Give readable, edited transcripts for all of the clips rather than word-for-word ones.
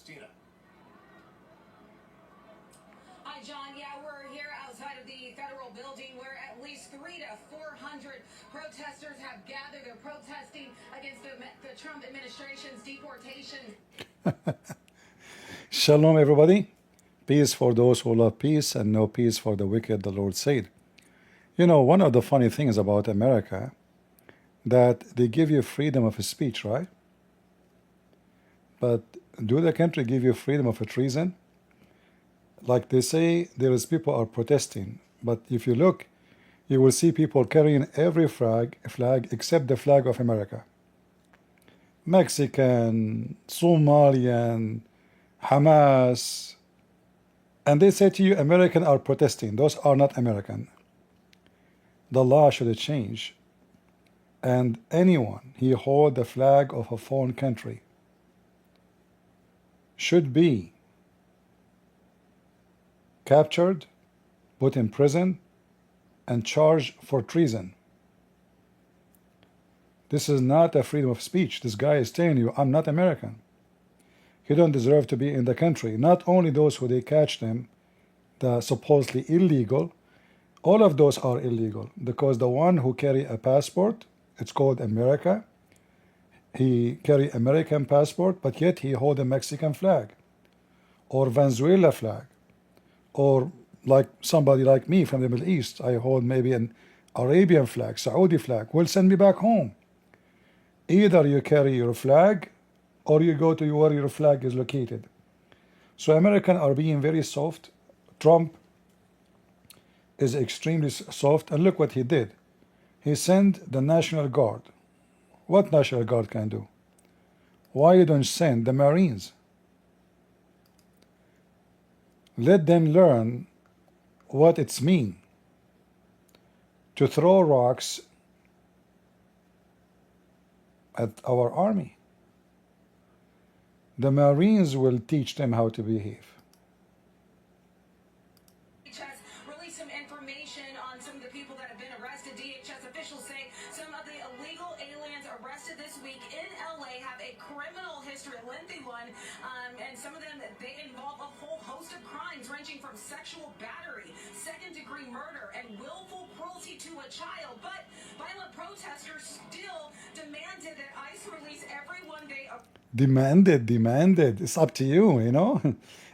Christina. Hi, John. Yeah, we're here outside of the federal building where at least 300 to 400 protesters have gathered. They're protesting against the Trump administration's deportation. Shalom, everybody. Peace for those who love peace and no peace for the wicked, the Lord said. You know, one of the funny things about America, that they give you freedom of speech, right? But do the country give you freedom of treason? Like they say, there is people are protesting, but if you look, you will see people carrying every flag except the flag of America. Mexican, Somalian, Hamas, and they say to you, Americans are protesting. Those are not American. The law should change, and anyone who hold the flag of a foreign country should be captured, put in prison, and charged for treason. This is not a freedom of speech. This guy is telling you, I'm not American. You don't deserve to be in the country. Not only those who they catch them, the supposedly illegal, all of those are illegal, because the one who carry a passport, it's called America, he carry American passport, but yet he hold a Mexican flag, or Venezuela flag, or like somebody like me from the Middle East, I hold maybe an Arabian flag, Saudi flag, will send me back home. Either you carry your flag, or you go to where your flag is located. So Americans are being very soft. Trump is extremely soft, and look what he did. He sent the National Guard. What National Guard can do? Why you don't send the Marines? Let them learn what it's mean to throw rocks at our army. The Marines will teach them how to behave. DHS released some information on some of the people that have been arrested. DHS officials say some of the illegal aliens arrested this week in LA have a criminal history, a lengthy one, and some of them, they involve a whole host of crimes ranging from sexual battery, second-degree murder, and willful cruelty to a child. But violent protesters still demanded that ICE release everyone they Demanded. It's up to you, you know.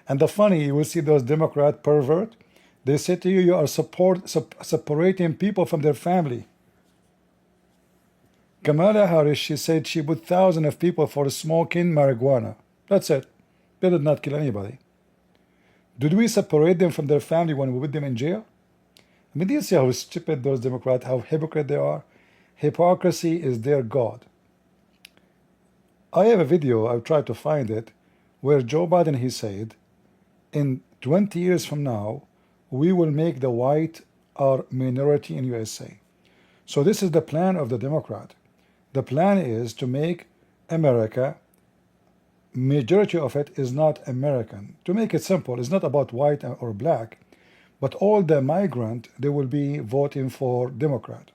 And the funny, you will see those Democrat pervert. They say to you, you are separating people from their family. Kamala Harris, she said she put thousands of people for smoking marijuana. That's it. They did not kill anybody. Did we separate them from their family when we put them in jail? I mean, do you see how stupid those Democrats, how hypocrite they are? Hypocrisy is their God. I have a video, I've tried to find it, where Joe Biden, he said, in 20 years from now, we will make the white our minority in USA. So this is the plan of the Democrat. The plan is to make America, majority of it is not American. To make it simple, it's not about white or black, but all the migrant, they will be voting for Democrat.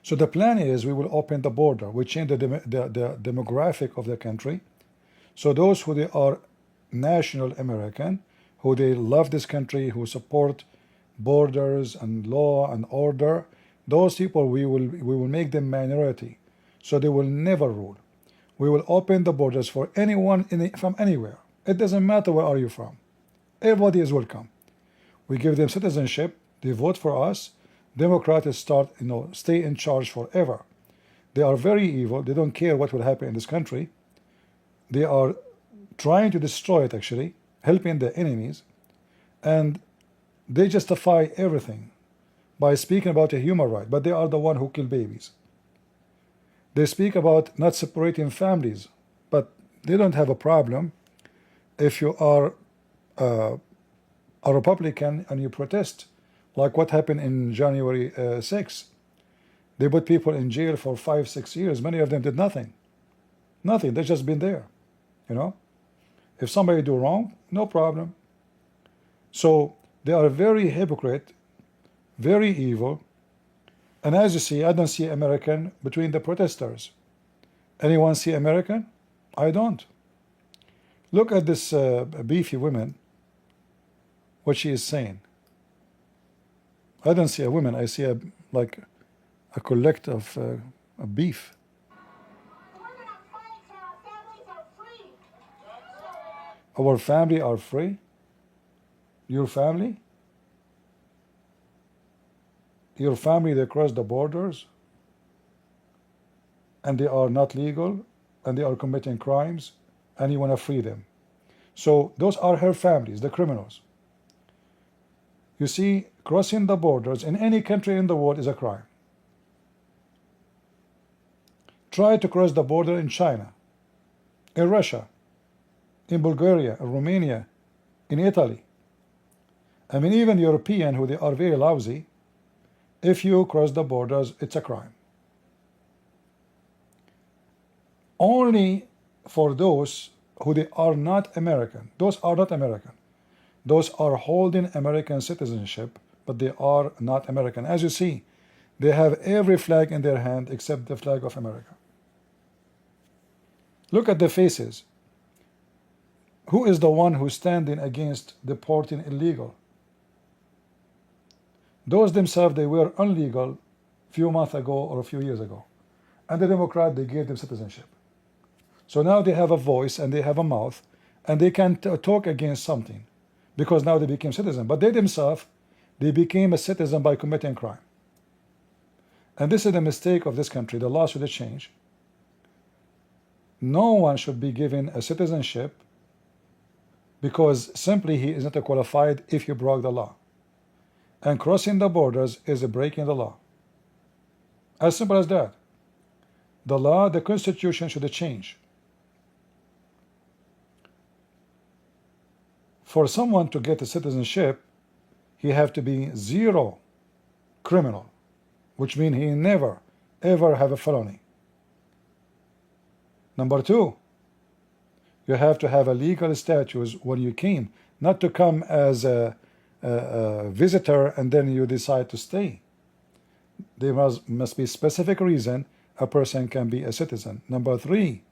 So the plan is we will open the border, we change the demographic of the country. So those who they are national American, who they love this country, who support borders and law and order, those people we will make them minority. So they will never rule. We will open the borders for anyone from anywhere. It doesn't matter where are you from. Everybody is welcome. We give them citizenship, they vote for us. Democrats start, stay in charge forever. They are very evil. They don't care what will happen in this country. They are trying to destroy it, actually, helping the enemies. And they justify everything by speaking about a human right, but they are the one who kill babies. They speak about not separating families, but they don't have a problem if you are a Republican and you protest. Like what happened in January 6th. They put people in jail for 5-6 years. Many of them did nothing. Nothing. They've just been there. If somebody do wrong, no problem. So they are very hypocrite, very evil. And as you see, I don't see American between the protesters. Anyone see American? I don't. Look at this beefy woman, what she is saying. I don't see a woman, I see like a collect of beef. Our family are free? Your family? Your family, they cross the borders and they are not legal and they are committing crimes and you want to free them. So those are her families, the criminals. You see, crossing the borders in any country in the world is a crime. Try to cross the border in China, in Russia, in Bulgaria, in Romania, in Italy. I mean, even European, who they are very lousy, if you cross the borders, it's a crime. Only for those who they are not American. Those are not American. Those are holding American citizenship, but they are not American. As you see, they have every flag in their hand except the flag of America. Look at the faces. Who is the one who's standing against deporting illegal? Those themselves, they were illegal a few months ago or a few years ago. And the Democrat, they gave them citizenship. So now they have a voice and they have a mouth and they can talk against something because now they became citizens. But they themselves, they became a citizen by committing crime. And this is the mistake of this country. The law should change. No one should be given a citizenship because simply he is not qualified if he broke the law. And crossing the borders is breaking the law. As simple as that. The law, the Constitution should change. For someone to get a citizenship, he have to be zero criminal, which means he never, ever have a felony. Number two, you have to have a legal status when you came, not to come as a visitor and then you decide to stay. There must be specific reason a person can be a citizen. Number three,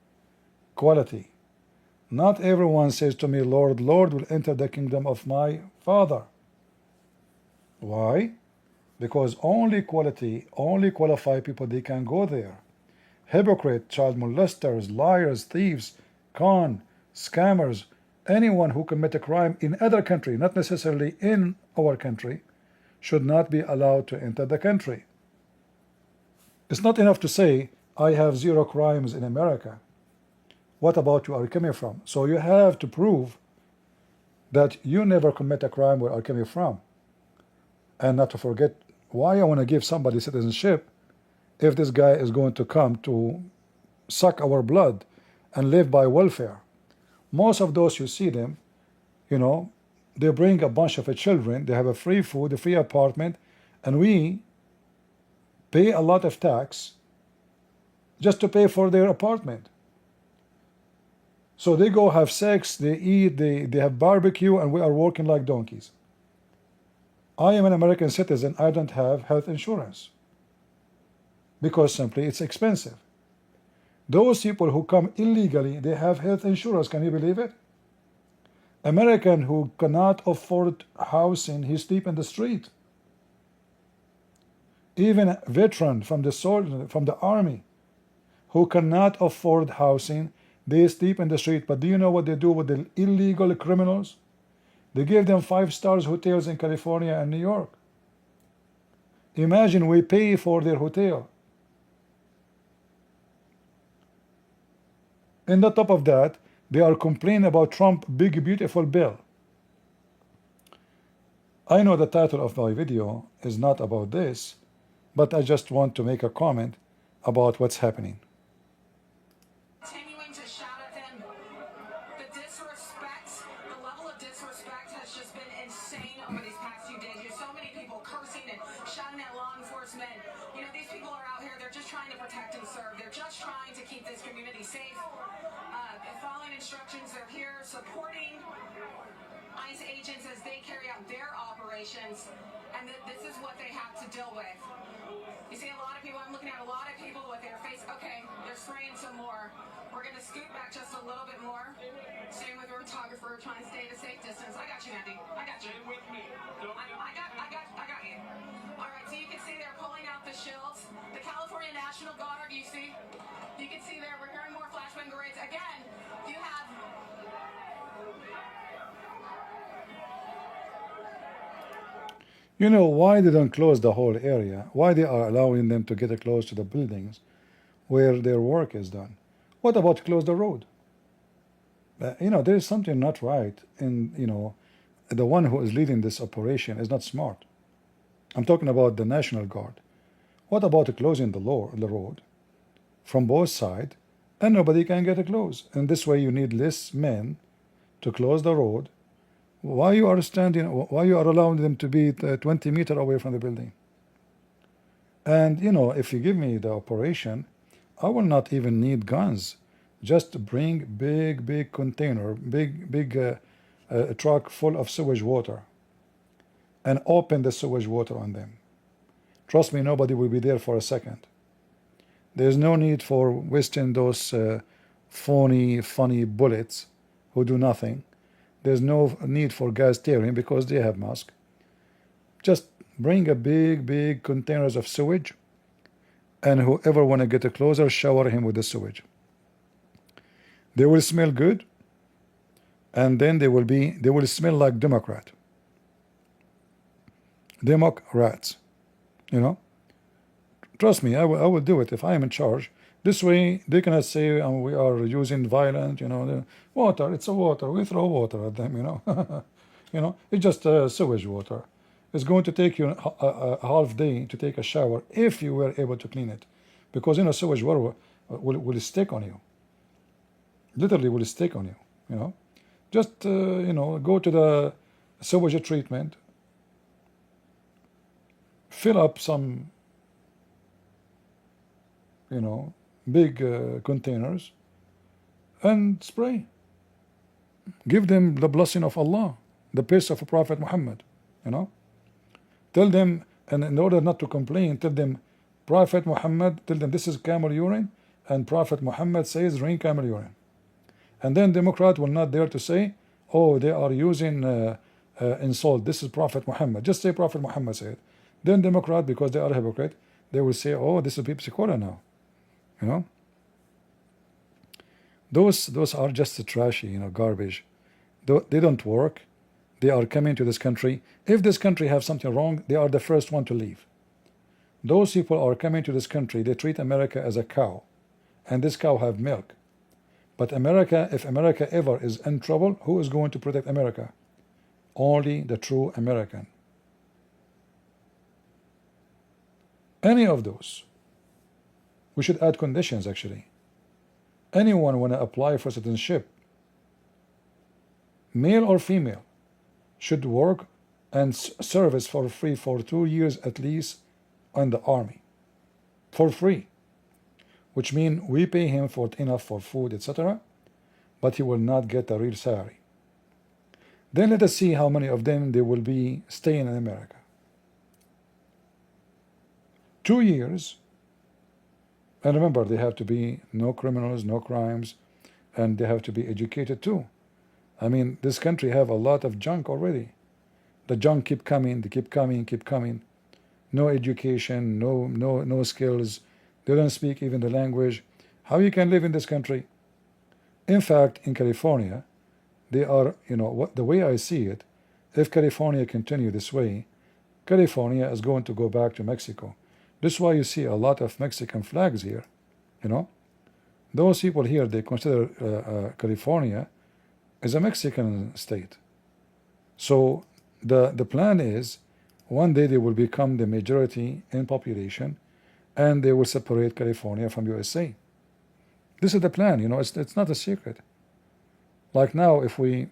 quality. Not everyone says to me, Lord, Lord, will enter the kingdom of my Father. Why? Because only quality, only qualified people, they can go there. Hypocrite, child molesters, liars, thieves, con, scammers, anyone who commit a crime in other country, not necessarily in our country, should not be allowed to enter the country. It's not enough to say, I have zero crimes in America. What about you are coming from? So you have to prove that you never commit a crime where are coming from. And not to forget, why I want to give somebody citizenship if this guy is going to come to suck our blood and live by welfare. Most of those you see them, you know, they bring a bunch of children, they have a free food, a free apartment, and we pay a lot of tax just to pay for their apartment. So they go have sex, they eat, they have barbecue, and we are working like donkeys. I am an American citizen, I don't have health insurance because simply it's expensive. Those people who come illegally, they have health insurance, can you believe it? American who cannot afford housing, he sleep in the street. Even a veteran from the soldier, from the army, who cannot afford housing, they sleep in the street. But do you know what they do with the illegal criminals? They give them 5-star hotels in California and New York. Imagine we pay for their hotel. And on top of that, they are complaining about Trump's big beautiful bill. I know the title of my video is not about this, but I just want to make a comment about what's happening. Continuing to shout at them. The disrespect, the level of disrespect has just been insane over these past few days. There's so many people cursing and shouting at law enforcement. You know, these people are out here, they're just trying to protect and serve. They're just trying to keep this community safe. Following instructions, they're here supporting ICE agents as they carry out their operations, and this is what they have to deal with. You see a lot of people, I'm looking at a lot of people with their face, okay, they're spraying some more. We're going to scoot back just a little bit more. Staying with our photographer, trying to stay at a safe distance. I got you, Andy. I got you. Stay with me. I got you. All right, so you can see they're pulling out the shields. The California National Guard, you can see there, we're hearing more flashbang grenades. Again, you have... You know why they don't close the whole area? Why they are allowing them to get close to the buildings where their work is done? What about close the road? You know, there is something not right, and you know, the one who is leading this operation is not smart. I'm talking about the National Guard. What about closing the road from both sides, and nobody can get close? And this way, you need less men to close the road. Why you are standing? Why you are allowing them to be 20 meters away from the building? And you know, if you give me the operation, I will not even need guns. Just bring big container, big truck full of sewage water, and open the sewage water on them. Trust me, nobody will be there for a second. There's no need for wasting those phony, funny bullets who do nothing. There's no need for gas steering because they have mask. Just bring a big containers of sewage, and whoever want to get closer, shower him with the sewage. They will smell good, and then they will smell like Democrats, you know. Trust me, I will do it if I am in charge. This way, they cannot say we are using violence, you know. Water, it's a water. We throw water at them, you know. You know, it's just sewage water. It's going to take you a half day to take a shower if you were able to clean it, because you know sewage water will stick on you. Literally will stick on you. You know, just you know, go to the sewage treatment, fill up some, you know, big containers, and spray. Give them the blessing of Allah, the peace of Prophet Muhammad. You know, tell them, and in order not to complain, tell them, Prophet Muhammad, tell them this is camel urine, and Prophet Muhammad says drink camel urine. And then Democrat will not dare to say, oh, they are using insult. This is Prophet Muhammad. Just say Prophet Muhammad said. Then Democrat, because they are a hypocrite, they will say, oh, this is Pepsi Cola now. You know, those are just trashy, you know, garbage. They don't work. They are coming to this country. If this country have something wrong, they are the first one to leave. Those people are coming to this country. They treat America as a cow, and this cow have milk. But America, if America ever is in trouble, who is going to protect America? Only the true American. Any of those. We should add conditions, actually. Anyone want to apply for citizenship, male or female, should work and service for free for 2 years at least in the army. For free. Which means we pay him for enough for food, etc., but he will not get a real salary. Then let us see how many of them they will be staying in America. 2 years, and remember, they have to be no criminals, no crimes, and they have to be educated too. I mean, this country have a lot of junk already. The junk keep coming, they keep coming. No education, no skills. They don't speak even the language. How you can live in this country? In fact, in California, they are, you know, the way I see it, if California continue this way, California is going to go back to Mexico. This is why you see a lot of Mexican flags here, you know. Those people here, they consider California as a Mexican state. So the plan is, one day they will become the majority in population, and they will separate California from USA. This is the plan, you know. It's not a secret. Like now, if we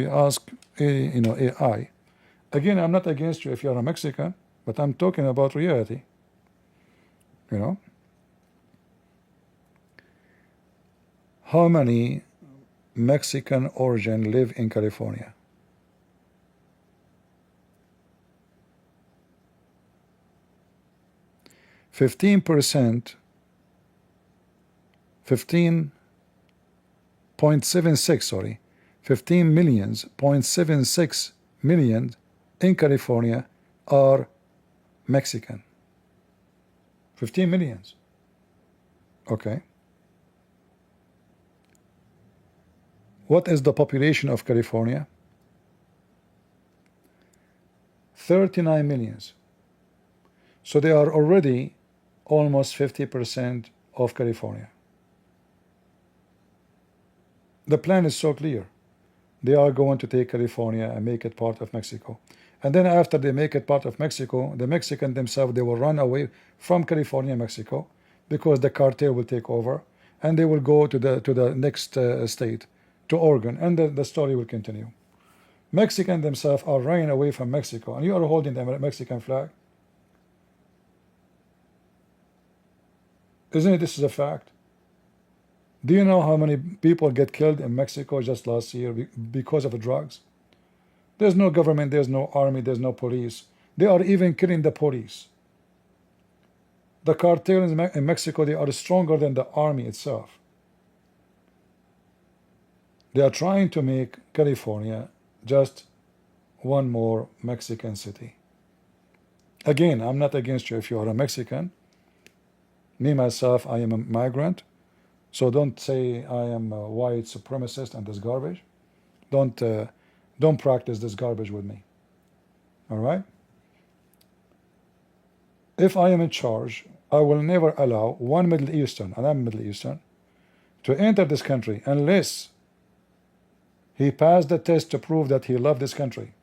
ask you know, AI, again, I'm not against you if you are a Mexican, but I'm talking about reality. You know, how many Mexican origin live in California? 15%, 15.76, sorry, 15 millions, 0.76 million in California are Mexican. 15 millions. Okay. What is the population of California? 39 millions. So they are already almost 50% of California. The plan is so clear. They are going to take California and make it part of Mexico. And then after they make it part of Mexico, the Mexicans themselves, they will run away from California, Mexico, because the cartel will take over, and they will go to the next state, to Oregon, and the story will continue. Mexicans themselves are running away from Mexico, and you are holding the Mexican flag. Isn't it this is a fact? Do you know how many people get killed in Mexico just last year because of drugs? There's no government, there's no army, there's no police. They are even killing the police. The cartels in Mexico, they are stronger than the army itself. They are trying to make California just one more Mexican city. Again, I'm not against you if you are a Mexican. Me, myself, I am a migrant. So don't say I am a white supremacist and this garbage. Don't practice this garbage with me. All right? If I am in charge, I will never allow one Middle Eastern, and I'm Middle Eastern, to enter this country unless he passed the test to prove that he loved this country.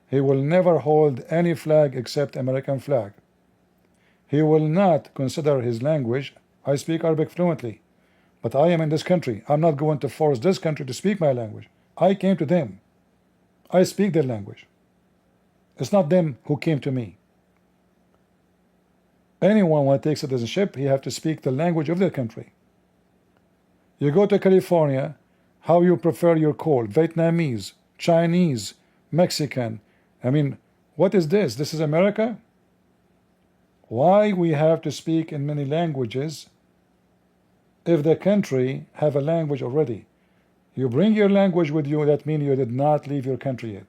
He will never hold any flag except American flag. He will not consider his language. I speak Arabic fluently, but I am in this country. I'm not going to force this country to speak my language. I came to them. I speak their language. It's not them who came to me. Anyone who takes citizenship, he have to speak the language of their country. You go to California, how you prefer your call? Vietnamese, Chinese, Mexican. I mean, what is this? This is America? Why we have to speak in many languages if the country have a language already? You bring your language with you, that means you did not leave your country yet.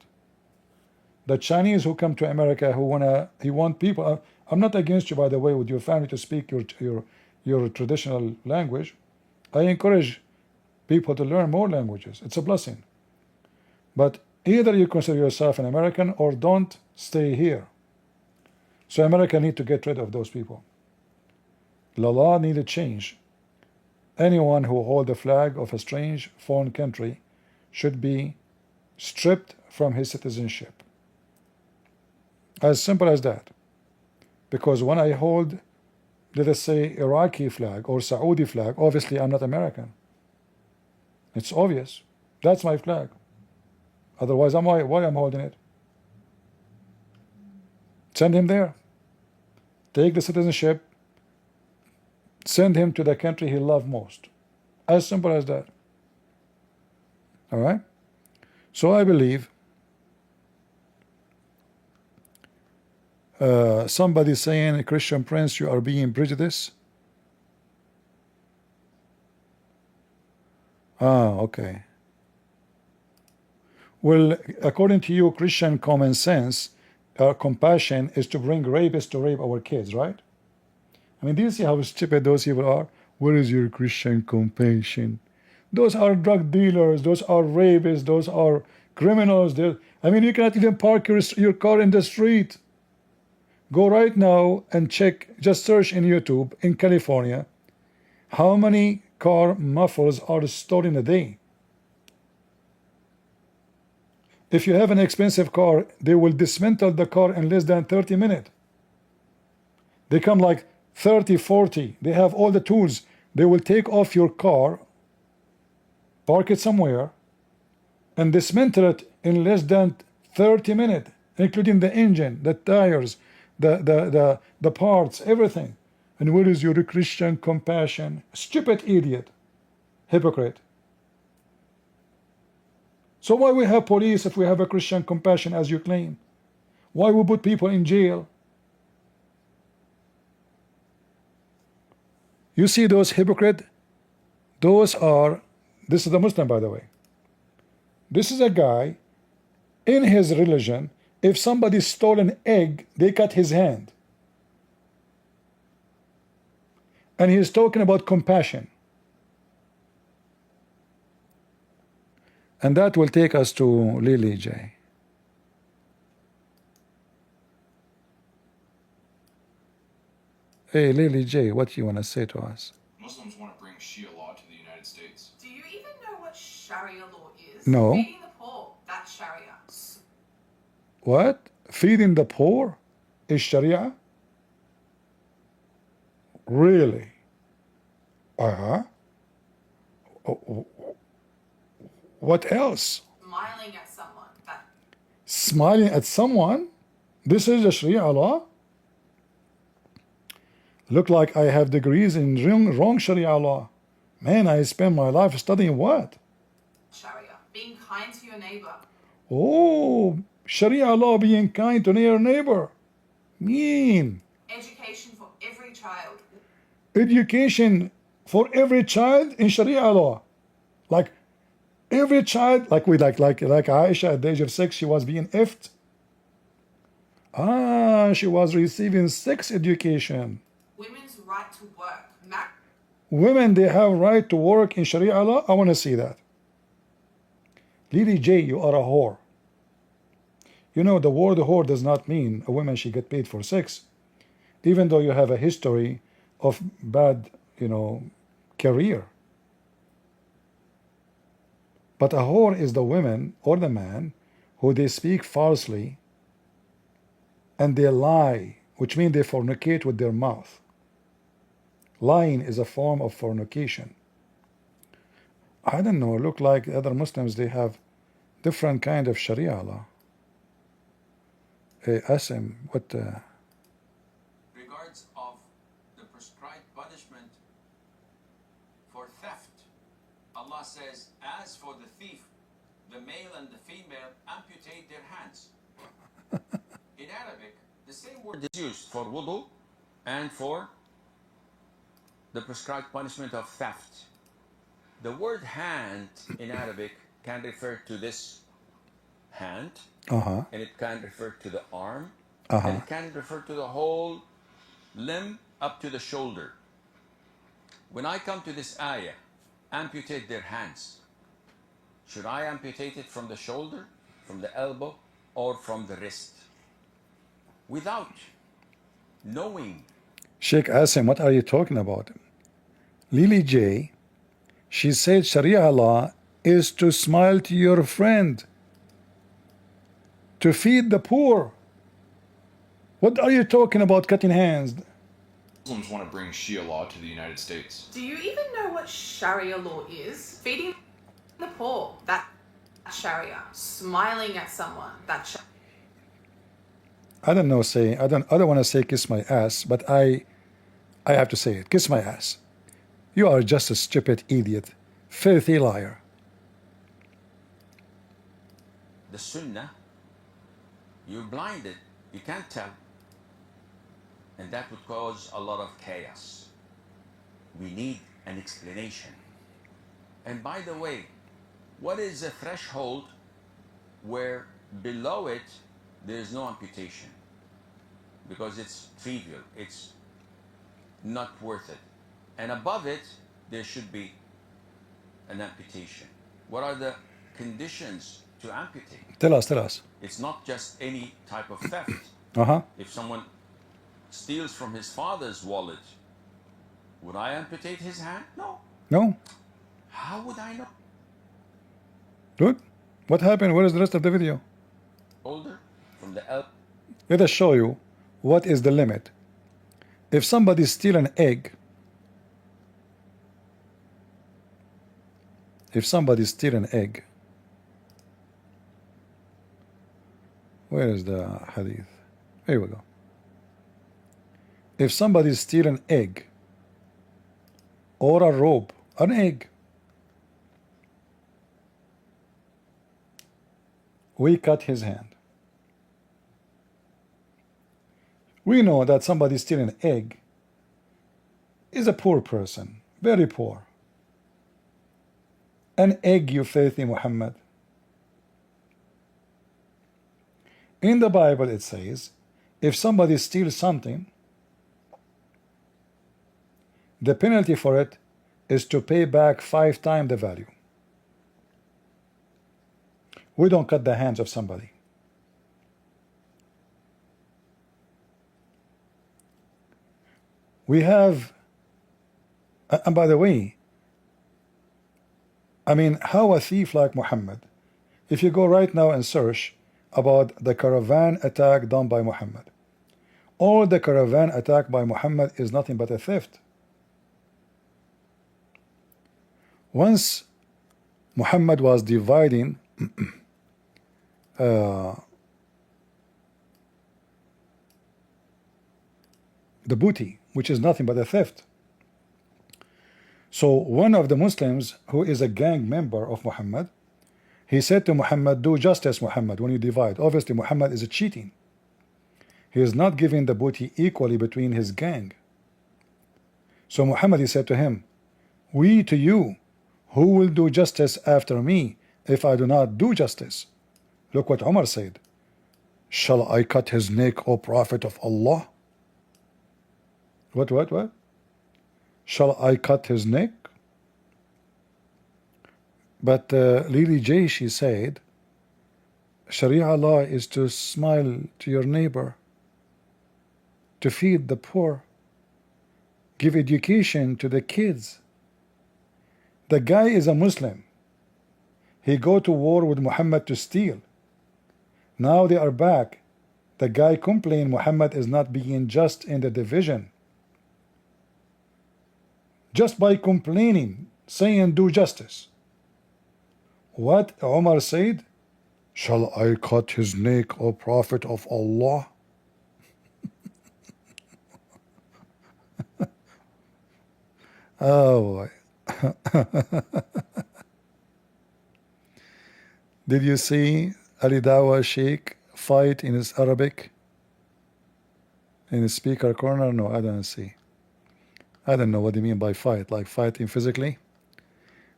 The Chinese who come to America, who want people. I'm not against you, by the way, with your family to speak your traditional language. I encourage people to learn more languages. It's a blessing. But either you consider yourself an American or don't stay here. So America need to get rid of those people. The law need to change. Anyone who holds the flag of a strange foreign country should be stripped from his citizenship. As simple as that. Because when I hold, let us say, Iraqi flag or Saudi flag, obviously I'm not American. It's obvious. That's my flag. Otherwise, why I'm holding it? Send him there. Take the citizenship. Send him to the country he loved most. As simple as that. All right? So I believe somebody saying, Christian Prince, you are being prejudiced. Okay. Well, according to you, Christian common sense, compassion is to bring rapists to rape our kids, right? I mean, do you see how stupid those people are? Where is your Christian compassion? Those are drug dealers, those are rapists, those are criminals. I mean, you cannot even park your car in the street. Go right now and check, just search in YouTube, in California, how many car mufflers are stolen a day. If you have an expensive car, they will dismantle the car in less than 30 minutes. They come like 30, 40. They have all the tools. They will take off your car, park it somewhere, and dismantle it in less than 30 minutes, including the engine, the tires, the parts, everything. And where is your Christian compassion? Stupid idiot. Hypocrite. So why we have police if we have a Christian compassion as you claim? Why we put people in jail? You see those hypocrite? Those are, this is the Muslim, by the way. This is a guy, in his religion, if somebody stole an egg, they cut his hand. And he's talking about compassion. And that will take us to Lilly J. Hey, Lilly J, what do you want to say to us? Muslims want to bring Shia law to the United States. Do you even know what Sharia law is? No. Feeding the poor, that's Sharia. What? Feeding the poor is Sharia? Really? Uh-huh. What else? Smiling at someone. Smiling at someone? This is a Sharia law? Look like I have degrees in wrong Sharia law. Man, I spend my life studying what? Sharia. Being kind to your neighbor. Oh, Sharia law, being kind to your neighbor. Mean. Education for every child. Education for every child in Sharia law. Like every child, like Aisha at the age of 6, she was being effed. Ah, she was receiving sex education. Women's right to work. Women, they have right to work in Sharia law. I want to see that. Lily J, you are a whore. You know, the word whore does not mean a woman she get paid for sex. Even though you have a history of bad, career. But a whore is the woman or the man who they speak falsely and they lie, which means they fornicate with their mouth. Lying is a form of fornication. I don't know, look like other Muslims, they have different kind of Sharia law. Hey, Asim, what? Regards of the prescribed punishment for theft, Allah says, as for the thief, the male and the female amputate their hands. In Arabic, the same word is used for wudu and for the prescribed punishment of theft. The word hand in Arabic can refer to this hand, and it can refer to the arm, and it can refer to the whole limb up to the shoulder. When I come to this ayah, amputate their hands, should I amputate it from the shoulder, from the elbow, or from the wrist? Without knowing. Sheikh Asim, what are you talking about? Lily J, she said Sharia law is to smile to your friend, to feed the poor. What are you talking about cutting hands? Muslims want to bring Shia law to the United States. Do you even know what Sharia law is? Feeding the poor, that's Sharia. Smiling at someone, that's Sharia. I don't know, I don't want to say kiss my ass, but I have to say it. Kiss my ass. You are just a stupid idiot, filthy liar. The sunnah, you're blinded, you can't tell. And that would cause a lot of chaos. We need an explanation. And by the way, what is a threshold where below it there is no amputation? Because it's trivial, it's not worth it. And above it, there should be an amputation. What are the conditions to amputate? Tell us. It's not just any type of theft. If someone steals from his father's wallet, would I amputate his hand? No. No? How would I know? Good. What happened? Where is the rest of the video? Older, from the elbow. Let us show you what is the limit. If somebody steals an egg, where is the hadith? Here we go. If somebody steals an egg or a rope, an egg, we cut his hand. We know that somebody stealing an egg is a poor person, very poor. An egg, you filthy Muhammad. In the Bible it says, if somebody steals something, the penalty for it is to pay back 5 times the value. We don't cut the hands of somebody. We have, and by the way, I mean, how a thief like Muhammad, if you go right now and search about the caravan attack done by Muhammad, all the caravan attack by Muhammad is nothing but a theft. Once Muhammad was dividing the booty, which is nothing but a theft. So one of the Muslims, who is a gang member of Muhammad, he said to Muhammad, do justice, Muhammad, when you divide. Obviously Muhammad is cheating. He is not giving the booty equally between his gang. So Muhammad, he said to him, we to you, who will do justice after me if I do not do justice? Look what Umar said. Shall I cut his neck, O Prophet of Allah? What? Shall I cut his neck? But Lilly J, she said, Sharia law is to smile to your neighbor, to feed the poor, give education to the kids. The guy is a Muslim. He go to war with Muhammad to steal. Now they are back. The guy complained Muhammad is not being just in the division. Just by complaining, saying do justice. What Umar said? Shall I cut his neck, O Prophet of Allah? Oh boy. Did you see Ali Dawa Sheikh fight in his Arabic? In his speaker corner? No, I don't see. I don't know what do you mean by fight, like fighting physically?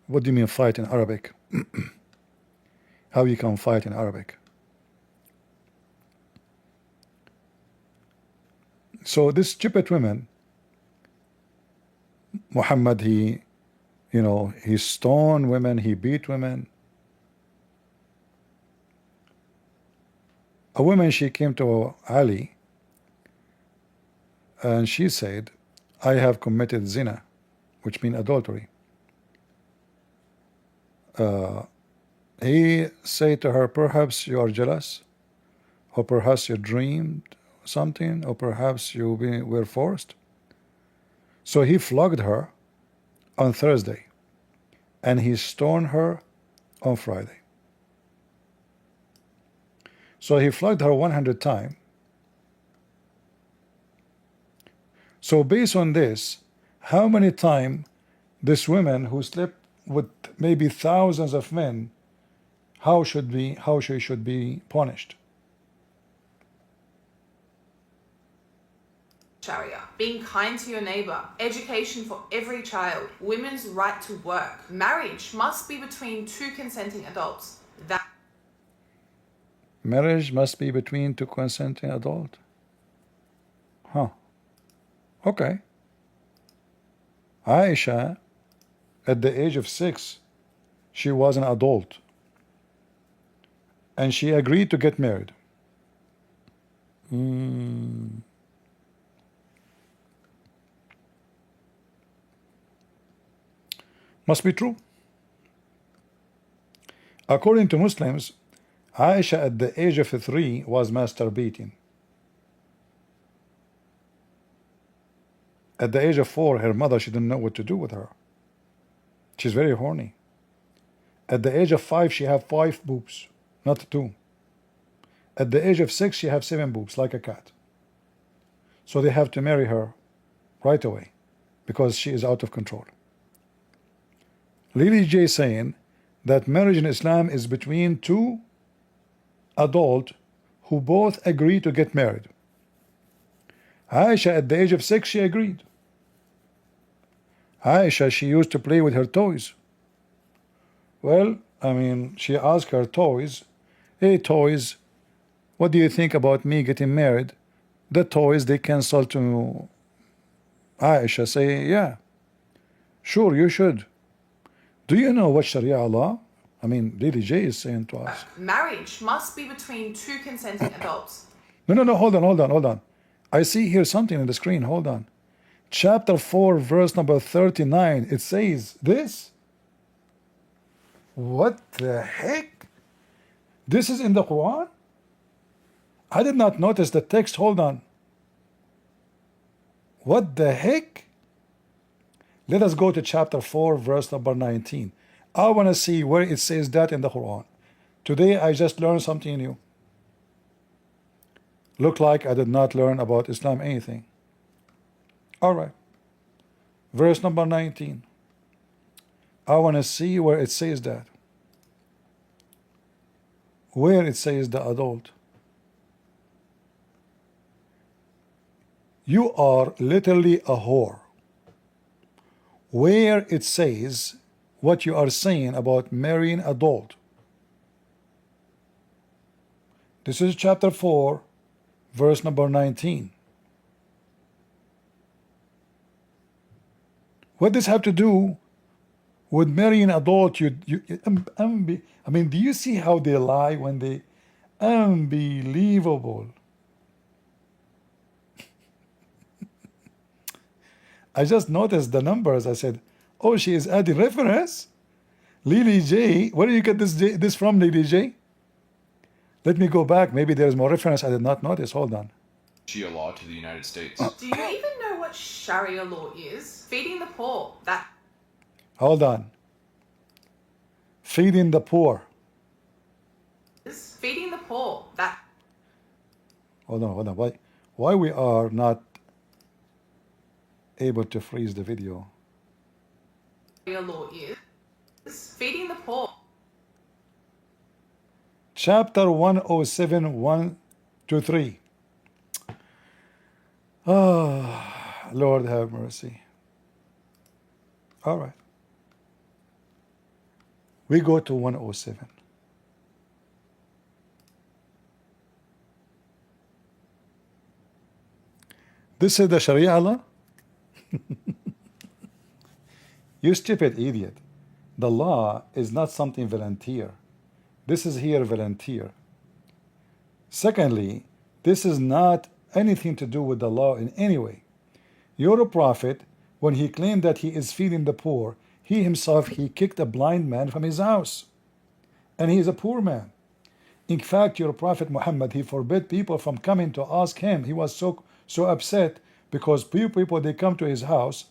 What do you mean fight in Arabic? How you can fight in Arabic? So this stupid women, Muhammad, he stoned women, he beat women. A woman, she came to Ali and she said, I have committed zina, which means adultery. He said to her, perhaps you are jealous, or perhaps you dreamed something, or perhaps you were forced. So he flogged her on Thursday, and he stoned her on Friday. So he flogged her 100 times. So based on this, how many times this woman who slept with maybe thousands of men, how she should be punished? Sharia, being kind to your neighbor, education for every child, women's right to work. Marriage must be between 2 consenting adults. Marriage must be between 2 consenting adults. Huh. Okay. Aisha, at the age of 6, she was an adult. And she agreed to get married. Must be true. According to Muslims, Aisha at the age of 3 was masturbating. At the age of 4, her mother, she didn't know what to do with her. She's very horny. At the age of 5, she had 5 boobs, not 2. At the age of 6, she had 7 boobs, like a cat. So they have to marry her right away, because she is out of control. Lilly J saying that marriage in Islam is between 2 adults who both agree to get married. Aisha at the age of 6, she agreed. Aisha, she used to play with her toys. Well, I mean, she asked her toys, hey toys, what do you think about me getting married? The toys, they consult to Aisha, say, yeah, sure, you should. Do you know what Sharia law? I mean, Lily J is saying to us. Marriage must be between two consenting adults. No, hold on. I see here something on the screen, hold on. Chapter 4, verse number 39, it says this. What the heck? This is in the Quran? I did not notice the text, hold on. What the heck? Let us go to chapter 4, verse number 19. I want to see where it says that in the Quran. Today I just learned something new. Look like I did not learn about Islam anything. Alright. Verse number 19. I want to see where it says that. Where it says the adult. You are literally a whore. Where it says what you are saying about marrying adult. This is chapter 4, verse number 19. What does this have to do with marrying adult? I mean, do you see how they lie when they... Unbelievable. I just noticed the numbers. I said, oh, she is adding reference. Lily J. Where do you get this from, Lily J? Let me go back. Maybe there's more reference I did not notice. Hold on. Shia law to the United States. Do you even know what Sharia law is? Feeding the poor. That. Hold on. Feeding the poor. Is feeding the poor. That. Hold on. Why we are not able to freeze the video? Sharia law is feeding the poor. Chapter 107, 1 to 3. Ah, Lord have mercy. All right. We go to 107. This is the Sharia law? You stupid idiot. The law is not something volunteer. This is here volunteer. Secondly, this is not anything to do with the law in any way. Your prophet, when he claimed that he is feeding the poor, he himself, he kicked a blind man from his house. And he is a poor man. In fact, your prophet Muhammad, he forbid people from coming to ask him. He was so upset because people, they come to his house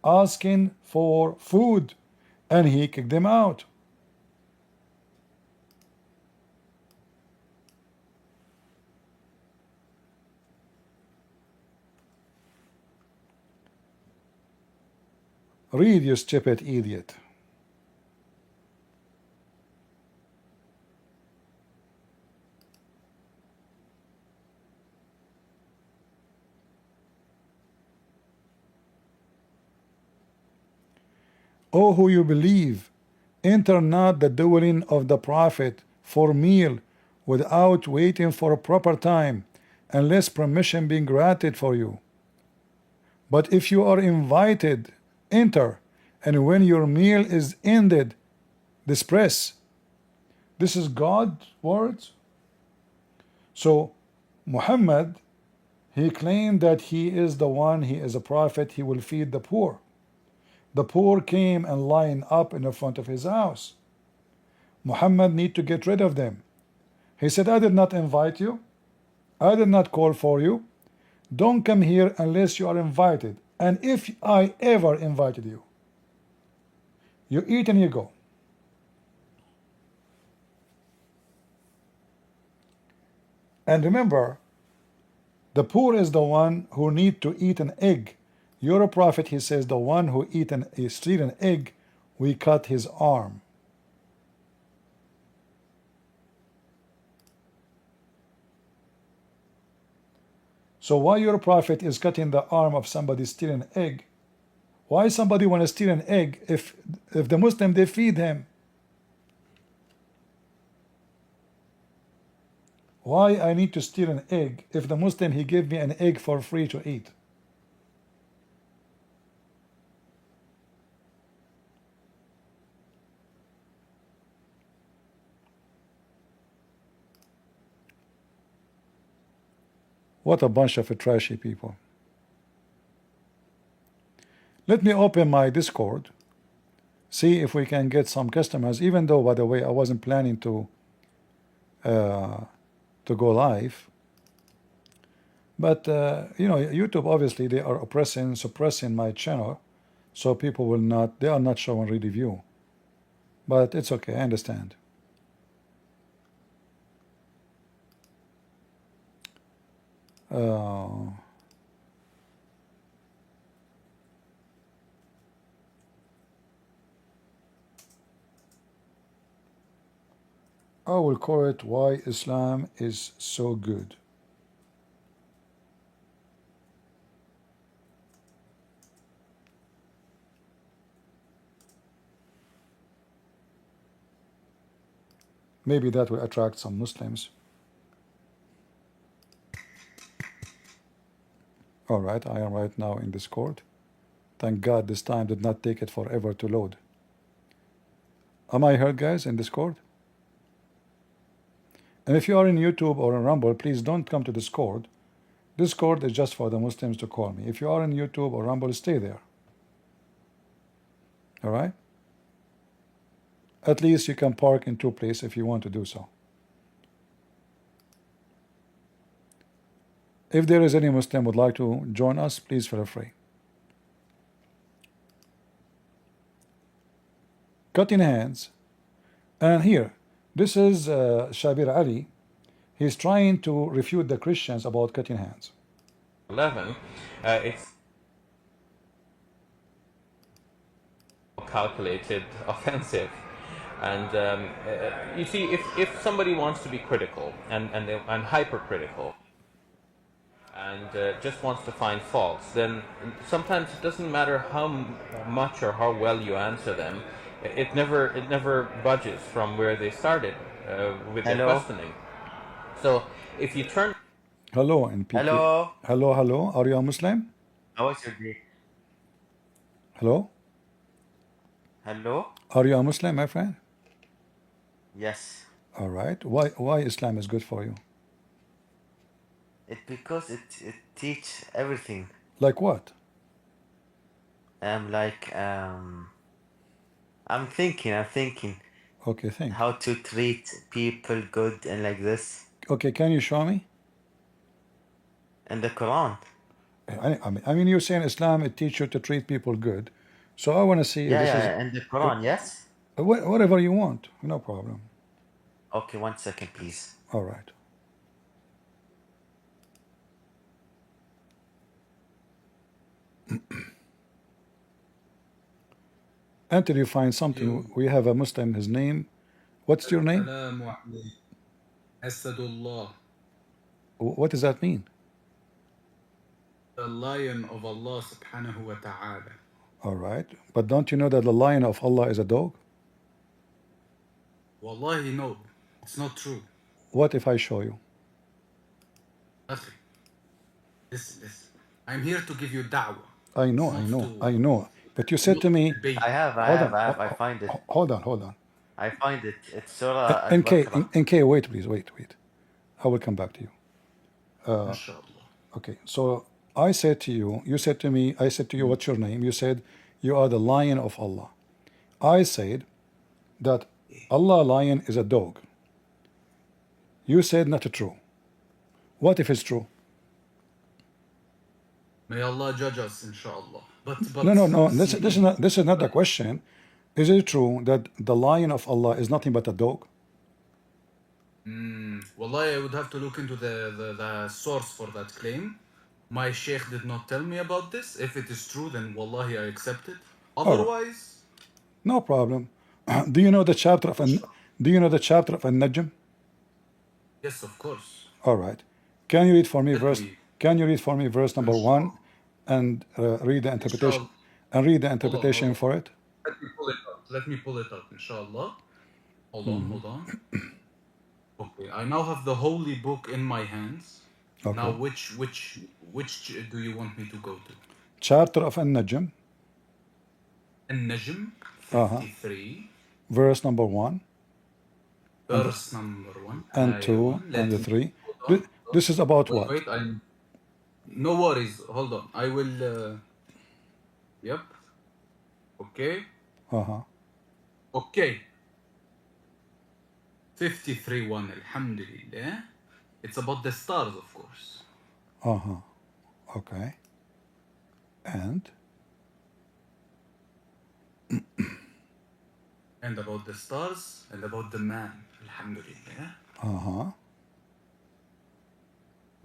asking for food, and he kicked them out. Read, you stupid idiot. O who you believe, enter not the dwelling of the prophet for meal without waiting for a proper time, unless permission be granted for you. But if you are invited, enter, and when your meal is ended, disperse. This is God's words. So Muhammad, he claimed that he is the one, he is a prophet, he will feed the poor. The poor came and lined up in the front of his house. Muhammad need to get rid of them. He said, I did not invite you. I did not call for you. Don't come here unless you are invited. And if I ever invited you, you eat and you go. And remember, the poor is the one who need to eat an egg. Your prophet, he says, the one who eat an egg, we cut his arm. So while your prophet is cutting the arm of somebody stealing an egg, Why somebody want to steal an egg if the Muslim, they feed him? Why I need to steal an egg if the Muslim, he gave me an egg for free to eat? What a bunch of trashy people. Let me open my Discord, see if we can get some customers, even though, by the way, I wasn't planning to go live. But you know, YouTube, obviously they are suppressing my channel, so people will not, they are not showing real view. But it's okay, I understand. I will call it Why Islam is So Good. Maybe that will attract some Muslims. All right, I am right now in Discord. Thank God this time did not take it forever to load. Am I heard, guys, in Discord? And if you are in YouTube or in Rumble, please don't come to Discord. Discord is just for the Muslims to call me. If you are in YouTube or Rumble, stay there. All right? At least you can park in two places if you want to do so. If there is any Muslim would like to join us, please feel free. Cutting hands. And here, this is Shabir Ali. He's trying to refute the Christians about cutting hands. 11, it's calculated offensive. And you see, if somebody wants to be critical and hypercritical and just wants to find faults, then sometimes it doesn't matter how much or how well you answer them. It never budges from where they started with their questioning. So if you turn. Hello, NPK. Hello. Hello. Are you a Muslim? How was your day? Hello. Hello. Are you a Muslim, my friend? Yes. All right. Why Islam is good for you? It's because it teach everything. Like what? I'm thinking. Okay, think. How to treat people good and like this. Okay, can you show me? In the Quran. I mean, you're saying Islam, it teaches you to treat people good. So I want to see if this is... in the Quran, yes? Whatever you want, no problem. Okay, 1 second, please. All right. Until you find something, we have a Muslim, his name. What's your name? Asadullah. What does that mean? The lion of Allah subhanahu wa ta'ala. All right. But don't you know that the lion of Allah is a dog? Wallahi, no. It's not true. What if I show you? Nothing. Listen. I'm here to give you da'wah. I know. But you said to me... I have. I find it. Hold on. I find it. It's Surah Al-Baqarah. NK, wait, please. I will come back to you. Inshallah. Okay, so I said to you, you said to me, I said to you, what's your name? You said, you are the lion of Allah. I said that Allah lion is a dog. You said not true. What if it's true? May Allah judge us, inshallah. But No. This is not the question. Is it true that the lion of Allah is nothing but a dog? Wallahi, I would have to look into the source for that claim. My sheikh did not tell me about this. If it is true, then wallahi, I accept it. Otherwise, no problem. Do you know the chapter of An-Najm? Yes, of course. All right. Can you read for me verse number 1 and read the interpretation? and read the interpretation for it. Let me pull it up. Let me pull it up, inshallah. Hold on. Okay, I now have the holy book in my hands. Okay. Now, which do you want me to go to? Chapter of An-Najm, An-Najm 53, verse number 1 verse number 1, and ayah 2 1. Let and me 3. hold on. This is about what? Wait, no worries. Hold on. I will. Yep. Okay. Okay. 53:1. Alhamdulillah. It's about the stars, of course. Okay. And about the stars and about the man. Alhamdulillah.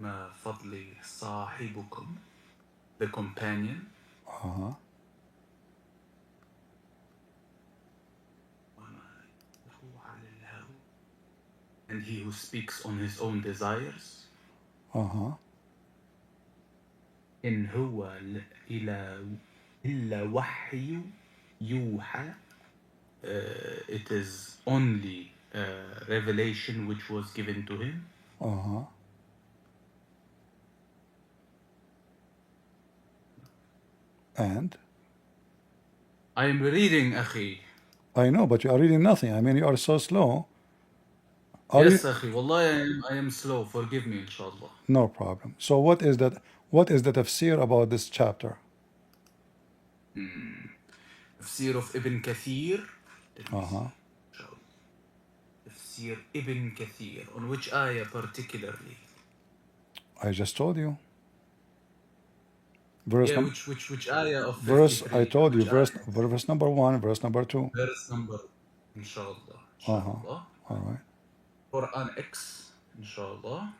ما فضل صاحبكم, the companion. And he who speaks on his own desires. إن هو إلا وحي يوحى. It is only revelation which was given to him. And I am reading, أخي. I know, but you are reading nothing. I mean, you are so slow. Yes, أخي. والله I am slow. Forgive me, inshallah. No problem. So what is that? What is the tafsir about this chapter? Tafsir of Ibn Kathir. Tafsir Ibn Kathir. On which ayah particularly? I just told you. Verse which ayah of 53? Verse, I told you, verse number 1, verse number 2. Verse number, inshallah. All right. Quran X, inshallah.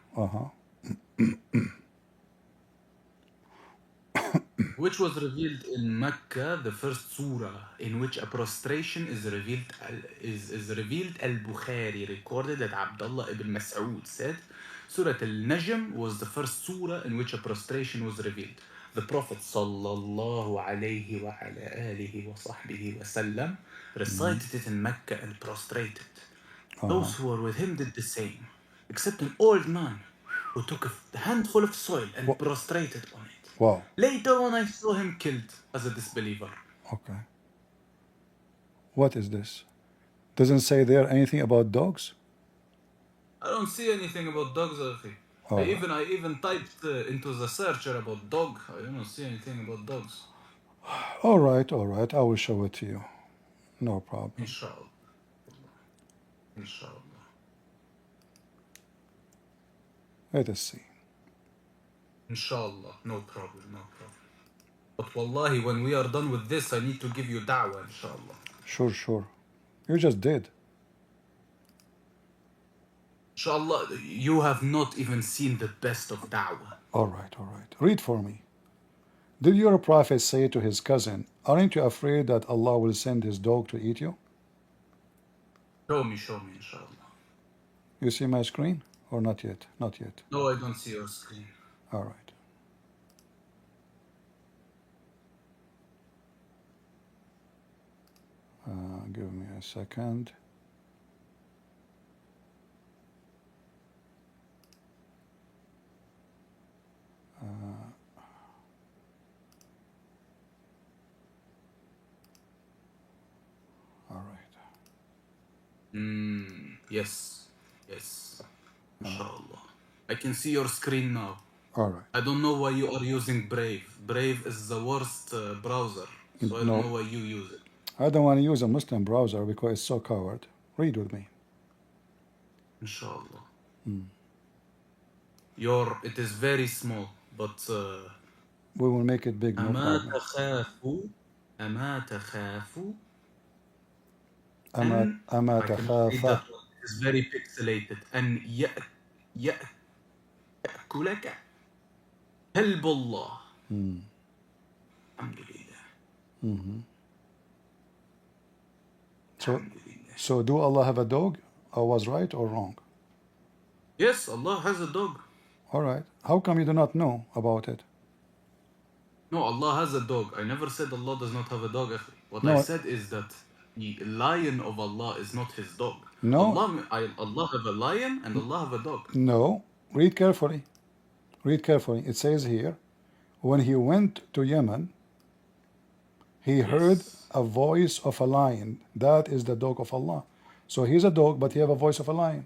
Which was revealed in Mecca, the first surah in which a prostration is revealed. Al-Bukhari recorded that Abdullah ibn Mas'ud said, Surah Al-Najm was the first surah in which a prostration was revealed. The Prophet sallallahu alayhi wa ala alihi wa sahbihi wa sallam recited it in Mecca and prostrated. Those who were with him did the same, except an old man who took a handful of soil and prostrated on it. Wow. Later on, I saw him killed as a disbeliever. Okay. What is this? Doesn't say there anything about dogs? I don't see anything about dogs, Akhi. I even typed into the searcher about dog. I don't see anything about dogs. All right. I will show it to you. No problem. Inshallah. Let us see. Inshallah. No problem. But wallahi, when we are done with this, I need to give you da'wah, inshallah. Sure. You just did. Inshallah, you have not even seen the best of da'wah. All right. Read for me. Did your prophet say to his cousin, aren't you afraid that Allah will send his dog to eat you? Show me, inshallah. You see my screen? Or not yet? Not yet. No, I don't see your screen. All right. Give me a second. All right. Yes. Inshallah. I can see your screen now. All right. I don't know why you are using Brave. Brave is the worst browser, so I don't know why you use it. I don't want to use a Muslim browser because it's so covered. Read with me. Inshallah. It is very small, but we will make it big. No problem. أما تخاف أما تخاف. It's very pixelated. أن يأكلك كلب الله. الحمد لله. So do Allah have a dog? I was right or wrong? Yes, Allah has a dog. All right. How come you do not know about it? No, Allah has a dog. I never said Allah does not have a dog. أخي. What No. I said is that the lion of Allah is not his dog. No. Allah have a lion and Allah have a dog. No. Read carefully. Read carefully. It says here, when he went to Yemen, he heard a voice of a lion. That is the dog of Allah. So he's a dog, but he have a voice of a lion.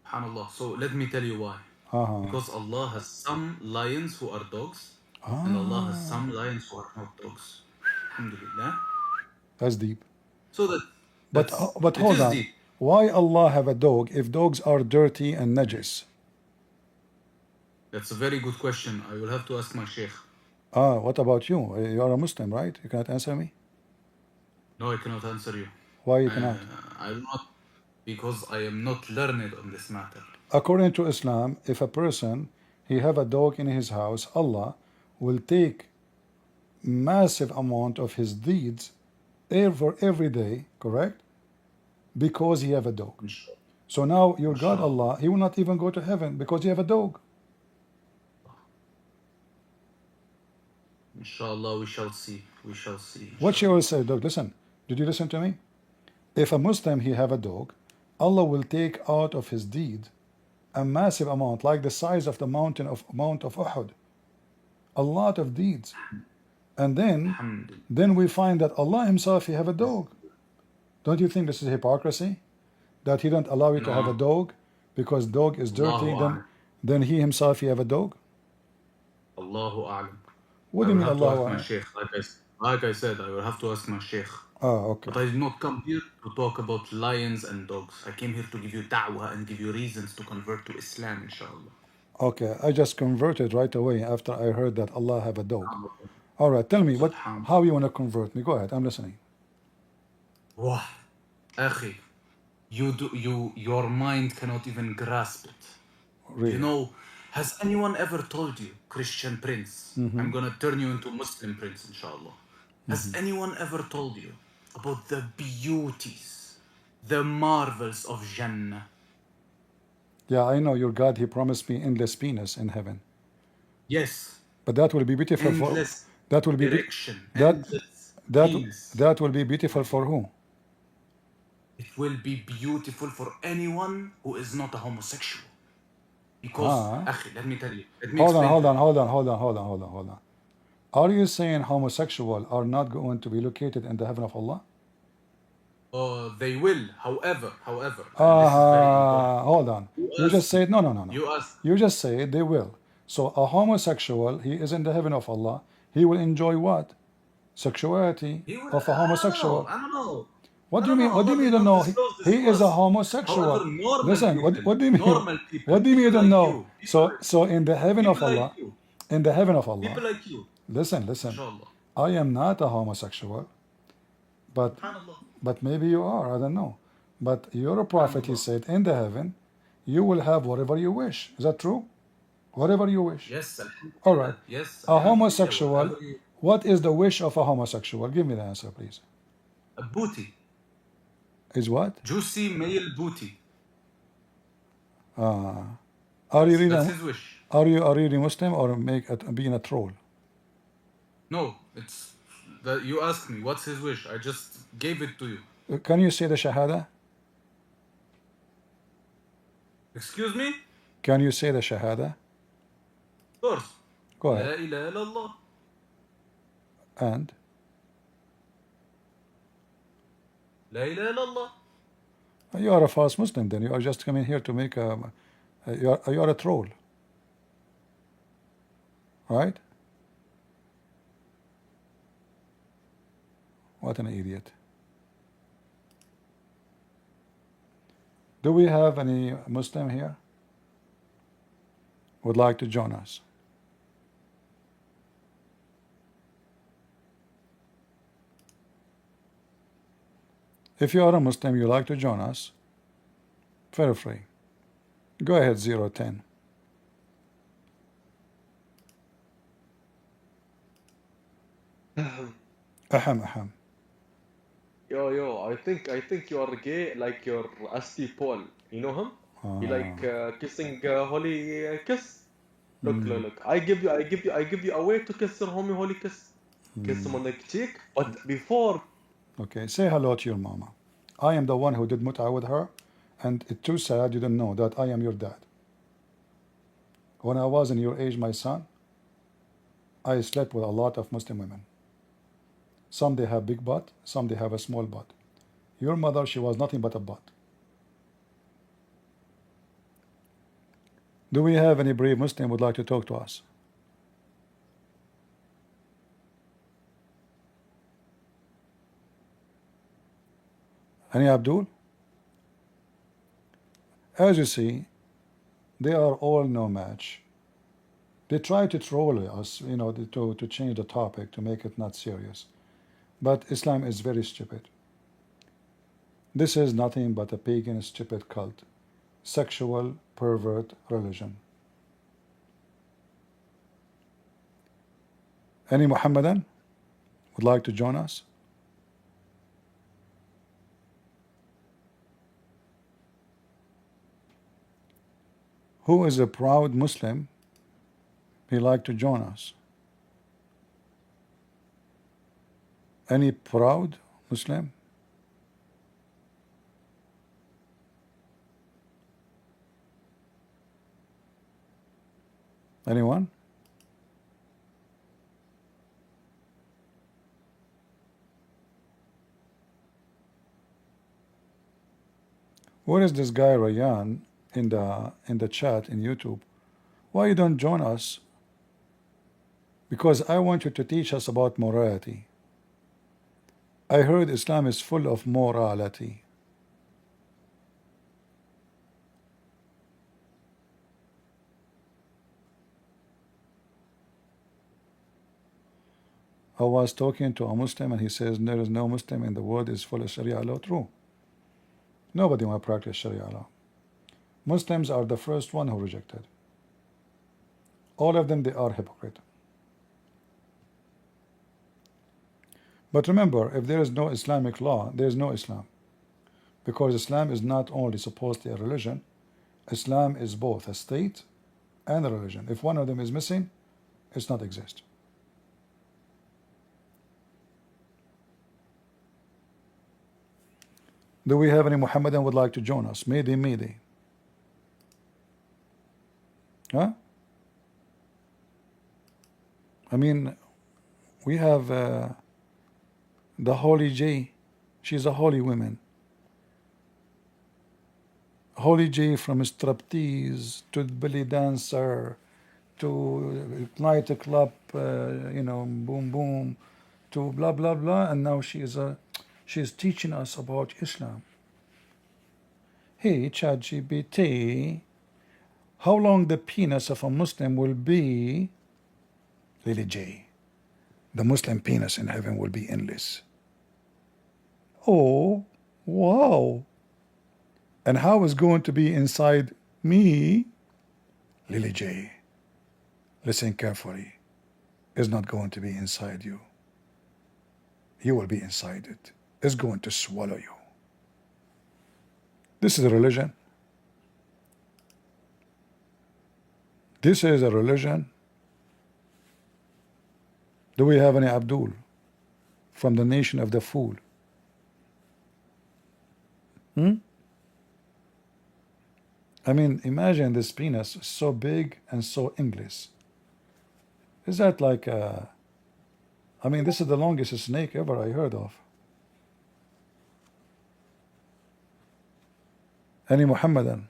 SubhanAllah. So let me tell you why. Because Allah has some lions who are dogs, and Allah has some lions who are not dogs. Alhamdulillah. That's deep. So that. But hold on. Deep. Why Allah have a dog if dogs are dirty and najis? That's a very good question. I will have to ask my sheikh. What about you? You are a Muslim, right? You cannot answer me? No, I cannot answer you. Why you cannot? I will not, because I am not learned on this matter. According to Islam, if a person, he have a dog in his house, Allah will take massive amount of his deeds every day, correct? Because he have a dog. So now your God Allah, he will not even go to heaven because you have a dog. Inshallah, we shall see. We shall see. What she will say, dog, listen. Did you listen to me? If a Muslim, he have a dog, Allah will take out of his deed a massive amount, like the size of the Mount of Uhud. A lot of deeds. And then we find that Allah himself, he have a dog. Don't you think this is hypocrisy? That he don't allow you to have a dog because dog is dirty, then he himself, he have a dog? Allahu A'lam. What do you mean Allahu A'lam? Like I said, I will have to ask my sheikh. Oh, okay. But I did not come here to talk about lions and dogs. I came here to give you da'wah and give you reasons to convert to Islam, inshallah. Okay, I just converted right away after I heard that Allah have a dog. All right, tell me how you want to convert me. Go ahead, I'm listening. Wah, akhi, your mind cannot even grasp it. Really? You know, has anyone ever told you, Christian prince, I'm gonna turn you into Muslim prince, inshallah. Has anyone ever told you about the beauties, the marvels of Jannah? Yeah, I know your God, he promised me endless penis in heaven. Yes. But that will be beautiful endless for that will be direction. That will be beautiful for who? It will be beautiful for anyone who is not a homosexual. Because, akhi, let me tell you. Hold on. Are you saying homosexuals are not going to be located in the heaven of Allah? They will, however. Hold on. You just said no. You just said they will. So a homosexual, he is in the heaven of Allah. He will enjoy what? Sexuality of a homosexual. I don't know. What do you mean? What do you mean you don't know? He is a homosexual. Listen, what do you mean? What do you mean you don't know? So in the heaven of Allah, in the heaven of Allah. People like you. Listen. I am not a homosexual, but maybe you are. I don't know. But your prophet, he said, in the heaven, you will have whatever you wish. Is that true? Whatever you wish. Yes. All right. Yes. A homosexual. What is the wish of a homosexual? Give me the answer, please. A booty. Is what? Juicy male booty. Are you really? That's his wish. Are you really Muslim or being a troll? No, it's that you asked me what's his wish. I just gave it to you. Can you say the Shahada? Excuse me? Can you say the Shahada? Of course. Go ahead. La ilaha illallah. And? La ilaha illallah. You are a false Muslim then. You are just coming here to make you are a troll. Right? What an idiot. Do we have any Muslim here? Would like to join us? If you are a Muslim, you like to join us, feel free. Go ahead, 010. Aham. Yo, I think you are gay like your Asti Paul. You know him? He like kissing holy kiss. Look. I give you a way to kiss your homie holy kiss. Kiss him on the cheek. But before Okay, say hello to your mama. I am the one who did mut'a with her, and it's too sad you didn't know that I am your dad. When I was in your age, my son, I slept with a lot of Muslim women. Some they have big butt, some they have a small butt. Your mother, she was nothing but a butt. Do we have any brave Muslim would like to talk to us? Any Abdul? As you see, they are all no match. They try to troll us, to change the topic, to make it not serious. But Islam is very stupid. This is nothing but a pagan, stupid cult. Sexual, pervert religion. Any Muhammadan would like to join us? Who is a proud Muslim? He like to join us. Any proud Muslim? Anyone? Where is this guy Rayyan in the chat in YouTube? Why you don't join us? Because I want you to teach us about morality. I heard Islam is full of morality. I was talking to a Muslim and he says there is no Muslim in the world is full of Sharia law. True. Nobody want to practice Sharia law. Muslims are the first one who rejected. All of them, they are hypocrite. But remember, if there is no Islamic law, there is no Islam. Because Islam is not only supposedly a religion, Islam is both a state and a religion. If one of them is missing, it's not exist. Do we have any Muhammadan would like to join us? Mayday. Huh? I mean, we have the Holy J. She's a holy woman. Holy J, from striptease to belly dancer to night club, boom boom, to blah blah blah, and now she's teaching us about Islam. Hey, ChatGPT, how long the penis of a Muslim will be? Lily J, the Muslim penis in heaven will be endless. Oh, wow. And how is going to be inside me? Lily J, listen carefully. It's not going to be inside you. You will be inside it. It's going to swallow you. This is a religion. This is a religion. Do we have any Abdul from the nation of the fool? I mean, imagine this penis so big and so English. Is that like I mean, this is the longest snake ever I heard of. Any Muhammadan?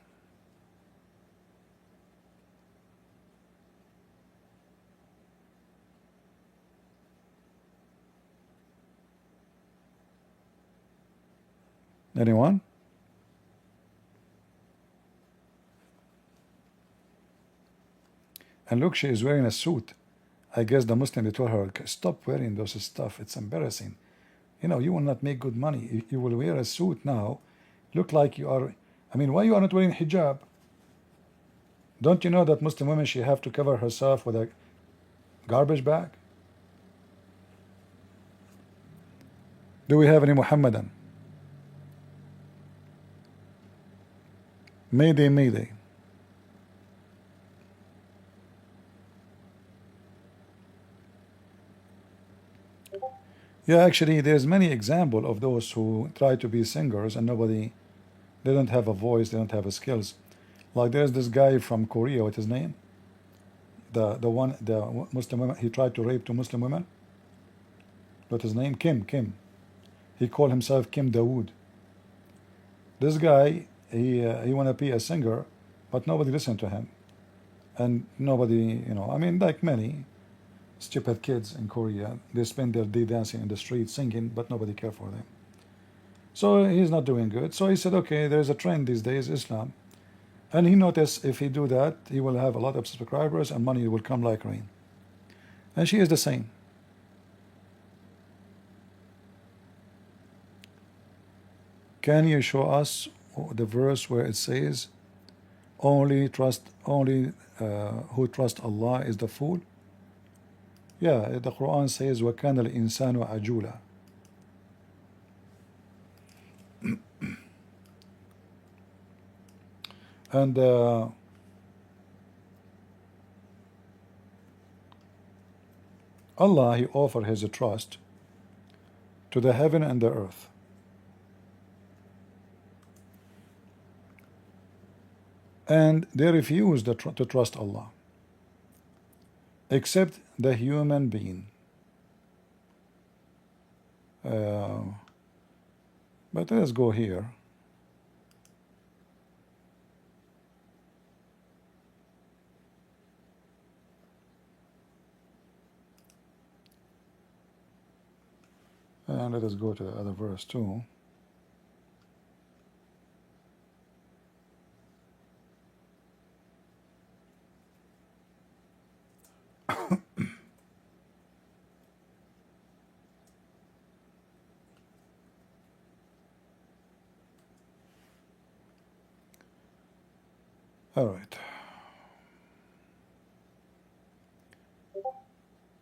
Anyone? And look, she is wearing a suit. I guess the Muslim, they told her, stop wearing those stuff. It's embarrassing. You will not make good money. You will wear a suit now, look like you are. I mean, why you are not wearing hijab? Don't you know that Muslim women, she have to cover herself with a garbage bag? Do we have any Muhammadan? Mayday. Yeah, actually, there's many example of those who try to be singers and nobody, they don't have a voice, they don't have a skills. Like there's this guy from Korea, what's his name? The Muslim woman, he tried to rape two Muslim women. What's his name? Kim. He called himself Kim Dawood. This guy, he want to be a singer, but nobody listened to him, and nobody, I mean, like many stupid kids in Korea, they spend their day dancing in the street, singing, but nobody care for them. So he's not doing good. So he said, okay, there's a trend these days, Islam, and he noticed if he do that, he will have a lot of subscribers and money will come like rain. And she is the same. Can you show us the verse where it says, only who trust Allah is the fool? Yeah, the Quran says, وَكَانَ الْإِنسَانُ عَجُولًا. And Allah, He offered His trust to the heaven and the earth. And they refused to trust Allah, except the human being. But let's go here. And let us go to the other verse too. All right.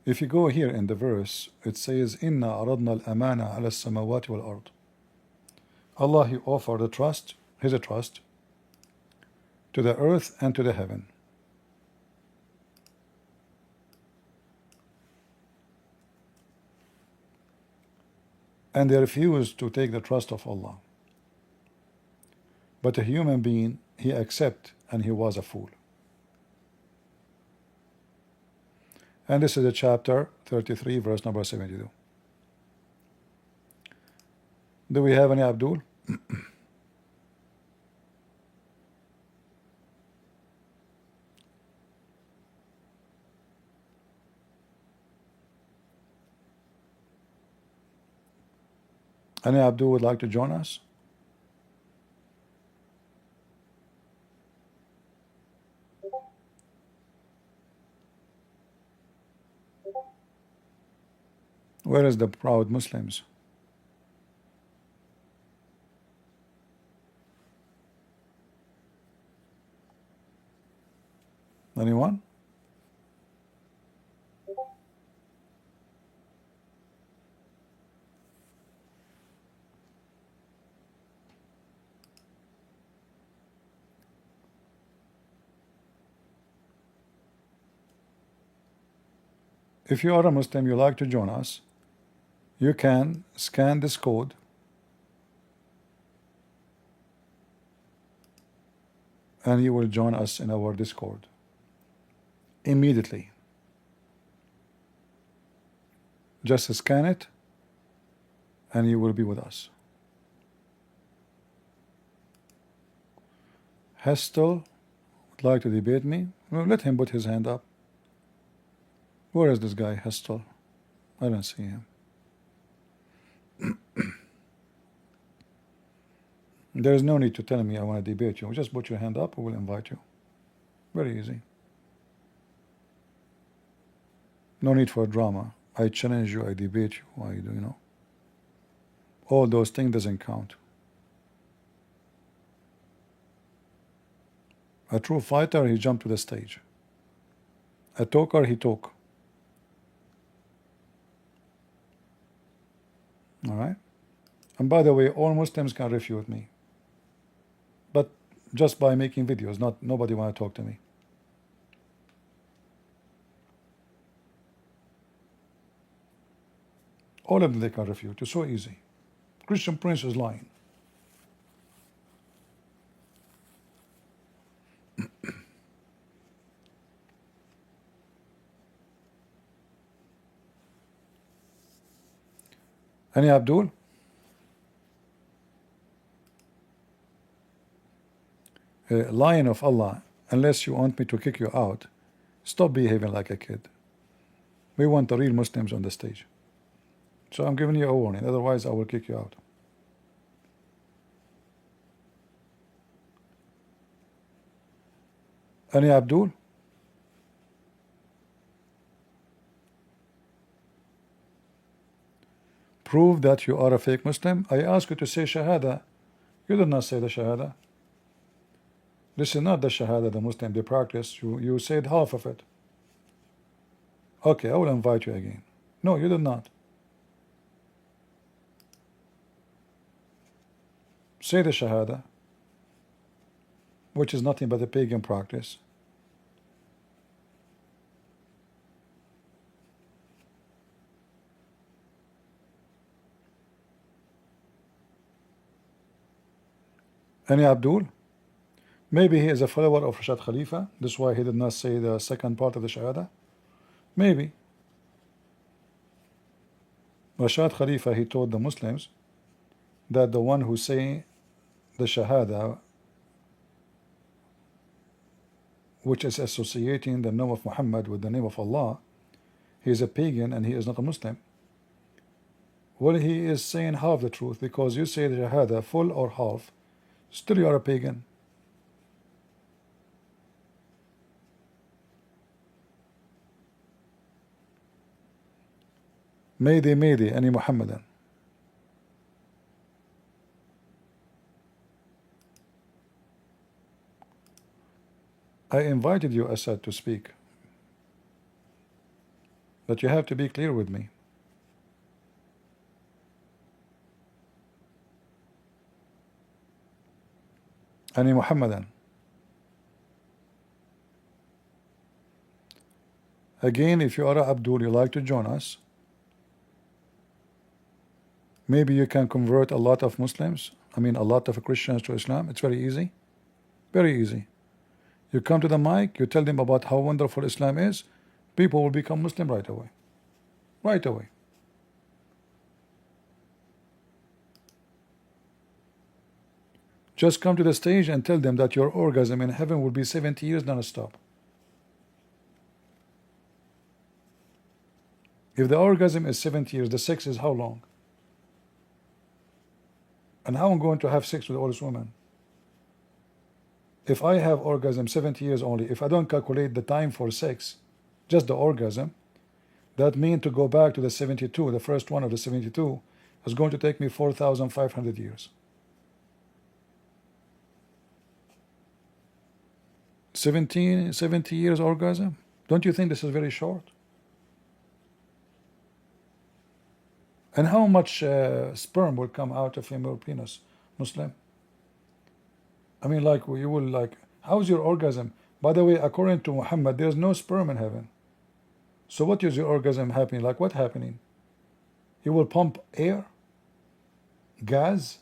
If you go here in the verse, it says, "Inna aradna al-amana ala samawati wal ard." Allah, He offered the trust, His trust, to the earth and to the heaven. And they refused to take the trust of Allah. But a human being, he accepted, and he was a fool. And this is the chapter 33, verse number 72. Do we have any, Abdul? Any Abdul would like to join us? Where is the proud Muslims? Anyone? If you are a Muslim, you like to join us, you can scan this code and you will join us in our Discord immediately. Just scan it and you will be with us. Hestel would like to debate me. Well, let him put his hand up. Where is this guy, Hestel? I don't see him. There is no need to tell me I want to debate you. Just put your hand up, we will invite you. Very easy. No need for drama. I challenge you, I debate you, why do you know? All those things doesn't count. A true fighter, he jumped to the stage. A talker, he talk. All right? And by the way, all Muslims can refute me. But just by making videos, nobody want to talk to me. All of them they can refute. It's so easy. Christian Prince is lying. Any Abdul? Lion of Allah, unless you want me to kick you out, stop behaving like a kid. We want the real Muslims on the stage. So I'm giving you a warning, otherwise I will kick you out. Any Abdul? Prove that you are a fake Muslim. I ask you to say Shahada. You did not say the Shahada. This is not the Shahada the Muslim they practice. You said half of it. Okay, I will invite you again. No, you did not. Say the Shahada, which is nothing but a pagan practice. Any Abdul? Maybe he is a follower of Rashad Khalifa. That's why he did not say the second part of the Shahada. Maybe. Rashad Khalifa, he told the Muslims that the one who say the Shahada, which is associating the name of Muhammad with the name of Allah, he is a pagan and he is not a Muslim. Well, he is saying half the truth, because you say the Shahada full or half, still you are a pagan. Mayday, Mayday, any Muhammadan. I invited you, Asad, to speak. But you have to be clear with me. Any Muhammadan. Again, if you are a Abdul, you like to join us, maybe you can convert a lot of Muslims, I mean a lot of Christians to Islam. It's very easy. Very easy. You come to the mic, you tell them about how wonderful Islam is, people will become Muslim right away. Right away. Just come to the stage and tell them that your orgasm in heaven will be 70 years non-stop. If the orgasm is 70 years, the sex is how long? And how am I going to have sex with all these women? If I have orgasm 70 years only, if I don't calculate the time for sex, just the orgasm, that means to go back to the 72, the first one of the 72, is going to take me 4,500 years. 70 years orgasm? Don't you think this is very short? And how much sperm will come out of female penis, Muslim? I mean, like, you will, like, how's your orgasm? By the way, according to Muhammad, there's no sperm in heaven. So what is your orgasm happening? Like, what happening? You will pump air? Gas?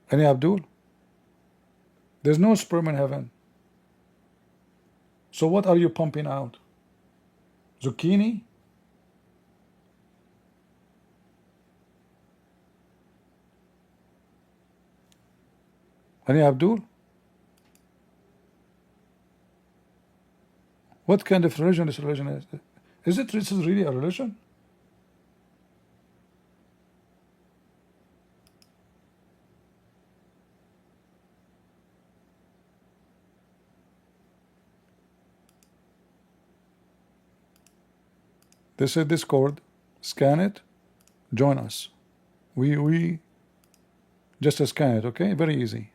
Any Abdul? There's no sperm in heaven. So what are you pumping out? Zucchini? Any Abdul? What kind of religion this religion is? This is really a religion? This is Discord. Scan it. Join us. We just scan it, okay? Very easy.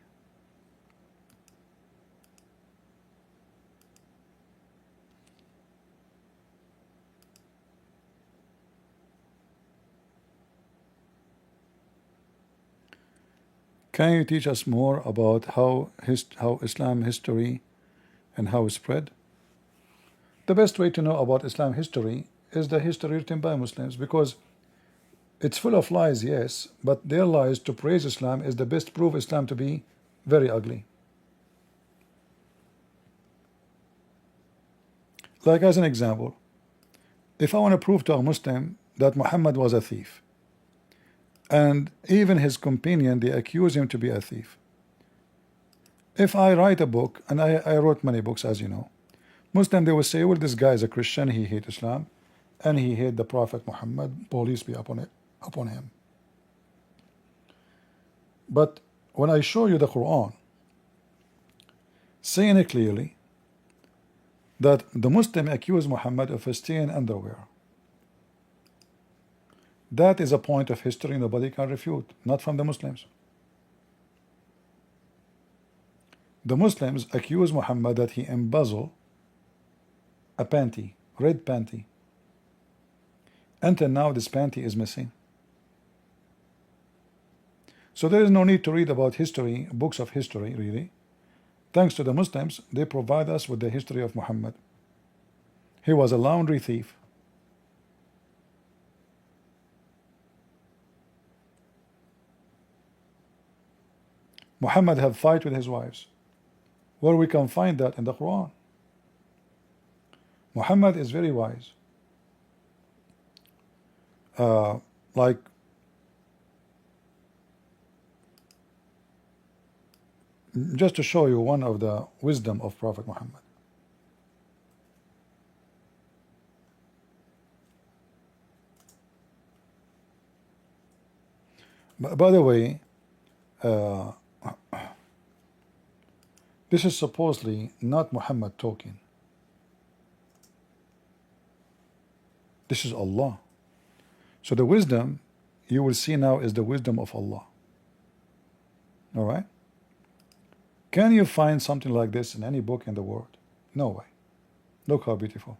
Can you teach us more about how Islam history and how it spread? The best way to know about Islam history is the history written by Muslims, because it's full of lies, yes, but their lies to praise Islam is the best proof Islam to be very ugly. Like, as an example, if I want to prove to a Muslim that Muhammad was a thief, and even his companion, they accuse him to be a thief. If I write a book, and I wrote many books, as you know, Muslim, they will say, well, this guy is a Christian, he hates Islam, and he hates the Prophet Muhammad, peace be upon him. But when I show you the Quran, saying it clearly that the Muslim accused Muhammad of stealing underwear, that is a point of history nobody can refute, not from the Muslims. The Muslims accuse Muhammad that he embezzled a panty, red panty. Until now, this panty is missing. So there is no need to read about history, books of history, really. Thanks to the Muslims, they provide us with the history of Muhammad. He was a laundry thief. Muhammad had fight with his wives. Where we can find that in the Quran. Muhammad is very wise. Like, just to show you one of the wisdom of Prophet Muhammad. By the way, this is supposedly not Muhammad talking. This is Allah. So the wisdom you will see now is the wisdom of Allah. All right? Can you find something like this in any book in the world? No way. Look how beautiful.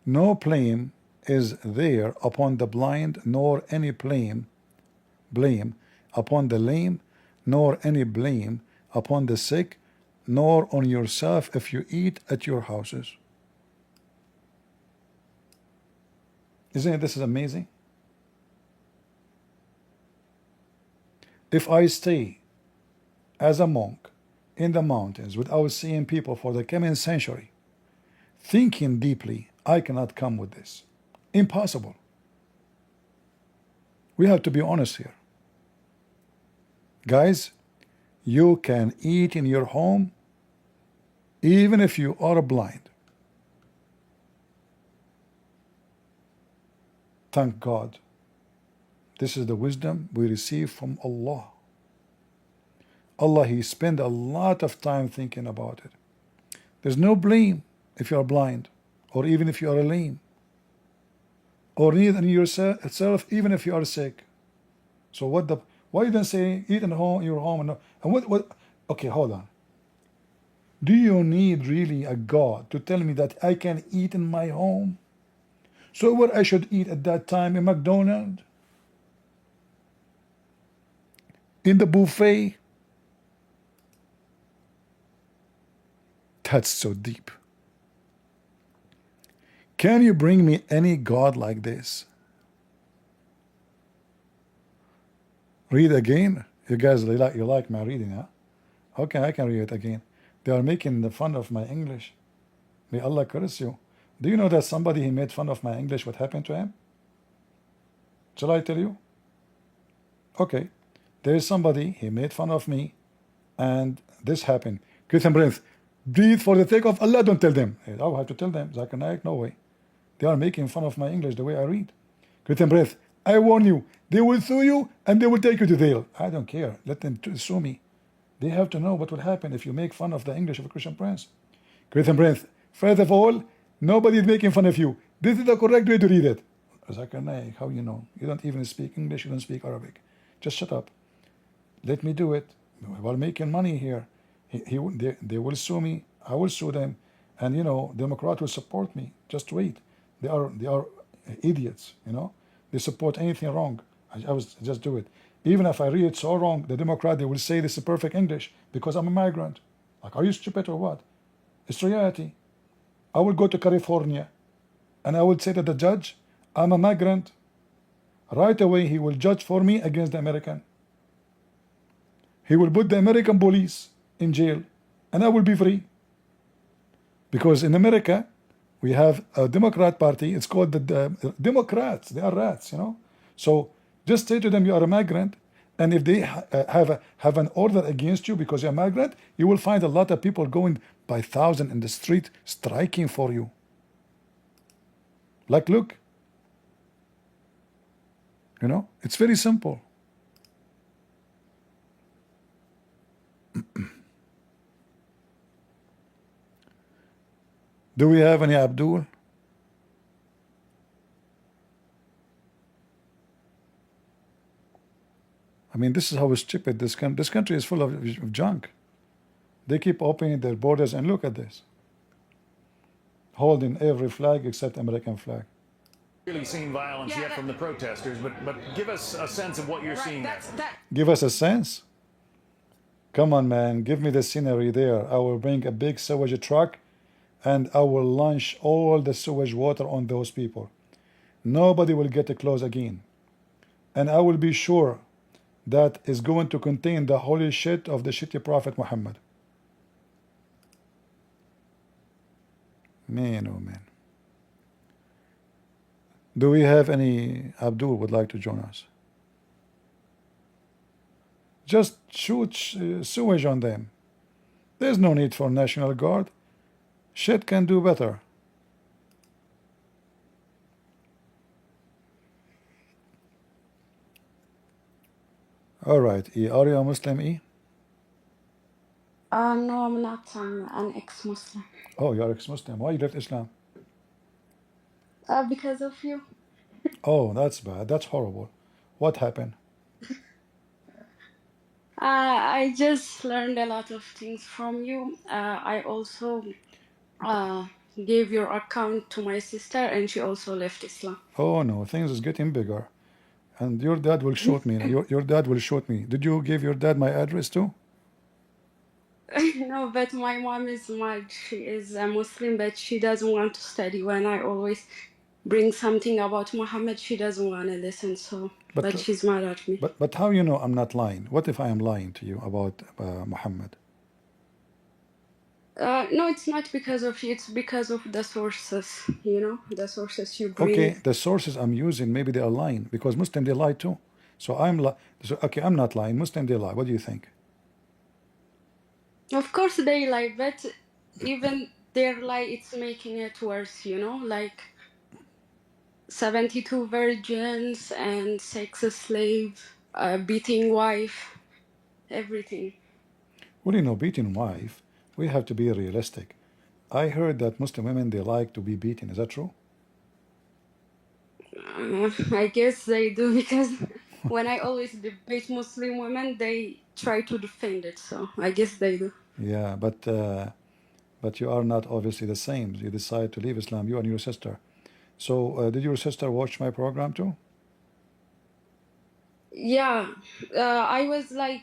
No blame is there upon the blind, nor any blame upon the lame, nor any blame upon the sick, nor on yourself if you eat at your houses. Isn't this is amazing? If I stay as a monk in the mountains without seeing people for the coming century, thinking deeply, I cannot come with this. Impossible. We have to be honest here. Guys, you can eat in your home even if you are blind. Thank God. This is the wisdom we receive from Allah. Allah, He spent a lot of time thinking about it. There's no blame if you are blind, or even if you are lame, or need in yourself even if you are sick. So why you don't say eat in your home and what? Okay, hold on. Do you need really a God to tell me that I can eat in my home? So what I should eat at that time in McDonald's? In the buffet? That's so deep. Can you bring me any God like this? Read again. You guys, you like my reading, huh? Okay, I can read it again. They are making fun of my English. May Allah curse you. Do you know that somebody he made fun of my English, what happened to him? Shall I tell you? Okay. There is somebody, he made fun of me, and this happened. Christian Prince, breathe for the sake of Allah, don't tell them. I will have to tell them. Zakir Naik, no way. They are making fun of my English, the way I read. Christian Prince, I warn you, they will sue you and they will take you to jail. I don't care. Let them sue me. They have to know what will happen if you make fun of the English of a Christian Prince. Christian Prince, first of all, nobody is making fun of you. This is the correct way to read it. Zakir Naik, how you know? You don't even speak English, you don't speak Arabic. Just shut up. Let me do it. We're making money here. They will sue me. I will sue them. And you know, Democrats will support me. Just wait. They are idiots, you know. They support anything wrong. I was just do it. Even if I read it so wrong, the Democrat, they will say this is perfect English because I'm a migrant. Like, are you stupid or what? It's reality. I will go to California and I will say to the judge, I'm a migrant. Right away, he will judge for me against the American. He will put the American police in jail and I will be free. Because in America, we have a Democrat party. It's called the Democrats. They are rats, you know. So just say to them you are a migrant, and if they have an order against you because you're a migrant, you will find a lot of people going by thousand in the street striking for you. Like, look, you know, it's very simple. Do we have any Abdul? I mean, this is how stupid this country is full of junk. They keep opening their borders and look at this. Holding every flag except American flag. Really seen violence yet from the protesters, but give us a sense of what you're seeing there. Give us a sense. Come on, man, give me the scenery there. I will bring a big sewage truck and I will launch all the sewage water on those people. Nobody will get close again. And I will be sure that is going to contain the holy shit of the shitty Prophet Muhammad. Man, oh man. Do we have any Abdul would like to join us? Just shoot sewage on them. There's no need for National Guard. Shit can do better. Alright, E. Are you a Muslim, E? No, I'm not. I'm an ex-Muslim. Oh, you're ex-Muslim. Why you left Islam? Because of you. Oh, that's bad. That's horrible. What happened? I just learned a lot of things from you. I also gave your account to my sister, and she also left Islam. Oh no, things is getting bigger. And your dad will shoot me. Your dad will shoot me. Did you give your dad my address too? No, but my mom is mad. She is a Muslim, but she doesn't want to study. When I always bring something about Muhammad, she doesn't want to listen. So, but she's mad at me. But how you know I'm not lying? What if I am lying to you about Muhammad? No, it's not because of you. It's because of the sources. You know, the sources you bring. Okay, the sources I'm using, maybe they are lying because Muslim they lie too. So okay, I'm not lying. Muslim they lie. What do you think? Of course they lie, but even their lie, it's making it worse, you know, like 72 virgins and sex slave, beating wife, everything. Well, you know, beating wife, we have to be realistic. I heard that Muslim women, they like to be beaten. Is that true? I guess they do because when I always debate Muslim women, they try to defend it. So I guess they do. Yeah, but you are not obviously the same. You decide to leave Islam, you and your sister. So did your sister watch my program too? Yeah, I was like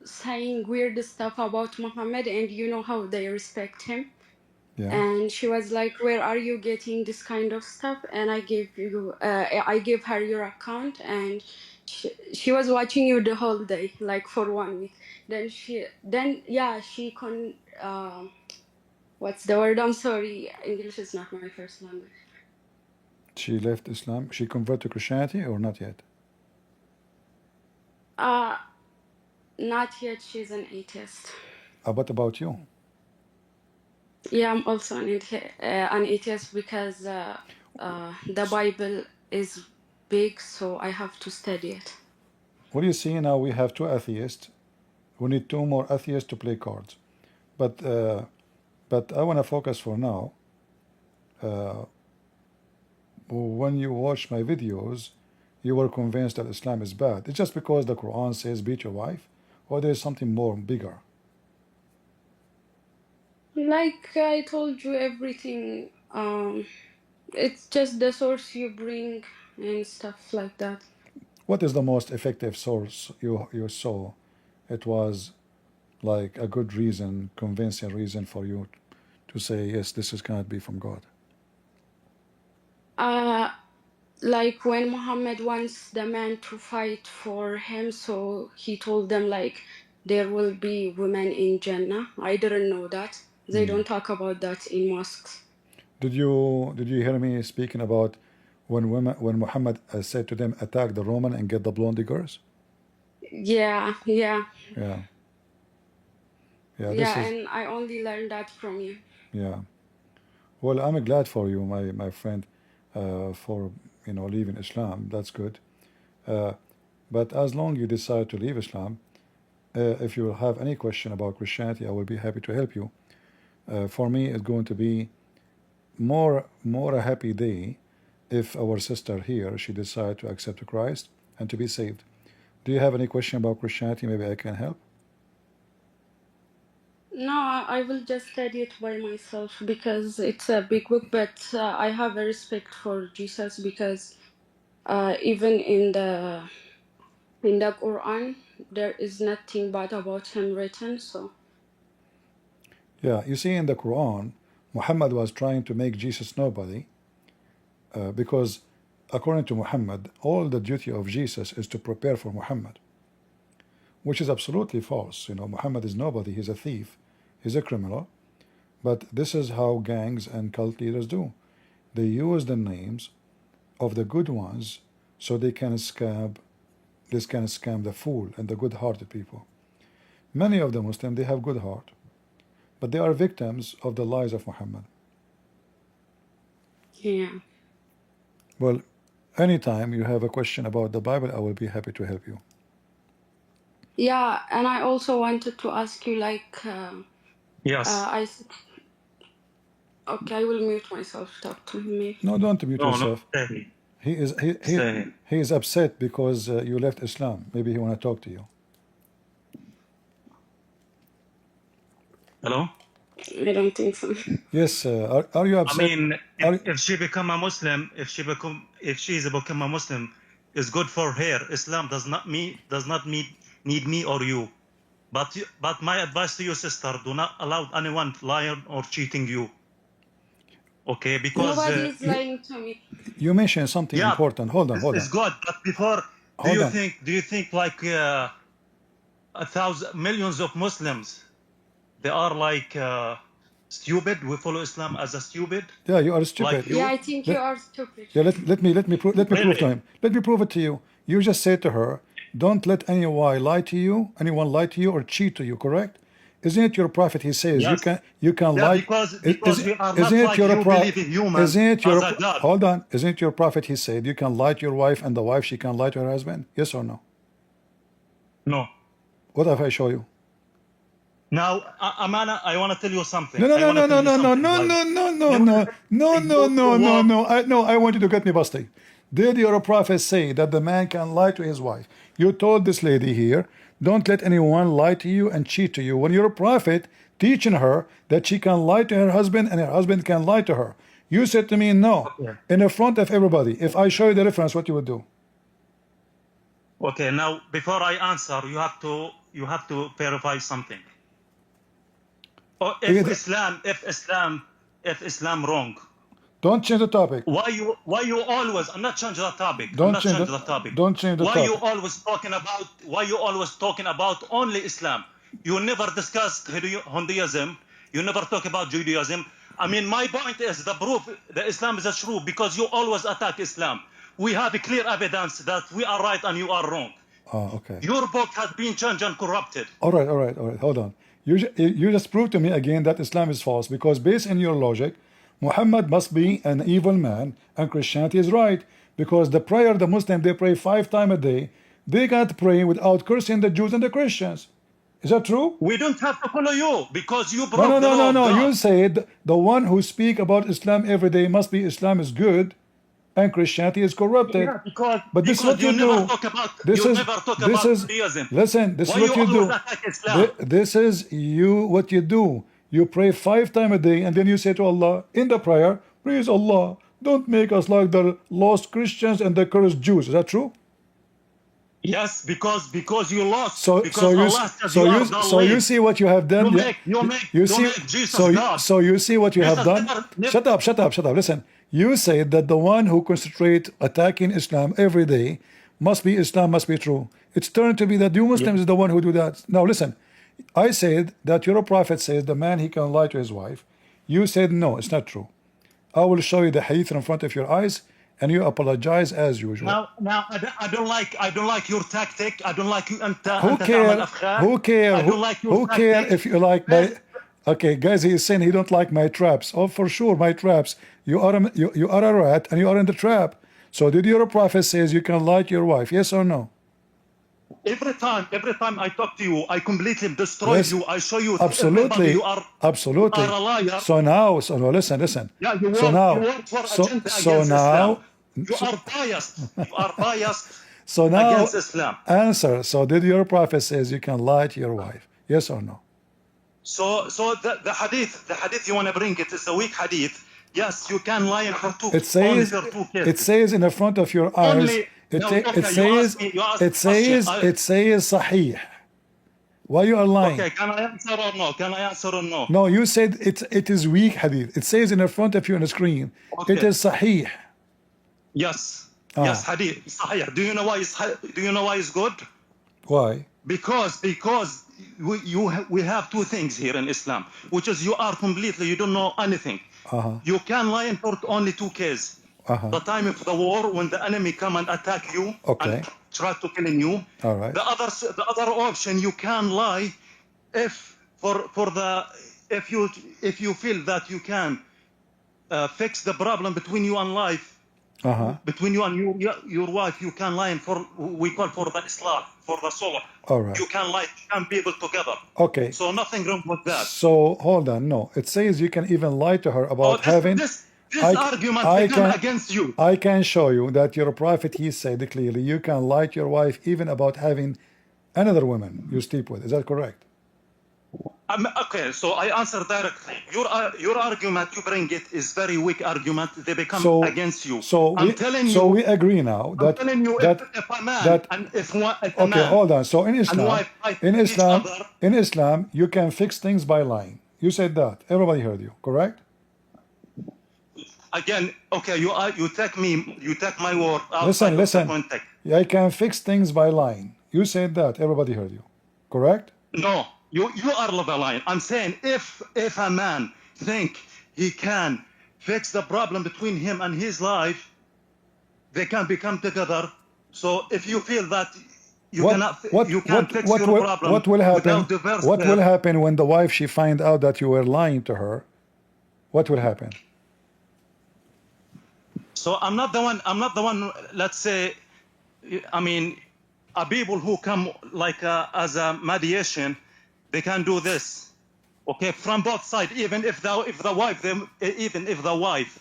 saying weird stuff about Muhammad, and you know how they respect him. Yeah. And she was like, "Where are you getting this kind of stuff?" And I gave her your account, and she was watching you the whole day, like for 1 week. What's the word? I'm sorry, English is not my first language. She left Islam. She converted to Christianity or not yet? Not yet. She's an atheist. What about you? Yeah, I'm also an atheist because the Bible is big, so I have to study it. What do you see now? We have 2 atheists. We need 2 more atheists to play cards. But I want to focus for now. When you watch my videos, you were convinced that Islam is bad. It's just because the Quran says beat your wife, or there's something more bigger? Like I told you, everything. It's just the source you bring and stuff like that. What is the most effective source you saw? It was like a good reason, convincing reason for you to say, yes, this is cannot be from God? Like when Muhammad wants the man to fight for him, so he told them like there will be women in Jannah. I didn't know that. They don't talk about that in mosques. Did you hear me speaking about when Muhammad said to them, attack the Roman and get the blondie girls? Yeah, yeah, Yeah. Yeah, this yeah, is, and I only learned that from you. yeah. Well, I'm glad for you, my friend, for leaving Islam. That's good. But as long you decide to leave Islam, if you have any question about Christianity, I will be happy to help you. For me, it's going to be more a happy day if our sister here she decide to accept Christ and to be saved. Do you have any question about Christianity? Maybe I can help. No, I will just study it by myself because it's a big book, but I have a respect for Jesus because even in the Quran there is nothing bad about him written. So Yeah, you see in the Quran, Muhammad was trying to make Jesus nobody because according to Muhammad, all the duty of Jesus is to prepare for Muhammad, which is absolutely false. Muhammad is nobody. He's a thief. He's a criminal. But this is how gangs and cult leaders do. They use the names of the good ones so they can scam the fool and the good-hearted people. Many of the Muslims, they have good heart, but they are victims of the lies of Muhammad. yeah. Well, anytime you have a question about the Bible, I will be happy to help you. Yeah, and I also wanted to ask you Yes. Okay, I will mute myself. Talk to me. No, don't mute No, yourself. stay. He is upset because you left Islam. Maybe he want to talk to you. Hello? I don't think so. Yes, are you upset? I mean, if she become a Muslim, if she is become a Muslim, it's good for her. Islam does not need me or you. But my advice to you, sister, do not allow anyone lying or cheating you. Okay, because nobody is lying to me. You mentioned something important. Hold on. It's good, but before, do you think like millions of Muslims, they are like stupid? We follow Islam as a stupid. Yeah, you are stupid. Like Yeah, I think you are stupid. Yeah, let me prove to him. Let me prove it to you. You just said to her, don't let anyone lie to you or cheat to you, correct? Isn't it your prophet? He says you can lie. Because we are not like you believe in humans as a God. Hold on. Isn't it your prophet? He said you can lie to your wife and the wife she can lie to her husband. Yes or no? No. What if I show you? Now, Amana, I want to tell you something. No. I want you to get me busted. Did your prophet say that the man can lie to his wife? You told this lady here, don't let anyone lie to you and cheat to you. When you're a prophet teaching her that she can lie to her husband and her husband can lie to her, you said to me, no, in the front of everybody. If I show you the reference, what you would do? Okay, now before I answer, you have to verify something. If Islam wrong. Don't change the topic. Why you always? I'm not changing the topic. Don't change the topic. Why you always talking about only Islam? You never discussed Hinduism. You never talk about Judaism. I mean, my point is the proof that Islam is true because you always attack Islam. We have a clear evidence that we are right and you are wrong. Oh, okay. Your book has been changed and corrupted. All right. Hold on. You just proved to me again that Islam is false because based on your logic, Muhammad must be an evil man and Christianity is right because the Muslim, they pray 5 times a day. They can't pray without cursing the Jews and the Christians. Is that true? We don't have to follow you because you broke the law. No. You said the one who speak about Islam every day must be Islam is good and Christianity is corrupted. Yeah, but this is what you do. Listen, this is what you do. This is what you do. You pray 5 times a day and then you say to Allah in the prayer, praise Allah, don't make us like the lost Christians and the cursed Jews. Is that true? Yes, because you lost. So Because so you Allah says so you you are the so you lead. see what you have done. You see Jesus God. so you see what you have Jesus done. Shut up, shut up, shut up. Listen, you say that the one who concentrate attacking Islam every day must be Islam, must be true. It's turned to be that you Muslims is the one who do that. Now listen, I said that your prophet says the man he can lie to his wife. You said no, it's not true. I will show you the hadith in front of your eyes, and you apologize as usual. Now I don't like your tactic. I don't like you. Who care? Who care? I don't like your Who care tactic. if you like my? Okay, guys, he is saying he don't like my traps. Oh, for sure, my traps. You are a rat, and you are in the trap. So did your prophet says you can lie to your wife? Yes or no? Every time I talk to you, I completely destroy you. I show you absolutely, you are absolutely. a liar. So now, listen. Yeah, you so work, now, you work for so agenda so against now, Islam. You are biased. You are biased so now against Islam. answer. So did your prophet says you can lie to your wife? Yes or no? So the hadith you want to bring it is a weak hadith. Yes, you can lie in her two. It says it says in the front of your eyes. It says sahih. Why you are lying? Okay, can I answer or no? Can I answer or no? No, you said it is weak hadith. It says in the front of you on the screen. Okay. It is sahih. Yes. Yes, hadith. Sahih. Do you know why it's good? Why? Because we have two things here in Islam, which is you don't know anything. You can lie in for only two cases. The time of the war, when the enemy come and attack you and try to kill you. All right. The other option, you can lie if you feel that you can fix the problem between you and life. Between you and your wife, you can lie for we call for the Islam, for the soul. All right. You can lie, you can be able together. Okay. So nothing wrong with that. So hold on, no. It says you can even lie to her about having. This argument began against you. I can show you that your prophet he said clearly you can lie to your wife even about having another woman you sleep with. Is that correct? Okay, so I answer directly. Your argument you bring it is very weak argument. They become against you. So we agree now that if a man and if a man, hold on. So in Islam, in Islam, you can fix things by lying. You said that. Everybody heard you. Correct? Again, okay, you take my word. Listen. I can fix things by lying. You said that. Everybody heard you. Correct? No. You are lying. I'm saying if a man think he can fix the problem between him and his life, they can become together. So if you feel that you cannot fix your problem, what will happen? without divorce, What will happen when the wife she find out that you were lying to her? What will happen? So I'm not the one. Let's say, I mean, people who come like as a mediation. They can do this, okay, from both sides. Even if the wife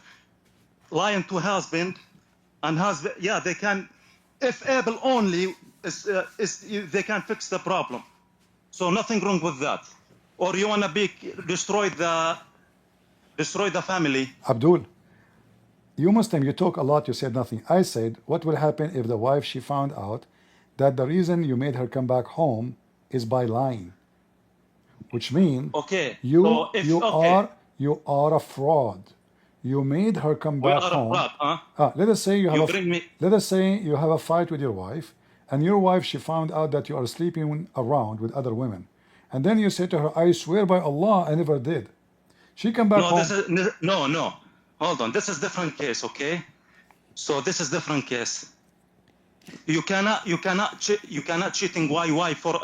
lying to husband, and husband, yeah, they can. If able only, they can fix the problem. So nothing wrong with that. Or you wanna destroy the family? Abdul, you Muslim, you talk a lot. You said nothing. I said, what will happen if the wife she found out that the reason you made her come back home is by lying? Which means you are a fraud. You made her come back home. Let us say you have a fight with your wife, and your wife she found out that you are sleeping around with other women, and then you say to her, "I swear by Allah, I never did." She come back home. No. Hold on. This is different case, okay? So this is different case. You cannot cheating wife for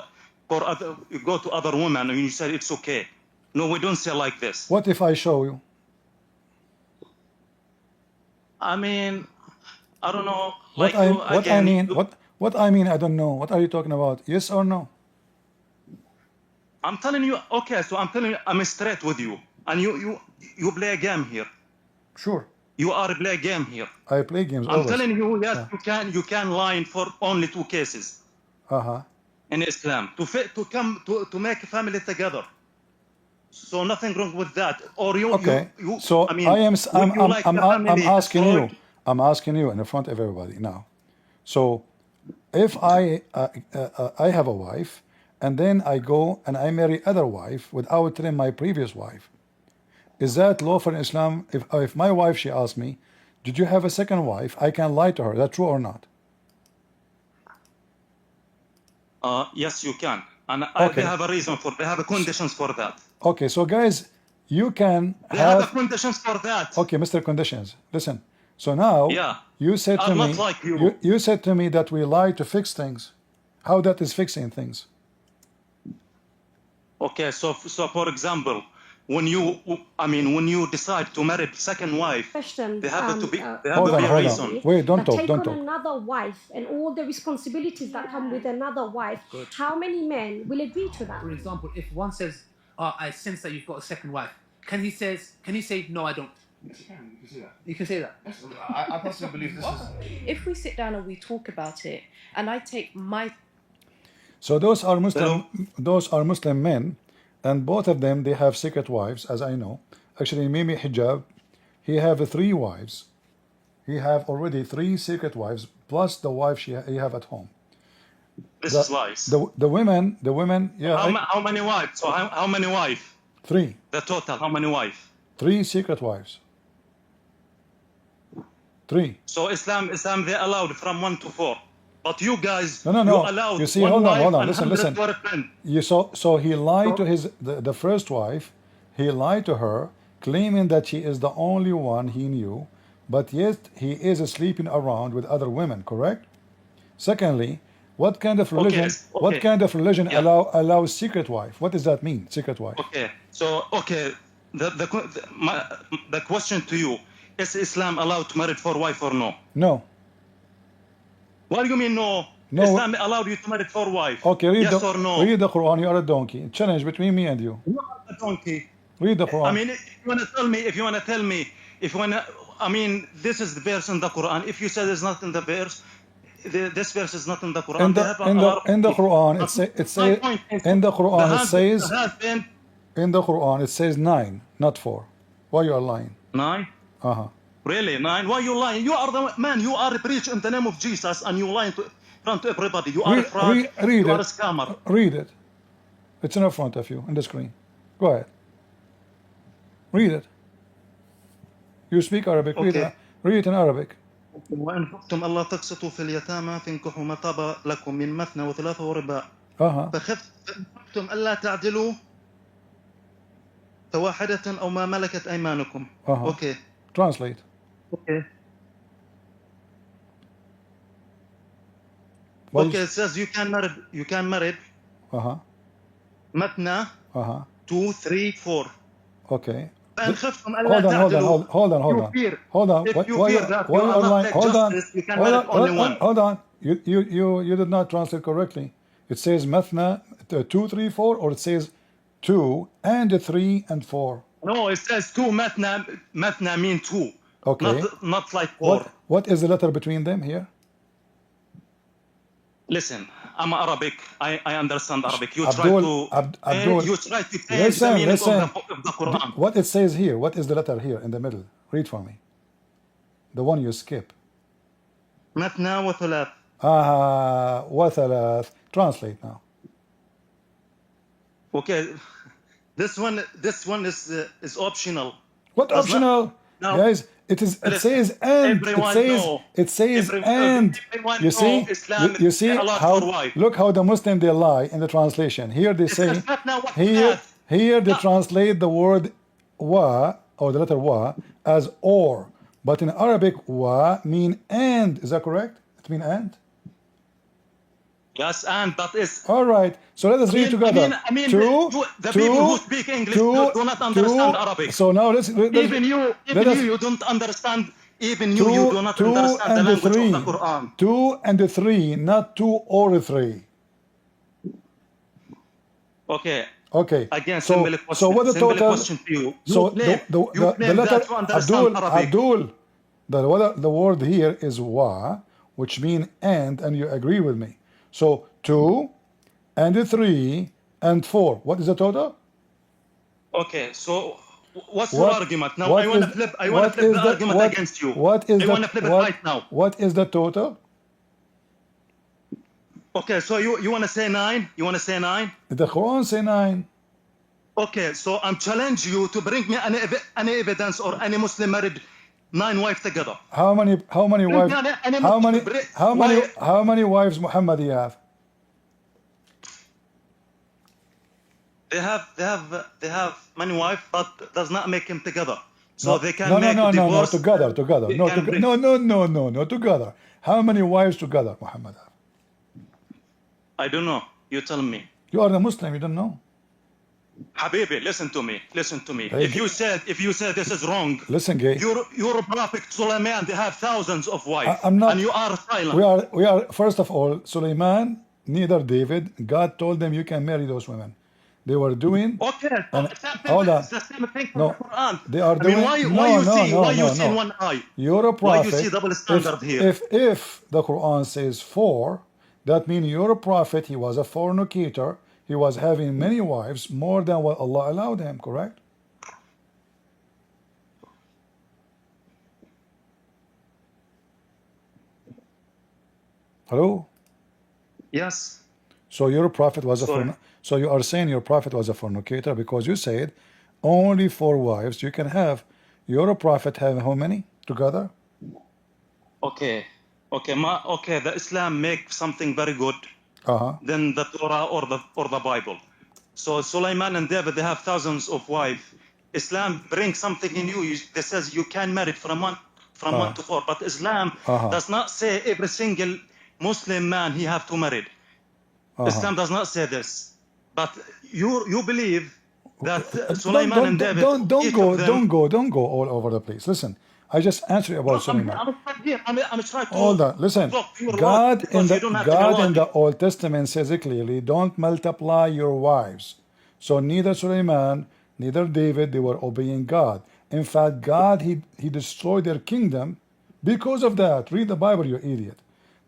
other, you go to other women and you said it's okay. No, we don't say like this. What if I show you? I mean, I don't know. What I mean, I don't know. What are you talking about? Yes or no? I'm telling you. Okay, so I'm telling you, I'm straight with you, and you play a game here. Sure. You are play a game here. I play games. I'm telling you, yes, you can lie for only two cases. In Islam, to make a family together. So nothing wrong with that. Or you so I mean, I'm asking you in front of everybody now. So if I have a wife, and then I go and I marry other wife without telling my previous wife, is that lawful in Islam? If my wife, she asks me, did you have a second wife? I can lie to her. Is that true or not? Yes, you can. And Okay. they have a reason for. They have a conditions for that. Okay, so guys, you can They have have. a conditions for that. Okay, Mr. Conditions, listen. So now Yeah. you said to I'm me, not like you. you said to me that we lie to fix things. How that is fixing things? Okay, so for example, when you decide to marry second wife, Question. they have to be Hold on, a hold reason. on. Wait, don't That talk, take don't on talk. another wife and all the responsibilities that come with another wife. How many men will agree to that? For example, if one says, I sense that you've got a second wife, can he say, no, I don't? You can say that. I personally believe this is. If we sit down and we talk about it, and I take my So those are Muslim men, and both of them, they have secret wives, as I know. Actually, Mimi Hijab, he have 3 wives. He have already 3 secret wives plus the wife he have at home. This is lies. The women, yeah. How many wives? So how many wives? 3. The total, how many wives? 3 secret wives. 3. So Islam they allowed from 1 to 4. But you guys, No. you allowed You see, one hold wife on. and Listen. 100 girlfriend. So he lied to the first wife. He lied to her, claiming that she is the only one he knew, but yet he is sleeping around with other women. Correct? Secondly, what kind of religion? Okay. What kind of religion Yeah. allows secret wife? What does that mean, secret wife? Okay. So the question to you is: Islam allowed to marry 4 wives or no? No. What do you mean no? No. Islam allowed you to marry 4 wives. Okay, read yes or no? Read the Quran. You are a donkey. Challenge between me and you. You are a donkey. Read the Quran. I mean, if you want to tell me, I mean, this is the verse in the Quran. If you say it's not in the verse, this verse is not in the Quran. In the Quran, in the Quran it says 9, not 4. Why you are lying? 9? Really? 9? Why you lying? You are the man. You are a preach in the name of Jesus, and you lying to front to everybody. You are a fraud. Read you are it. a scammer. Read it. It's in front of you on the screen. Go ahead. Read it. You speak Arabic. Okay. Read it in Arabic. وإن خفتم ألا تقسطوا في اليتامى فانكحوا ما طاب لكم من مثنى وثلاثة ورباع. فخفتم ألا تعدلوا فواحدة أو ما ملكت أيمانكم. Okay. Translate. Okay. It says you can marry. مثنى. 2, 3, 4. Okay. فإن خفتم ألا تعدلوا. Hold on. If you fear that you are not like justice, you can marry only one. Hold on. You did not translate correctly. It says Mathna 2, 3, 4, or it says 2 and 3 and 4. No, it says 2. Mathna mean 2. Okay. Not like 4. What is the letter between them here? Listen, I'm Arabic. I understand Arabic. You try Abdul, to change the meaning of the Quran. What it says here, what is the letter here in the middle? Read for me. The one you skip. مثنى وثلاث. وثلاث. Translate now. Okay. This one is optional. What optional? No. Guys, it says and. It says and. You see? You see how? Look how the Muslim they lie in the translation. Here they say. Here they translate the word wa, or the letter wa, as or. But in Arabic, wa mean and. Is that correct? It mean and. Yes, and that is. All right. So let us read together. The people who speak English do not understand Arabic. So now let's even you don't understand. Even you do not understand the language of the Quran. 2 and 3, not 2 or 3. Okay. Again, so what the total? Question to you. The letter Abdul. The word here is wa, which mean and you agree with me. So 2 and 3 and 4. What is the total? Okay, so what's your argument now? I want to flip the argument against you. What is I want to flip it right now. What is the total? Okay, so you want to say 9? You want to say 9? The Quran say 9. Okay, so I'm challenge you to bring me any evidence or any Muslim married 9 wives together. How many Bring wives? me any How many? Muslim- How why- many? How many wives Muhammad he have? They have many wives, but does not make them together. So No, they can no, make no, divorce. together. They No, can bring- no, together. How many wives together, Muhammad have? I don't know. You tell me. You are the Muslim, you don't know. Habibi, listen to me. Listen to me. Hey, If you said this is wrong, Listen, gay. your prophet Sulaiman, they have thousands of wives, I'm not. and you are silent. We are. First of all, Sulaiman, neither David. God told them you can marry those women. They were doing. Okay, And it's the same hold on. it's the same thing for No, the Quran. they are I mean, doing. why you see No. in one eye? You're a Why you prophet. see double standard here? If the Quran says 4, that means you're a prophet. He was a fornicator. He was having many wives, more than what Allah allowed him. Correct? Hello. Yes. So your prophet was Sorry. So you are saying your prophet was a fornicator because you said only 4 wives you can have. Your prophet have how many together? Okay. Okay, the Islam make something very good Uh-huh. than the Torah or the Bible. So Sulaiman and David, they have thousands of wives. Islam brings something in you that says you can marry from one to 4. But Islam does not say every single Muslim man he have to marry. Islam does not say this. But you believe that Sulaiman and David, Don't go all over the place. Listen, I just answered you about Sulaiman. I'm trying to Hold on, listen. talk pure God logic in because you don't have any God in logic. the Old Testament says it clearly, don't multiply your wives. So neither Sulaiman, neither David, they were obeying God. In fact, God he destroyed their kingdom because of that. Read the Bible, you idiot.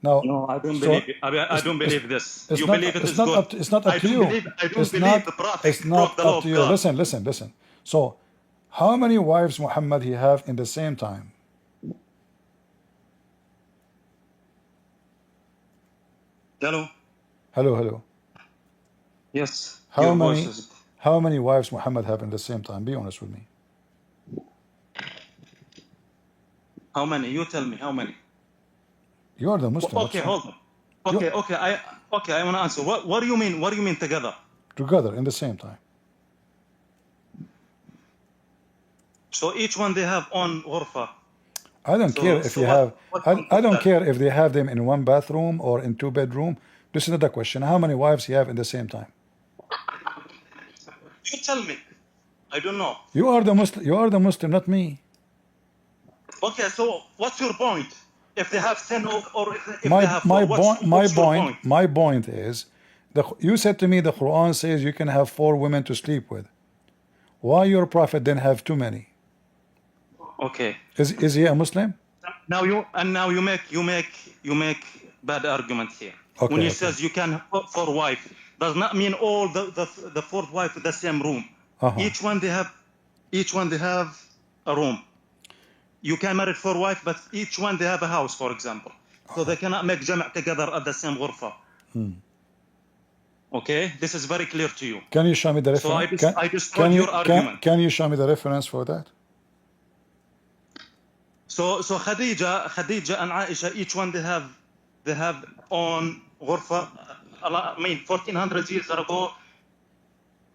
Now, No, I don't so believe it. I don't believe this. it's You not, believe it it's is not good. up to, it's not up to you. I don't It's believe not, the prophet it's broke not the law up to of you. God. Listen. So, how many wives Muhammad he have in the same time? Hello. Yes. How Your many? voice is. How many wives Muhammad have in the same time? Be honest with me. How many? You tell me how many. You are the Muslim. Okay, hold on. Okay. I want to answer. What do you mean? What do you mean together? Together in the same time. So each one they have on ghurfa. I don't care if you have. I don't care if they have them in one bathroom or in 2 bedroom. This is not the question. How many wives you have in the same time? You tell me. I don't know. You are the Muslim. You are the Muslim, not me. Okay, so what's your point? If they have 10 or if they have 4, my what's your point? My point is, you said to me the Quran says you can have 4 women to sleep with. Why your prophet then have too many? Okay. Is he a Muslim? Now you make bad argument here. Okay, when he okay. says you can have 4 wives, does not mean all the 4th wife in the same room. Each one they have a room. You can marry 4 wives, but each one they have a house, for example. So they cannot make jama' together at the same ghurfa. Okay, this is very clear to you. Can you show me the reference? So I destroyed your argument. Can you show me the reference for that? So Khadija and Aisha, each one they have on ghurfa. I mean, 1400 years ago,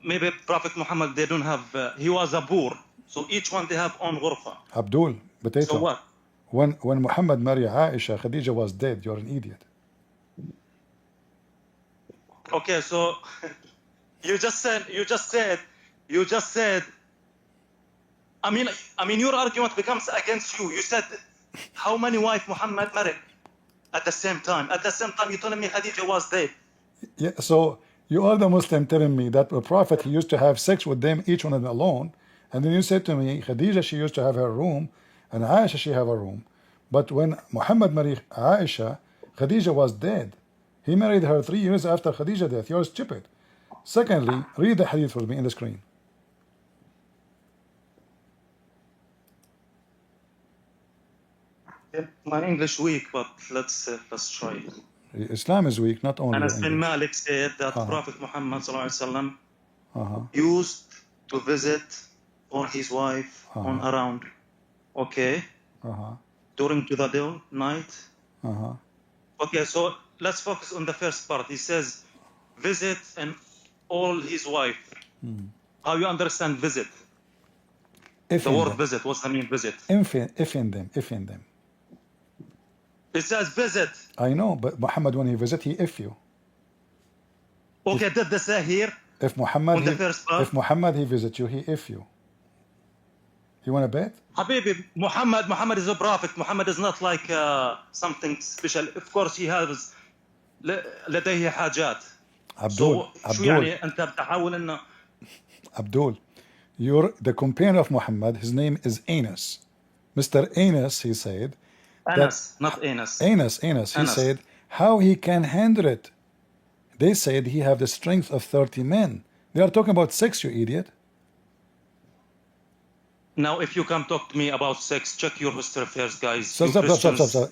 maybe Prophet Muhammad they don't have. He was a poor, so each one they have on ghurfa. Abdul, potato. So what? When Muhammad married Aisha, Khadija was dead. You're an idiot. Okay, so you just said. I mean, your argument becomes against you. You said, how many wives Muhammad married at the same time? At the same time, you told me Khadija was dead. Yeah. So you are the Muslim telling me that the Prophet he used to have sex with them, each one of them alone, and then you said to me, Khadija she used to have her room, and Aisha she have a room. But when Muhammad married Aisha, Khadija was dead. He married her 3 years after Khadija death. You're stupid. Secondly, read the hadith for me in the screen. My English weak, but let's try it. Islam is weak, not only your Anas bin English. Malik said that Uh-huh. Prophet Muhammad sallallahu Uh-huh. used to visit or his wife on around, okay, Uh-huh. during to the night. Uh-huh. Okay, so let's focus on the first part. He says, visit and all his wife. How you understand visit? If The in word them. visit, what's the mean visit? If in them. It says visit. I know, but Muhammad, when he visit, he if you. Okay, did they say here? If Muhammad, On the first part? if Muhammad he visit you, he if you. You want to bet? Habibi, Muhammad is a prophet. Muhammad is not like something special. Of course, he has لديه حاجات. Abdul, شو يعني أنت بتحاول إنه Abdul, you're the companion of Muhammad. His name is Anas. Mr. Anas, he said. Anas, not Anas. Anas. He said how he can handle it. They said he have the strength of 30 men. They are talking about sex, you idiot. Now, if you come talk to me about sex, check your history first, guys. Stop.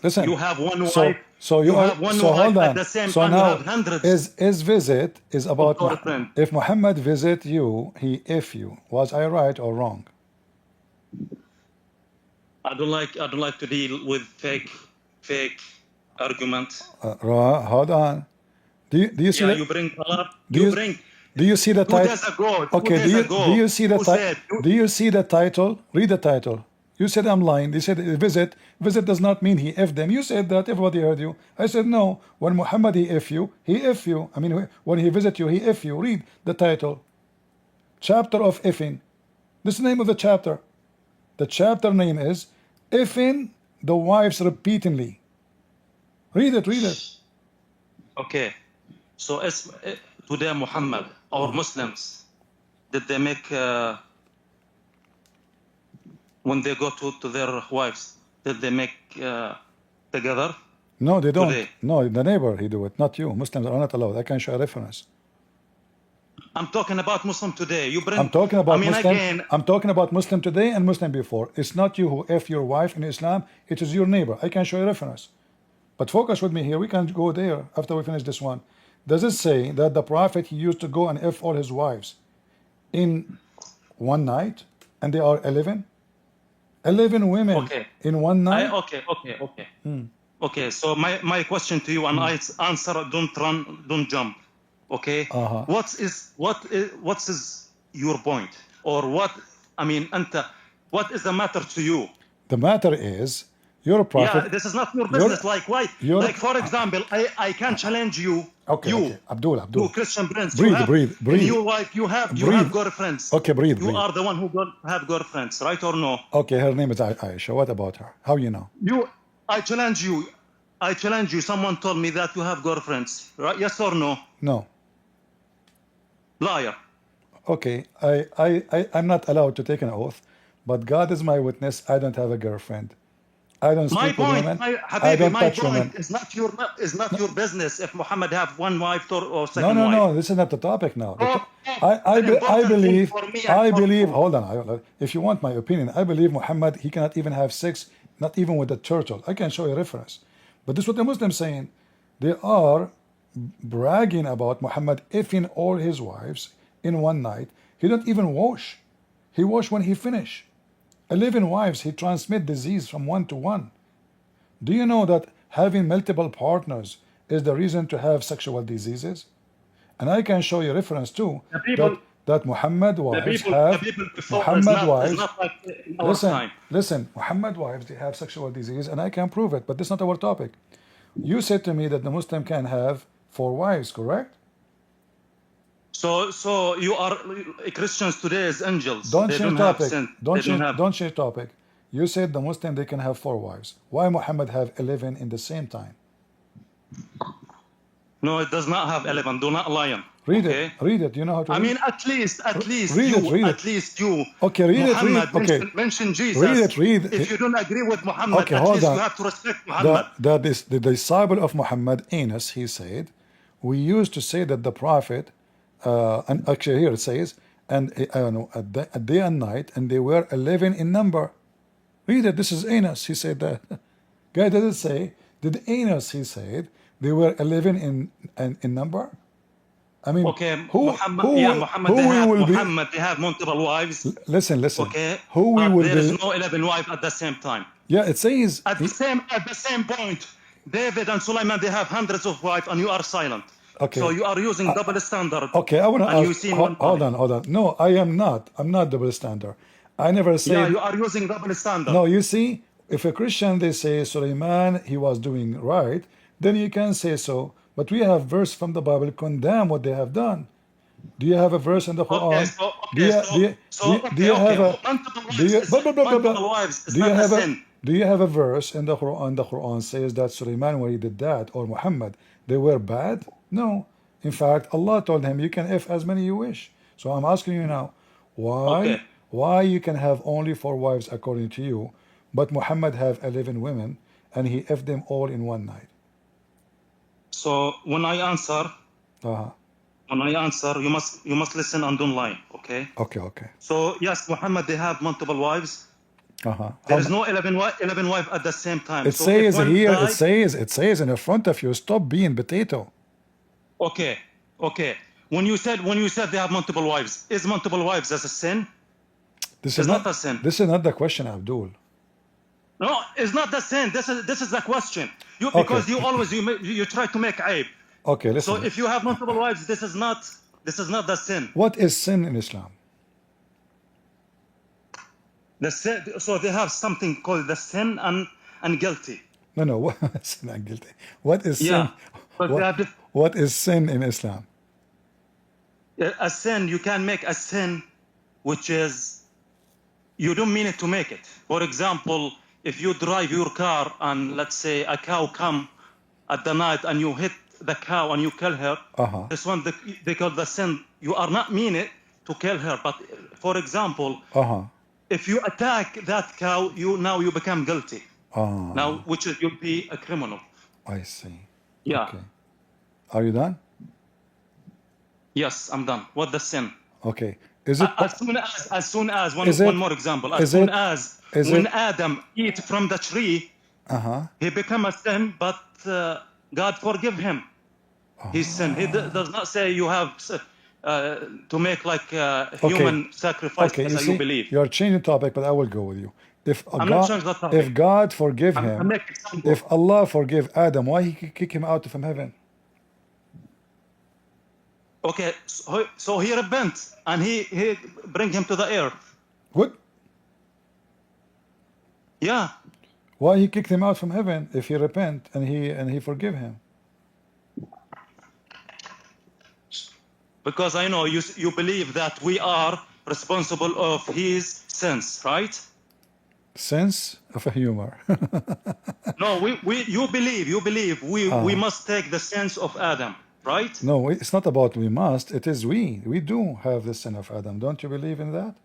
Listen. You have one wife. So you have one wife hold on. at the same so time. now, You have hundreds. is visit is about girlfriend. if Muhammad visit you, he if you. Was I right or wrong? I don't like to deal with fake argument. Hold on. Do you see? Yeah, that? you bring a lot. Do you see the title? Okay. Do you see the title? Do you see the title? Read the title. You said I'm lying. They said visit. Visit does not mean he if them. You said that. Everybody heard you. I said no. When Muhammad he if you, he if you. I mean, when he visit you, he if you. Read the title. Chapter of ifing. This is the name of the chapter. The chapter name is ifing the wives repeatedly. Read it. Okay. So today Muhammad or Muslims, did they make when they go to their wives, did they make together? No, they don't. Today. No, the neighbor he do it, not you. Muslims are not allowed. I can show a reference. I'm talking about Muslim today. You bring. I'm talking about Muslim. Again, I'm talking about Muslim today and Muslim before. It's not you who F your wife in Islam. It is your neighbor. I can show you a reference. But focus with me here. We can go there after we finish this one. Does it say that the Prophet he used to go and F all his wives in one night, and they are 11? 11 women in one night? Okay. So my question to you, and I answer. Don't run. Don't jump. Okay. What is your point, or what? I mean, what is the matter to you? The matter is your prophet. Yeah, this is not your business. Like why? Like for example, I can challenge you. Okay. Abdul. You Christian prince. Breathe. In your wife, you have girlfriends. Okay, breathe. You are the one who have girlfriends, right or no? Okay, her name is Aisha. What about her? How you know? I challenge you. Someone told me that you have girlfriends, right? Yes or no? No. Liar. Okay, I'm not allowed to take an oath, but God is my witness. I don't have a girlfriend. I don't sleep with women. I don't touch women. Is not your business if Muhammad have one wife or second wife. No. This is not the topic now. I believe. Hold on. If you want my opinion, I believe Muhammad he cannot even have sex, not even with a turtle. I can show you a reference. But this is what the Muslims saying. They are bragging about Muhammad effing all his wives in one night. He don't even wash. He wash when he finish. 11 wives, he transmit disease from one to one. Do you know that having multiple partners is the reason to have sexual diseases? And I can show you reference too that Muhammad wives have Muhammad wives. Listen, Muhammad wives they have sexual disease, and I can prove it. But this is not our topic. You said to me that the Muslim can have 4 wives, correct? So you are Christians today as angels. Don't change topic. You said the Muslim they can have 4 wives. Why Muhammad have 11 in the same time? No, it does not have 11. Do not lie. Read it. You know how to read? I mean, at least you. Okay, read Muhammad it. Okay. Mention Jesus. Read it. If you don't agree with Muhammad, okay, at hold least on. you have to respect Muhammad. The disciple of Muhammad, Anas, he said, we used to say that the Prophet, and actually here it says, and a day and night, and they were 11 in number. Read it. This is Anas. He said that. Guy doesn't say Did Enos, he said, they were 11 in number? I mean, Okay, Muhammad, they have multiple wives. Listen. Okay, Who we but will there is be? no 11 wives at the same time. Yeah, it says. At the same point, David and Sulaiman, they have hundreds of wives, and you are silent. Okay. So you are using double standard. Okay, I want to and you ask. see Hold on. No, I am not. I'm not double standard. I never say. Yeah, you are using double standard. No, you see, if a Christian they say Sulaiman he was doing right, then you can say so. But we have verse from the Bible condemn what they have done. Do you have a verse in the Quran? Do you have a do you have a verse in the Quran? The Quran says that Sulaiman when he did that, or Muhammad, they were bad? No. In fact, Allah told him you can F as many you wish. So I'm asking you now, why you can have only 4 wives according to you, but Muhammad have 11 women and he F them all in one night? So when I answer, you must listen and don't lie. Okay. Okay. So yes, Muhammad they have multiple wives. There is no 11 wives at the same time. It says here. It says in the front of you. Stop being potato. Okay. When you said they have multiple wives, is multiple wives as a sin? This is not a sin. This is not the question, Abdul. No, it's not the sin. This is the question. Because you always you try to make aib. Okay, listen. So if you have multiple wives, this is not the sin. What is sin in Islam? The sin. So they have something called the sin and guilty. No. Sin and guilty. What is sin? What is sin in Islam? A sin, you can make a sin, which is you don't mean it to make it. For example, if you drive your car and let's say a cow come at the night and you hit the cow and you kill her, this one they call the sin. You are not mean it to kill her, but for example, if you attack that cow, you become guilty. Now, which is you'll be a criminal. I see. Yeah. Okay. Are you done? Yes, I'm done. What the sin? Okay. Is it as soon as one more example? As soon as when Adam eat from the tree, he become a sin, but God forgive him. His sin. He does not say you have to make like human sacrifice as you believe. You are changing topic, but I will go with you. If God forgive him, if Allah forgive Adam, why he kick him out from heaven? Okay, so he repent and he bring him to the earth. What? Yeah. Why he kicked him out from heaven if he repent and he forgive him? Because I know you believe that we are responsible of his sins, right? Sense of a humor. No, you believe we must take the sins of Adam, right? No, it's not about we must. It is we. We do have the sin of Adam. Don't you believe in that?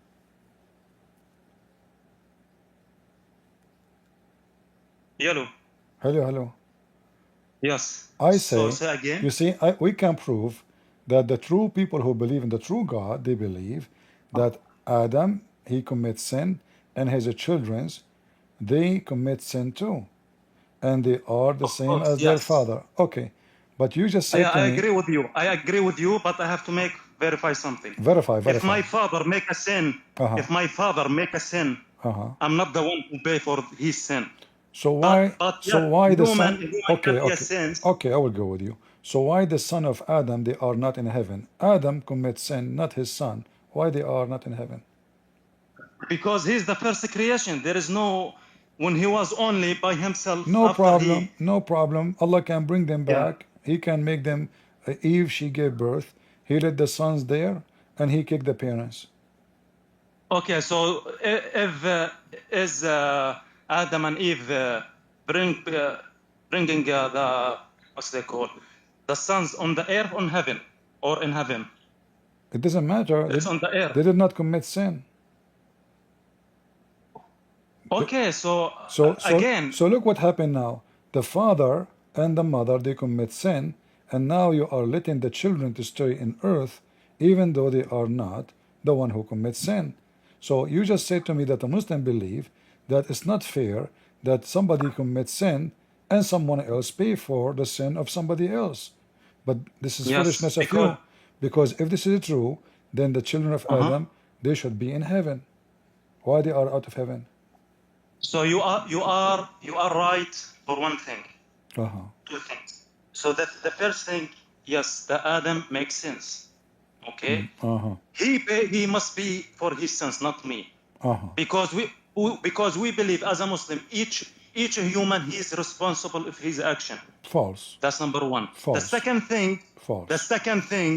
Hello. Yes. I say. So say again. You see, we can prove that the true people who believe in the true God, they believe that Adam, he commits sin, and his children's, they commit sin too, and they are the same as their father. Okay, but you just say I agree with you. I agree with you, but I have to verify something. Verify. If my father make a sin, I'm not the one who pay for his sin. So why? Why the son? Okay, I will go with you. So why the son of Adam they are not in heaven? Adam commits sin, not his son. Why they are not in heaven? Because he's the first creation. There is no when he was only by himself. No problem. Allah can bring them back. He can make them. Eve, she gave birth. He let the sons there, and he kicked the parents. Okay, so if is Adam and Eve bringing the what's they called the sons on the earth, on heaven, or in heaven? It doesn't matter. It's on the earth. They did not commit sin. Okay, so look what happened now. The father and the mother, they commit sin, and now you are letting the children to stay in earth, even though they are not the one who commits sin. So you just said to me that a Muslim believe that it's not fair that somebody commits sin and someone else pay for the sin of somebody else. But this is foolishness of you, because if this is true, then the children of Adam, they should be in heaven. Why they are out of heaven? So you are right for one thing. Two things. So that the first thing, yes, the Adam makes sense. Okay. He must be for his sins, not me. Because we believe as a Muslim, each human, he is responsible of his action. False. That's number one. False. The second thing. False. The second thing.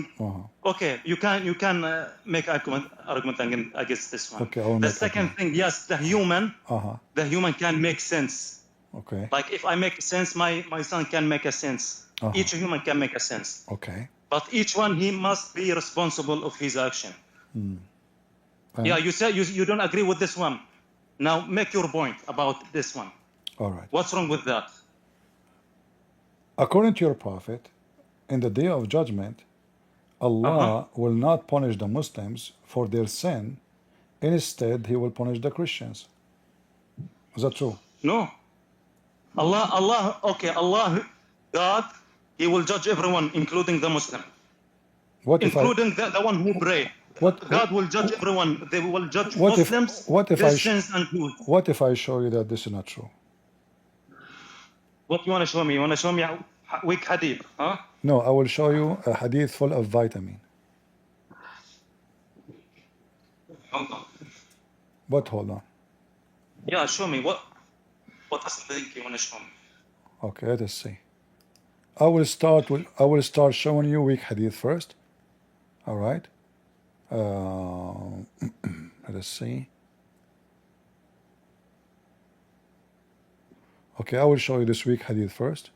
Okay, you can make argument against this one. Okay. The second thing, yes, the human can make sense. Okay. Like if I make sense, my son can make a sense. Each human can make a sense. Okay. But each one, he must be responsible of his action. Yeah, you said you don't agree with this one. Now make your point about this one. All right. What's wrong with that? According to your prophet, in the day of judgment, Allah will not punish the Muslims for their sin. Instead, He will punish the Christians. Is that true? No. Allah, God, He will judge everyone, including the Muslim. Including the one who pray. God will judge everyone. They will judge Muslims, Christians, and Jews. What if I show you that this is not true? What you want to show me? You want to show me a weak hadith, huh? No, I will show you a hadith full of vitamin. Hold on. But hold on. Yeah, show me what is the thing you want to show me? Okay, let us see. I will start showing you weak hadith first. All right. Let us see. Okay, I will show you this weak hadith first.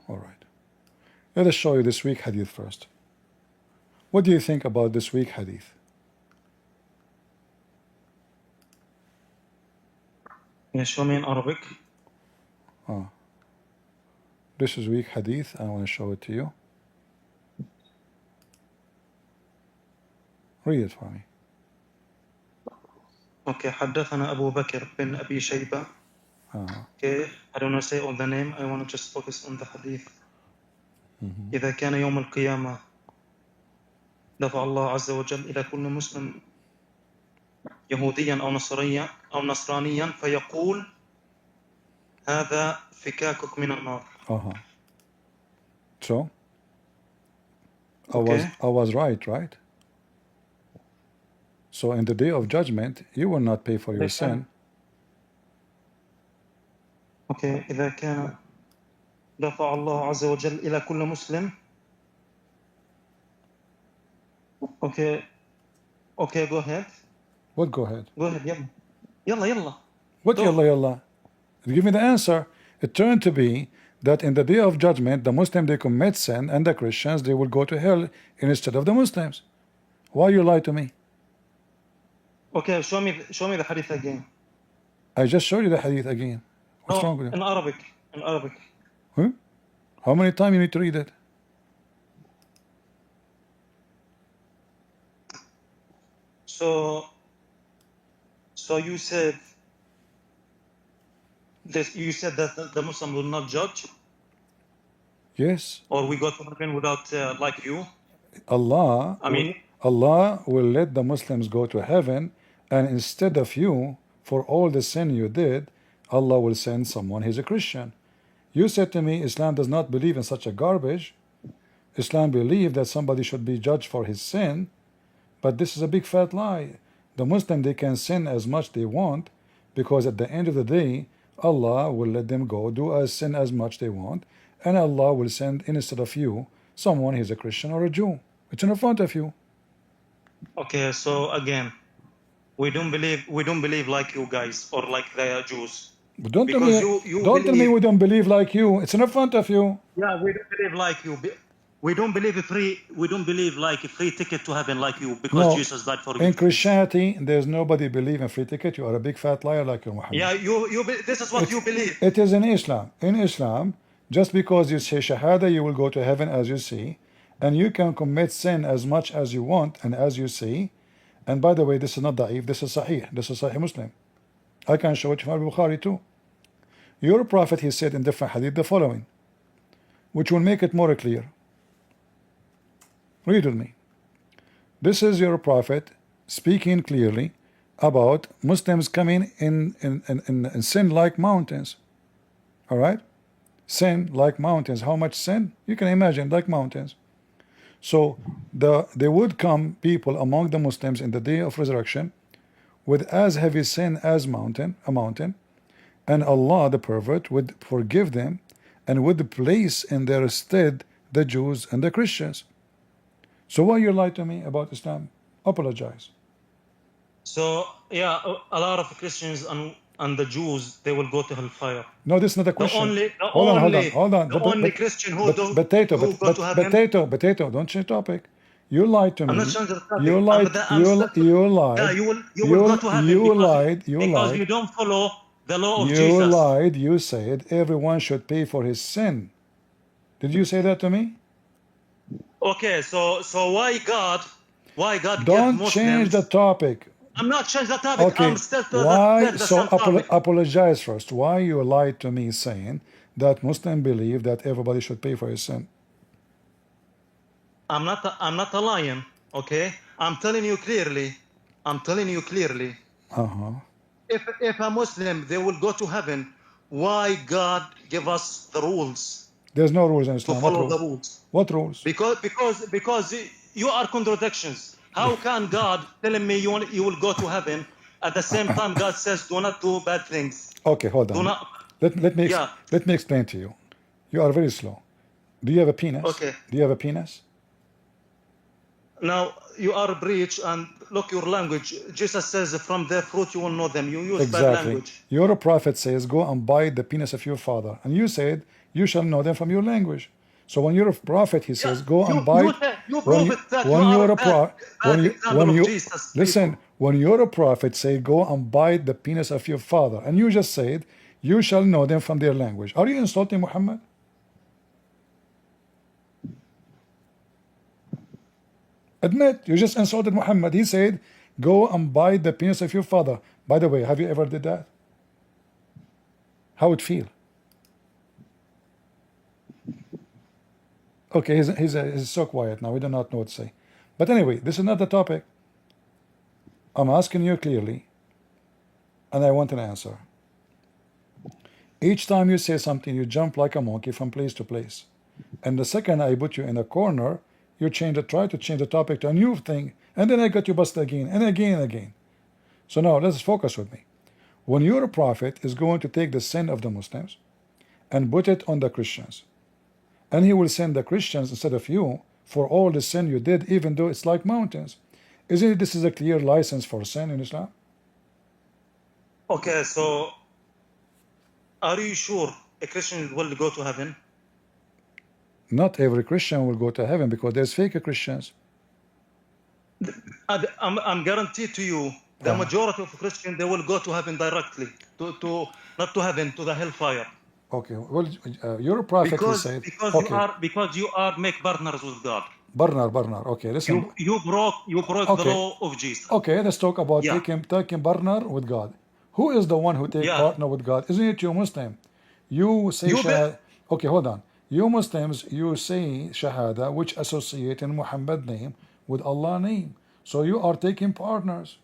All right. Let us show you this weak hadith first. What do you think about this weak hadith? Yeah, show me in Arabic. This is weak hadith. I want to show it to you. Read it for me. Okay, حدثنا أبو بكر بن أبي شيبة. Okay, I don't want to say all the name. I want to just focus on the hadith. إذا كان يوم القيامة دفع الله عز وجل إلى كل مسلم يهوديا أو نصرانيا فيقول هذا فكاكك من النار. So I was right? So in the day of judgment, you will not pay for your sin. Okay, إذا كان دفع الله عز وجل إلى كل مسلم. Okay, go ahead. What go ahead? Go ahead, يلا. What yalla? Give me the answer. It turned to be that in the day of judgment, the Muslims, they commit sin, and the Christians, they will go to hell instead of the Muslims. Why you lie to me? Okay, show me the hadith again. I just showed you the hadith again. What's wrong with you? In Arabic. Huh? How many times you need to read it? So you said this. You said that the Muslim will not judge. Yes. Or we go to heaven without like you. Allah will let the Muslims go to heaven, and instead of you, for all the sin you did, Allah will send someone. He's a Christian. You said to me, Islam does not believe in such a garbage. Islam believes that somebody should be judged for his sin, but this is a big fat lie. The Muslim, they can sin as much they want, because at the end of the day, Allah will let them go do as sin as much they want, and Allah will send instead of you someone. He's a Christian or a Jew. It's in front of you. Okay, so again, we don't believe like you guys or like the Jews. But don't tell me we don't believe like you. It's in front of you. Yeah, we don't believe like you. We don't believe like a free ticket to heaven like you because No, Jesus died for you. in Christianity, there's nobody believe in free ticket. You are a big fat liar like you, Muhammad. Yeah, this is what you believe. It is in Islam. In Islam, just because you say Shahada, you will go to heaven as you see, and you can commit sin as much as you want and as you see. And by the way, this is not da'if, this is Sahih. This is Sahih Muslim. I can show it from Bukhari too. Your Prophet, he said in different hadith the following, which will make it more clear. Read with me. This is your Prophet speaking clearly about Muslims coming in sin like mountains. All right? Sin like mountains. How much sin? You can imagine, like mountains. So there would come people among the Muslims in the day of resurrection with as heavy sin as a mountain, and Allah, the pervert, would forgive them and would place in their stead the Jews and the Christians. So why you lie to me about Islam? Apologize. So yeah, a lot of Christians and the Jews, they will go to hellfire. No, this is not a question. Hold on. The only Christian who go to heaven. Potato, don't change topic. You lied to me. I'm not changing the topic. You lied. You lied. Yeah, you will go to heaven because you don't follow the law of Jesus. You lied. You said everyone should pay for his sin. Did you say that to me? Okay, so why God don't change the topic. I'm not changing the topic. Okay. I'm still Why? So apologize first. Why you lied to me saying that Muslims believe that everybody should pay for his sin? I'm not a lion. Okay, I'm telling you clearly. If a Muslim they will go to heaven, why God give us the rules? There's no rules in Islam. To follow the rules. What rules? Because you are contradictions. How can God telling me you will go to heaven at the same time God says do not do bad things? Okay, hold on. Let me explain to you. You are very slow. Do you have a penis? Okay. Do you have a penis? Now you are a breach and look your language. Jesus says from their fruit you will know them. You use bad language. Your prophet says go and bite the penis of your father, and you said you shall know them from your language. So when you're a prophet, he says go and bite. When you're a prophet, say go and bite the penis of your father, and you just said you shall know them from their language. Are you insulting Muhammad? Admit, you just insulted Muhammad. He said, go and bite the penis of your father. By the way, have you ever did that? How would it feel? Okay, he's so quiet now. We do not know what to say. But anyway, this is not the topic. I'm asking you clearly, and I want an answer. Each time you say something, you jump like a monkey from place to place. And the second I put you in a corner, you try to change the topic to a new thing, and then I got you busted again and again and again. So now let's focus with me. When your prophet is going to take the sin of the Muslims and put it on the Christians, and he will send the Christians instead of you for all the sin you did, even though it's like mountains. Isn't this is a clear license for sin in Islam? Okay, so are you sure a Christian will go to heaven? Not every Christian will go to heaven because there's fake Christians. I'm guaranteed to you, the majority of Christians, they will go to heaven directly, not to heaven, to the hellfire. Okay, well, your prophet said because you are make partners with God. Partner. Okay, listen. You broke the law of Jesus. Okay, let's talk about taking partner with God. Who is the one who takes partner with God? Isn't it you Muslim? You say Shahada. Okay, hold on. You Muslims, you say Shahada, which associate in Muhammad name with Allah name. So you are taking partners.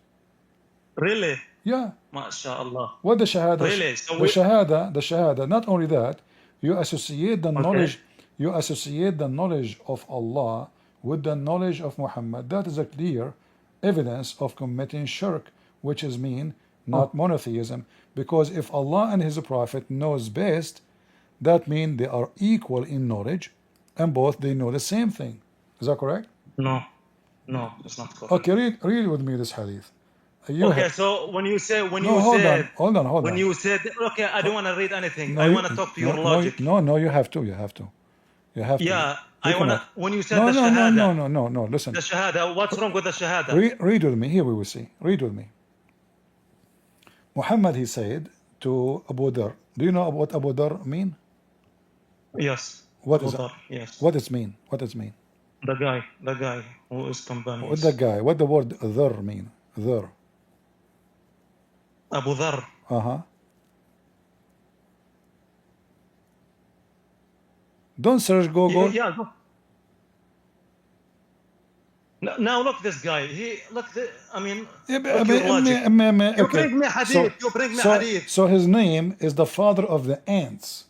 Really? Yeah. MashaAllah. What the Shahada? Really? So the Shahada. Not only that, you associate the knowledge. You associate the knowledge of Allah with the knowledge of Muhammad. That is a clear evidence of committing shirk, which is not monotheism. Because if Allah and His Prophet knows best, that means they are equal in knowledge, and both they know the same thing. Is that correct? No, it's not correct. Okay, read with me this hadith. So when you said hold on. When you said okay, I don't want to read anything. I want to talk to your logic. No, you have to. You have to. Yeah, I wanna. When you said No, the no, no, no, shahada, no, no, no. Listen. the shahada. What's wrong with the shahada? Read with me. Here we will see. Read with me. Muhammad, he said to Abu Dhar. Do you know what Abu Dhar mean? Yes. What Abu is it? Dhar, yes. What does mean? What does mean? The guy who is companions. What the guy? What the word dhar mean? Dhar. Abu Dhar. Uh-huh. Don't search Google. Yeah. Go. Now look, this guy. I mean, look your logic. You bring me hadith. You bring me hadith. So his name is the father of the ants.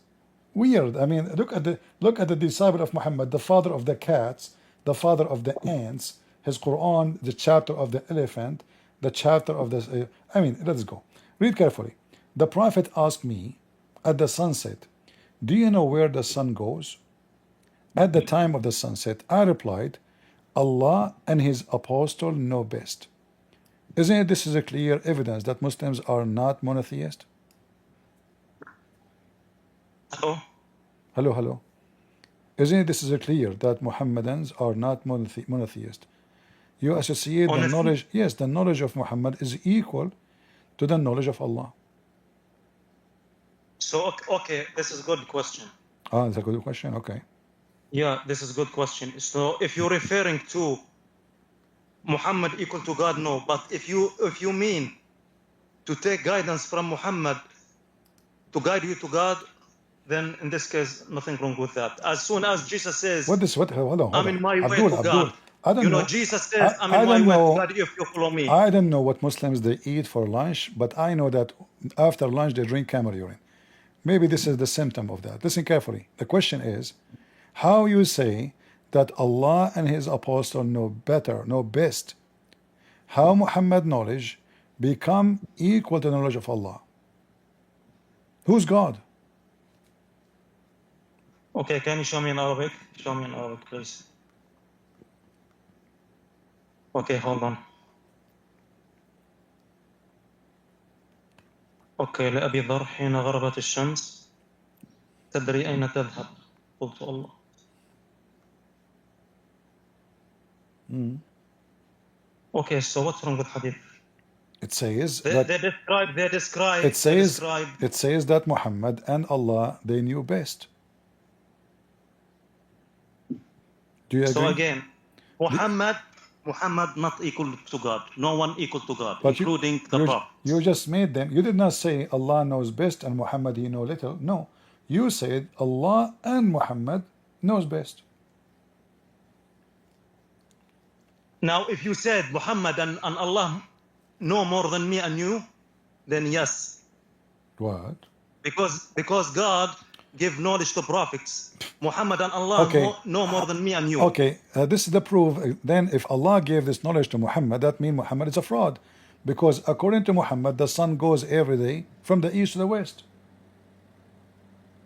Weird. I mean, look at the disciple of Muhammad, the father of the cats, the father of the ants. His Quran, the chapter of the elephant, the chapter of the. I mean, let's go. Read carefully. The Prophet asked me at the sunset, "Do you know where the sun goes?" At the time of the sunset, I replied, "Allah and His apostle know best." Isn't it this is a clear evidence that Muslims are not monotheist? Hello. Isn't it this is a clear that Muhammadans are not monotheist? You associate the knowledge, yes, the knowledge of Muhammad is equal to the knowledge of Allah. So, okay, this is a good question. Ah, that's a good question, okay. Yeah, this is a good question. So, if you're referring to Muhammad equal to God, no. But if you mean to take guidance from Muhammad to guide you to God, then in this case, nothing wrong with that. As soon as Jesus says, hold on. I'm in my way to God. I don't know. Jesus says, I'm in my way to God if you follow me. I don't know what Muslims they eat for lunch, but I know that after lunch they drink camel urine. Maybe this is the symptom of that. Listen carefully. The question is, how you say that Allah and His apostle know better, know best? How Muhammad knowledge become equal to the knowledge of Allah? Who's God? Okay, can you show me in Arabic? Show me in Arabic, please. Okay, hold on. Okay, لأبي ذر حين غربت الشمس تدري أين تذهب؟ قلت الله. Okay, so what's wrong with hadith? It says it says that Muhammad and Allah they knew best. Do you agree? So again, Muhammad not equal to God. No one equal to God, but including the Prophet. You just made them. You did not say Allah knows best and Muhammad he know little. No, you said Allah and Muhammad knows best. Now, if you said Muhammad and Allah know more than me and you, then yes. What? Because God give knowledge to prophets. Muhammad and Allah know more than me and you. Okay, this is the proof. Then if Allah gave this knowledge to Muhammad, that means Muhammad is a fraud. Because according to Muhammad, the sun goes every day from the east to the west.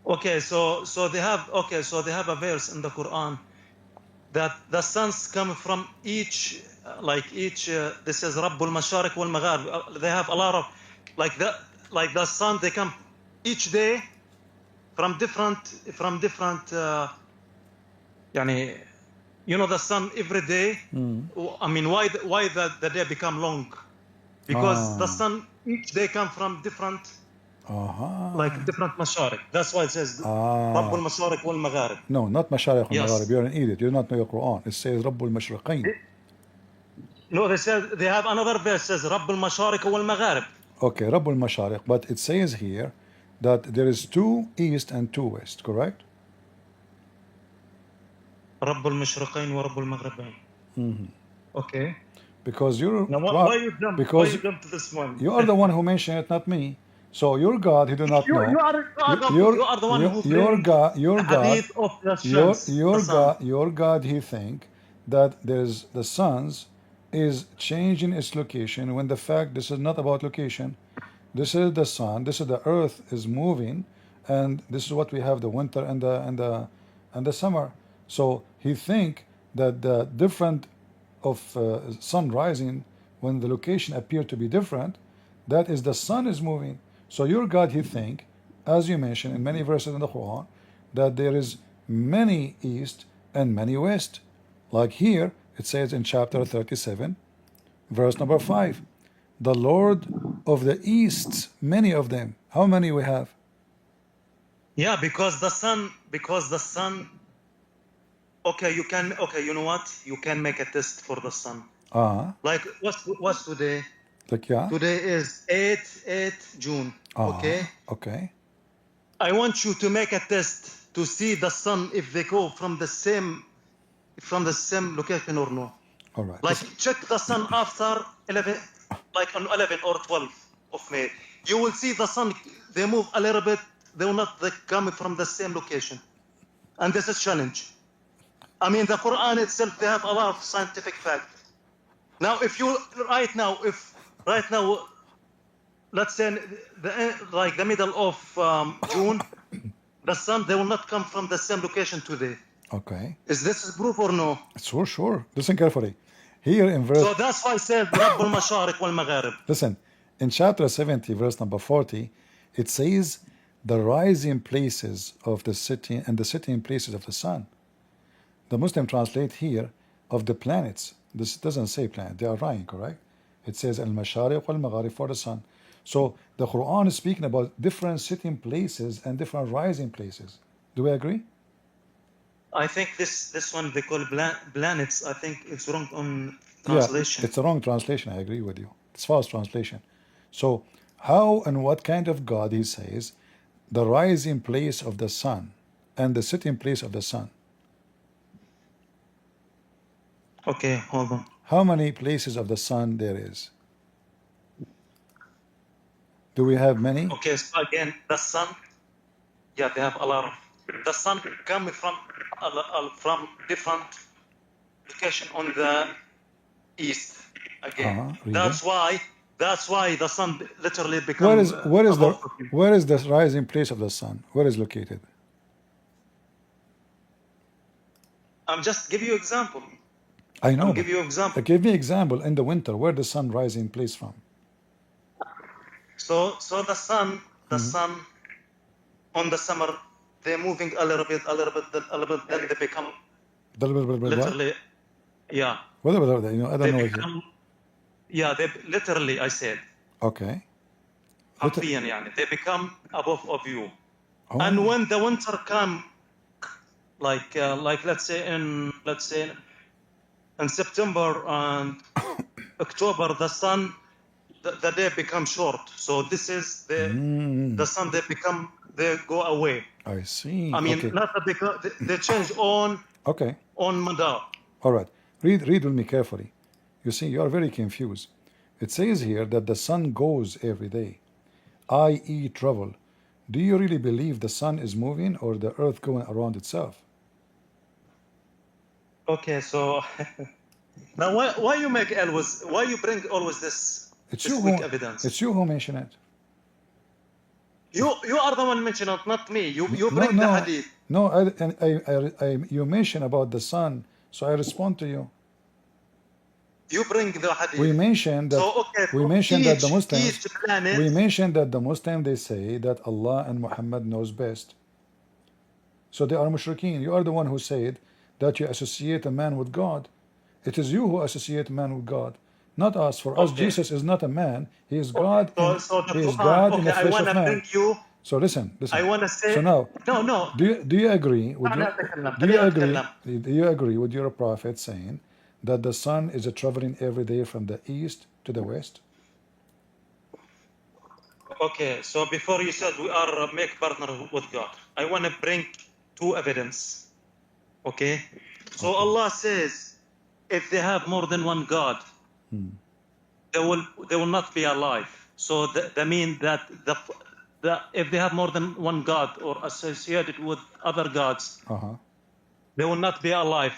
Okay, so they have a verse in the Quran that the suns come from each this is Rabbul Mashariq wal Magharib. They have a lot of like the sun, they come each day from different the sun every day. I mean, why the day become long? Because the sun each day come from different different mashariq. That's why it says Rabbul Mashariq wal Magharib. No, not Mashariq wal Magharib. You're an idiot. You do not know your Quran. It says Rabbul Mashriqain. No, they have another verse says Rabbul Mashariq wal Magharib. Okay, Rabbul Mashariq, but it says here that there is 2 east and 2 west, correct? Rabbul Mashriqain wa Rabbul Maghribain. Okay. Because you're why you jump to this one? You are the one who mentioned it, not me. So your God, he do not know. You are the one who your God, he think that there's the suns is changing its location when the fact this is not about location. This is the sun. This is the earth is moving, and this is what we have: the winter and the summer. So he think that the different of sun rising when the location appear to be different, that is the sun is moving. So your God, he think, as you mentioned in many verses in the Quran, that there is many east and many west. Like here, it says in chapter 37, verse number 5, the Lord of the east, many of them. How many we have? Yeah, because the sun. Okay, you know what? You can make a test for the sun. Like what's today? Like, yeah. Today is 8 June. Okay. Okay. I want you to make a test to see the sun if they go from the same location or no. All right. Like check the sun after 11, like on 11 or 12 of May. You will see the sun. They move a little bit. They will not come from the same location, and this is challenge. I mean, the Quran itself, they have a lot of scientific fact. Now, if you right now, let's say like the middle of June, the sun, they will not come from the same location today. Okay. Is this proof or no? Sure. Listen carefully. Here in verse. So that's why I said رب المشارق والمغارب. Listen, in chapter 70, verse number 40, it says the rising places of the city and the sitting places of the sun. The Muslim translate here of the planets. This doesn't say planet. They are lying, correct? It says al-mashariq wal-magharib for the sun. So the Quran is speaking about different sitting places and different rising places. Do we agree? I think this one they call planets. I think it's wrong on translation. Yeah, it's a wrong translation. I agree with you. It's false translation. So how and what kind of God he says the rising place of the sun and the sitting place of the sun? Okay, hold on. How many places of the sun there is? Do we have many? Okay, so again, the sun. Yeah, they have a lot of. The sun coming from different location on the east. Again, that's why the sun literally becomes. Where is the rising place of the sun? Where is located? I'm just give you example. I know. I'll give you example. Give me example in the winter where the sun rising place from. So the sun on the summer they're moving a little bit, then they become literally, yeah. I don't know. Yeah, they literally, I said. Okay. They become above of you. And when the winter come, like let's say in September and October, the sun, the day becomes short. So this is the sun. They go away. I see. I mean, not because they change on. Okay. On madar. All right. Read with me carefully. You see, you are very confused. It says here that the sun goes every day, i.e. travel. Do you really believe the sun is moving or the earth going around itself? Okay, so now why you make always, why you bring always this weak evidence? It's you who mention it. You are the one mentioning it, not me. You bring the hadith. No, you mention about the sun, so I respond to you. You bring the hadith. We mentioned that. So, okay, we mentioned that the Muslims. Each planet, we mentioned that the Muslims they say that Allah and Muhammad knows best. So they are mushrikeen. You are the one who said that you associate a man with God. It is you who associate man with God, not us. For us, Jesus is not a man. He is God. He is God in the flesh of man. So listen. I want to say. So now, no. Do you agree with do you agree with your prophet saying that the sun is traveling every day from the east to the west? Okay, so before you said we are make partner with God, I want to bring two evidence. Okay, so Allah says if they have more than one God, they will not be alive. So that means that if they have more than one God or associated with other gods, they will not be alive.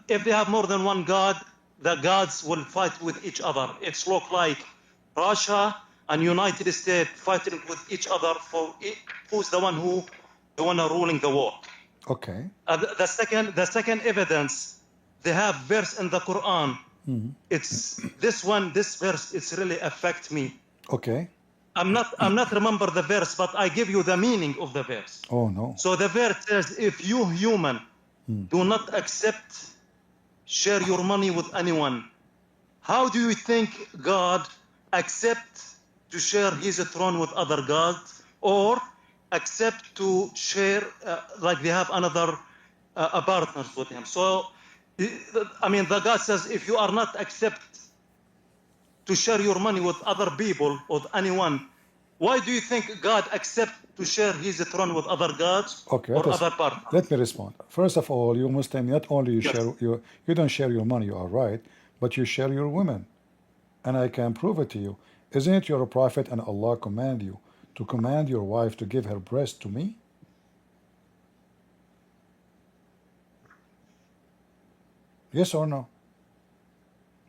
If they have more than one God, the gods will fight with each other. It's look like Russia and United States fighting with each other for who's the one ruling the world. Okay. The second evidence, they have verse in the Quran. It's this verse. It's really affect me. Okay. I'm not remember the verse, but I give you the meaning of the verse. Oh no. So the verse says, if you human do not accept share your money with anyone. How do you think God accept to share his throne with other gods, or accept to share like they have another partners with him? So I mean, the God says if you are not accept to share your money with other people, with anyone, why do you think God accept to share his throne with other gods or other partners? Let me respond. First of all, you Muslim, not only you Yes. share you don't share your money, you are right, but you share your women, and I can prove it to you. Isn't it your prophet and Allah command you to command your wife to give her breast to me? Yes or no?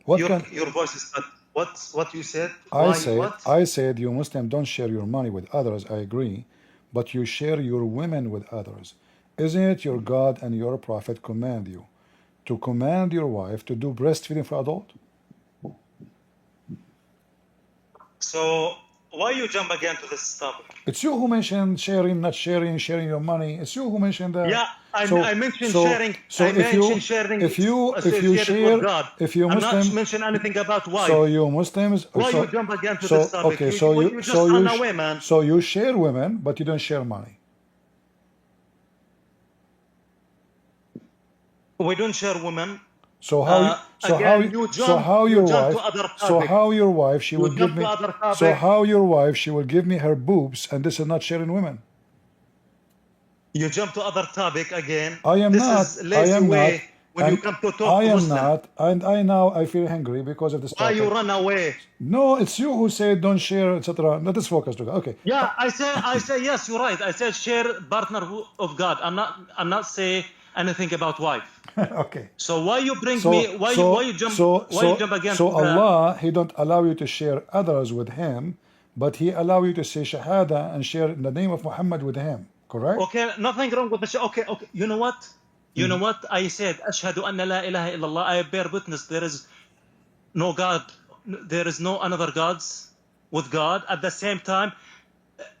Your voice is not. What you said? I said you Muslim don't share your money with others, I agree, but you share your women with others. Isn't it your God and your prophet command you to command your wife to do breastfeeding for adult? So why you jump again to this topic? It's you who mentioned sharing, not sharing, sharing your money. It's you who mentioned that. Yeah, I mentioned sharing. So I mentioned sharing if you associated with God. if you I'm Muslim, not mention anything about wife. so you Muslims. Why you jump again to this topic? Okay, you just run away, man. So you share women, but you don't share money. We don't share women. So how your wife she will give me she will give me her boobs, and this is not sharing women. You jump to other topic again. I am this not. Is lazy I am way not. When and you come to talk I to am Muslim. not, and I feel hungry because of this Why topic. you run away? No, it's you who said don't share, etc. Let us focus together. Okay. Yeah, I say yes. You're right. I said share partner of God. I'm not say anything about wife. Okay. So why you bring me? Why you jump? Why you jump against? So Allah, He don't allow you to share others with Him, but He allow you to say Shahada and share in the name of Muhammad with Him. Correct? Okay, nothing wrong with the okay. You know what? You know what? I said Ashhadu anna la ilaha illallah. I bear witness there is no God. There is no another gods with God. At the same time,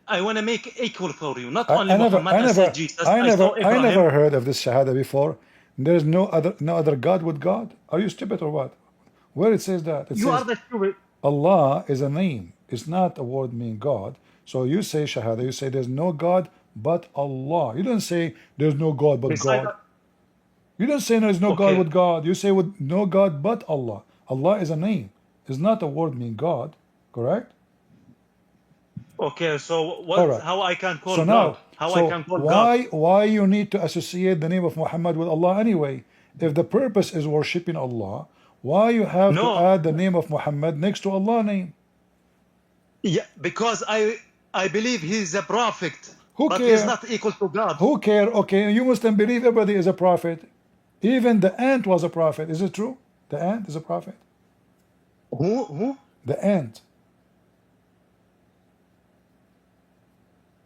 I want to make equal for you. Not only Muhammad. I said Jesus. I never heard of this Shahada before. There is no other God with God. Are you stupid or what? Where it says that? It you says are the stupid. Allah is a name. It's not a word meaning God. So you say Shahada. You say there's no God but Allah. You don't say there's no God but God. You don't say there's no God with God. You say with no God but Allah. Allah is a name. It's not a word meaning God. Correct? Okay, so what? Right. How I can call so God? Now, how so I can call God? Why you need to associate the name of Muhammad with Allah anyway? If the purpose is worshipping Allah, why you have to add the name of Muhammad next to Allah's name? Yeah, because I believe he's a prophet. Who but care? He's not equal to God. Who care? Okay, you Muslim believe everybody is a prophet. Even the ant was a prophet. Is it true? The ant is a prophet. Who? The ant.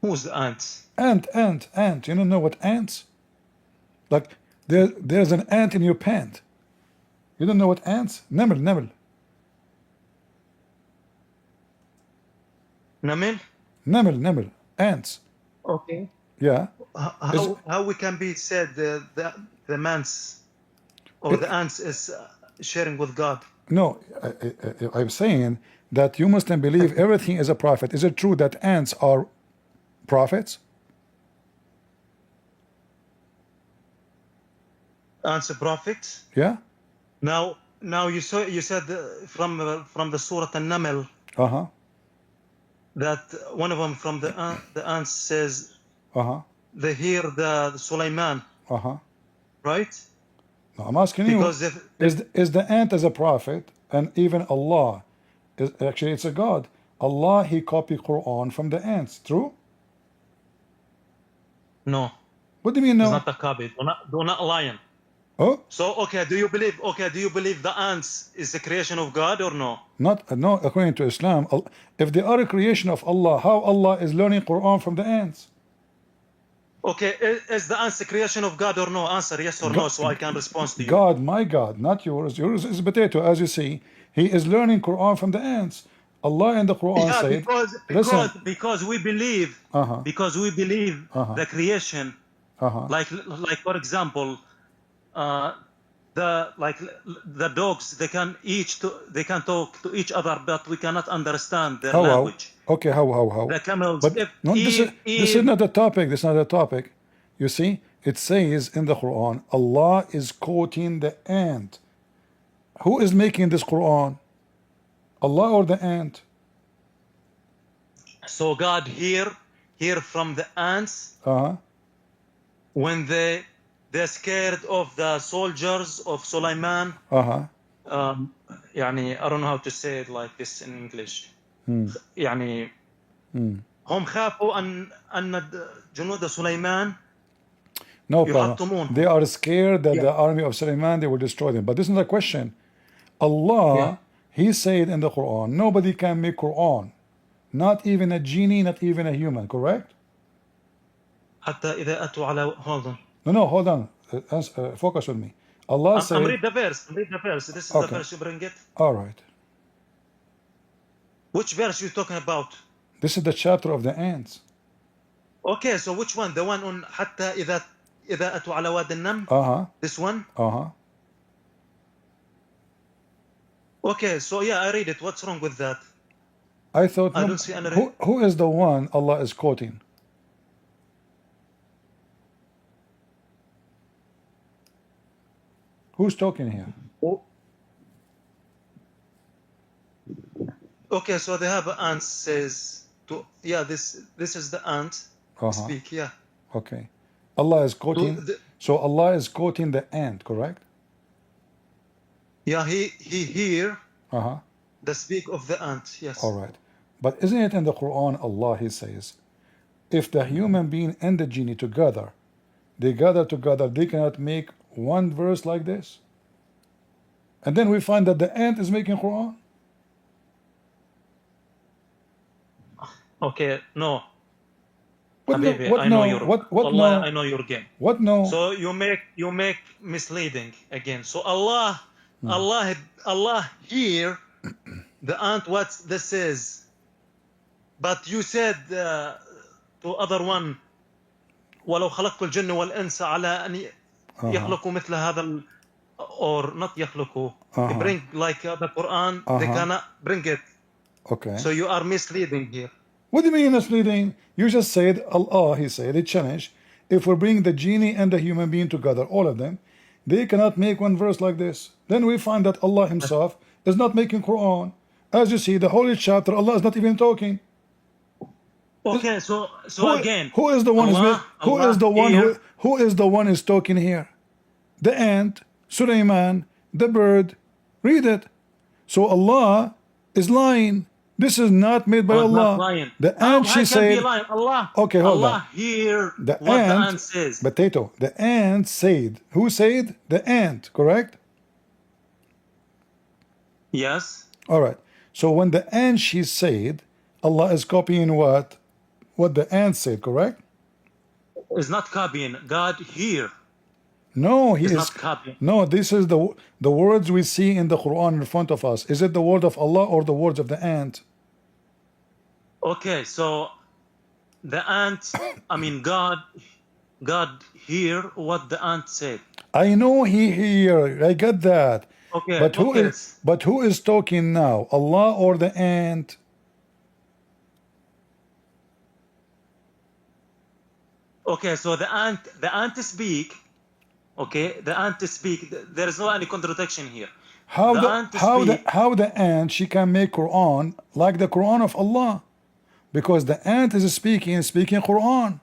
Who's the ant? Ant. You don't know what ants? Like there's an ant in your pant. You don't know what ants? Naml. Naml. Ants. Okay. Yeah. How we can be said the man's or the ants is sharing with God? No, I'm saying that you Muslim believe everything is a prophet. Is it true that ants are prophets? Ants are prophets? Yeah. Now you said from the Surah An-Naml. That one of them from the ants says. They hear the Sulaiman. Right? No, I'm asking you. Is the ant as a prophet, and even Allah is actually it's a God. Allah He copied Quran from the ants. True? No. What do you mean no? It's not a copy. Do not lie. Oh. So do you believe the ants is the creation of God or no? No, according to Islam. If they are a creation of Allah, how Allah is learning Quran from the ants? Okay, is the ants the creation of God or no? Answer yes or no, so I can respond to you. God, my God, not yours. Yours is potato, as you see. He is learning Quran from the ants. Allah in the Quran said, because we believe, the creation, like for example, the dogs, they can talk to each other, but we cannot understand their How? language. Okay, how? The camels, But if no, this is not a topic. This is not a topic. You see, it says in the Quran, Allah is quoting the ant. Who is making this Quran? Allah or the ant? so God hear from the ants Uh-huh. when they're scared of the soldiers of Sulaiman. Uh-huh. يعني I don't know how to say it like this in English. يعني هم خافوا أن جنود سليمان No problem. يحطمون. They are scared that the army of Sulaiman, they will destroy them. But this is not a question. Allah, He said in the Quran, nobody can make Quran. Not even a genie, not even a human, correct? حتى إذا أتوا على hold on. No, hold on. Focus with me. Allah said... I'm read the verse. This is the verse you bring it. All right. Which verse you talking about? This is the chapter of the ants. Okay, so which one? The one on حتى إذا أتوا على واد النمل? This one? Okay, so yeah, I read it. What's wrong with that? I thought, I don't see any... who is the one Allah is quoting? Who's talking here? Okay, so they have an ant says to this is the ant speak, yeah. Okay. Allah is quoting, so Allah is quoting the ant, correct? Yeah, he hear the speak of the ant, yes. All right. But isn't it in the Quran, Allah, He says, if the human being and the genie together, they gather together, they cannot make one verse like this? And then we find that the ant is making Quran? Okay, no. Habibi, I know your Allah, no? I know your game. What no? So you make misleading again. So Allah hear the ant what this is. But you said to other one ولو خلقت الجن والإنس على أن يخلقوا مثل هذا or not يخلقوا bring like the Quran they cannot bring it. Okay. So you are misleading here. What do you mean misleading? You just said Allah, He said, it challenged. If we bring the genie and the human being together, all of them, they cannot make one verse like this. Then we find that Allah Himself is not making Quran. As you see, the holy chapter, Allah is not even talking. Okay, so again, who is the one? Who is the one is talking here? The ant, Sulaiman, the bird. Read it. So Allah is lying. This is not made by Allah. Not lying. The ant, she said. Allah. Okay, hold on. Allah hear the what ant, the ant says. Potato. The ant said. Who said? The ant. Correct. Yes. All right. So when the ant she said, Allah is copying what? What the ant said, correct? Is not copying. God hear. No, He is not copying. No, this is the words we see in the Quran in front of us. Is it the word of Allah or the words of the ant? Okay, so the ant, I mean God hear what the ant said. I know He hear. I get that. Okay. But who is talking now? Allah or the ant? Okay, so the ant speak. Okay, the ant speak. There is no any contradiction here. How the ant she can make Quran like the Quran of Allah, because the ant is speaking Quran.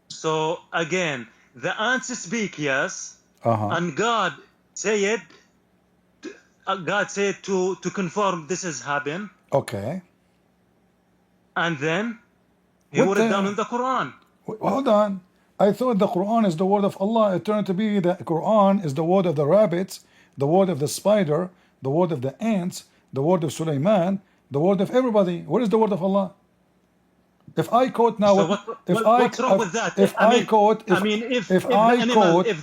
So again, the ants speak, yes, and God said to confirm this has happened. Okay. And then He wrote it down in the Quran. Hold on. I thought the Quran is the word of Allah. It turned to be the Quran is the word of the rabbits, the word of the spider, the word of the ants, the word of Sulaiman, the word of everybody. What is the word of Allah? If I quote now, so what's wrong with that? If the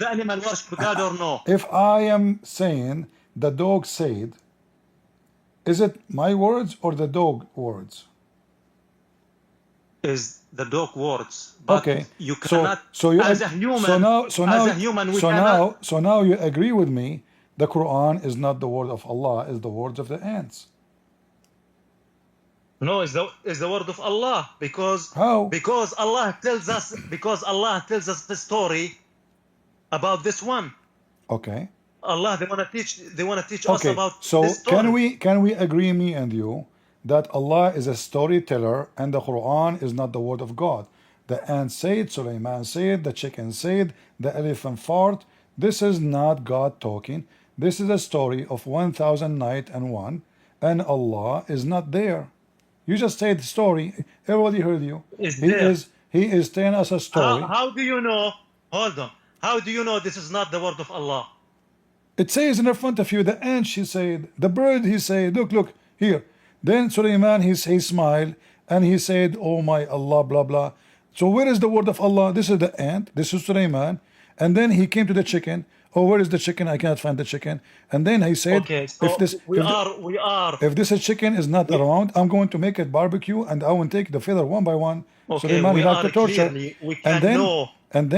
animal worship God or no? If I am saying the dog said, is it my words or the dog words? is the dog words, but Okay. you So cannot, so you as a ag- human, so as a human, we so cannot. now you agree with me. The Quran is not the word of Allah, is the words of the ants. No, is the word of Allah, because How? Allah tells us the story about this one. Okay. Allah, they want to teach us Okay. about So this story. can we agree, me and you, that Allah is a storyteller and the Quran is not the word of God? The ant said, Sulaiman said, the chicken said, the elephant fart. This is not God talking. This is a story of 1,000 night and one, and Allah is not there. You just said the story. Everybody heard you. Is there? He is telling us a story. How do you know? Hold on. How do you know this is not the word of Allah? It says in front of you, the ant, she said, the bird, he said, look, here. Then Sulaiman, he smiled, and he said, oh my Allah, blah, blah. So where is the word of Allah? This is the ant, this is Sulaiman. And then he came to the chicken. Oh, where is the chicken? I cannot find the chicken. And then he said, Okay, so if this chicken is not around, I'm going to make it barbecue, and I will take the feather one by one. Okay, Sulaiman, he we liked are to torture. clearly, we And can then, know. and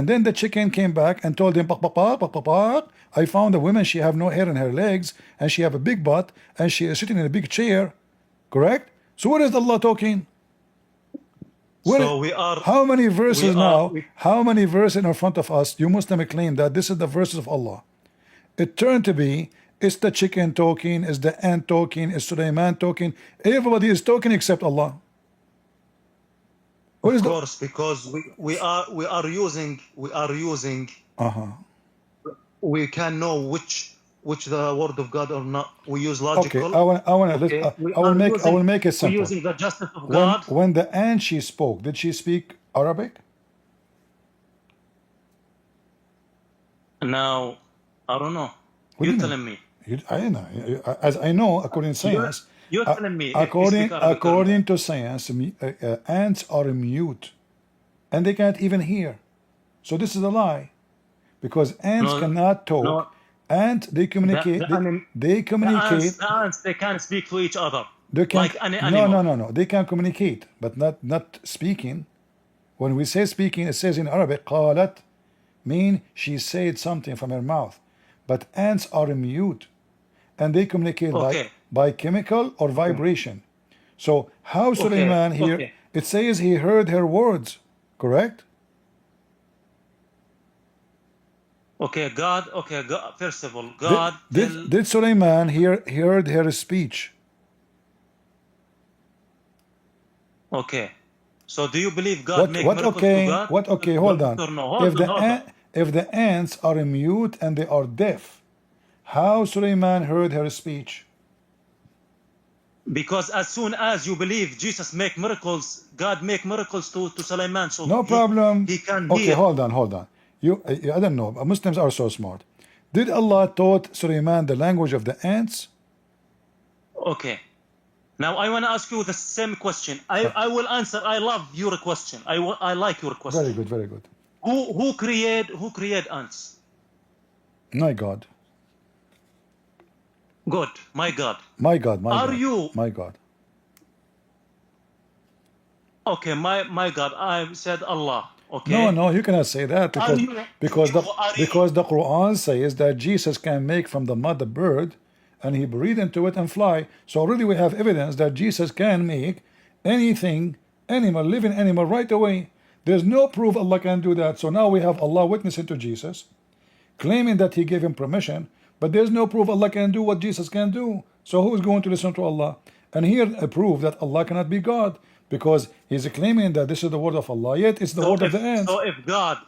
then the chicken came back and told him, "Pak, pak, pak, pak, pak, pak. I found a woman, she have no hair in her legs, and she have a big butt, and she is sitting in a big chair." Correct? So what is Allah talking? So we are. How many verses now? We, How many verses in front of us? You Muslim claim that this is the verses of Allah. It turned to be, it's the chicken talking, it's the ant talking, it's Sulaiman talking. Everybody is talking except Allah. Of course, because we are using. We can know which the word of God or not. We use logical. Okay, I will make it simple. We're using the justice of God. When the ant she spoke, did she speak Arabic? Now, I don't know. You're telling me. I know. As I know, according to science. You're telling me. According to science, ants are mute, and they can't even hear. So this is a lie, because ants cannot talk. No. And they communicate. They communicate. The ants, they can't speak to each other. They can, like any animal. No. They can communicate, but not speaking. When we say speaking, it says in Arabic, قالت, mean she said something from her mouth. But ants are mute, and they communicate by chemical or vibration. So how Sulaiman here? It says he heard her words, correct? Okay, God. First of all, God. Did Sulaiman heard her speech? Okay. So do you believe God make miracles to God? What? Okay, hold on. No, if the ants are mute and they are deaf, how Sulaiman heard her speech? Because as soon as you believe Jesus make miracles, God make miracles to Sulaiman. So no problem. He can hear. Okay, hold on. I don't know. Muslims are so smart. Did Allah taught Sulaiman the language of the ants? Okay. Now I want to ask you the same question. I will answer. I love your question. I like your question. Very good. Who create ants? My God. God, my God. My God. Are you? My God. Okay, my God. I said Allah. Okay. No, you cannot say that because the Quran says that Jesus can make from the mud a bird, and he breathed into it and fly. So already we have evidence that Jesus can make anything, living animal, right away. There's no proof Allah can do that. So now we have Allah witnessing to Jesus, claiming that he gave him permission, but there's no proof Allah can do what Jesus can do. So who is going to listen to Allah? And here a proof that Allah cannot be God, because he's claiming that this is the word of Allah, yet it's the word of the ants. So if God,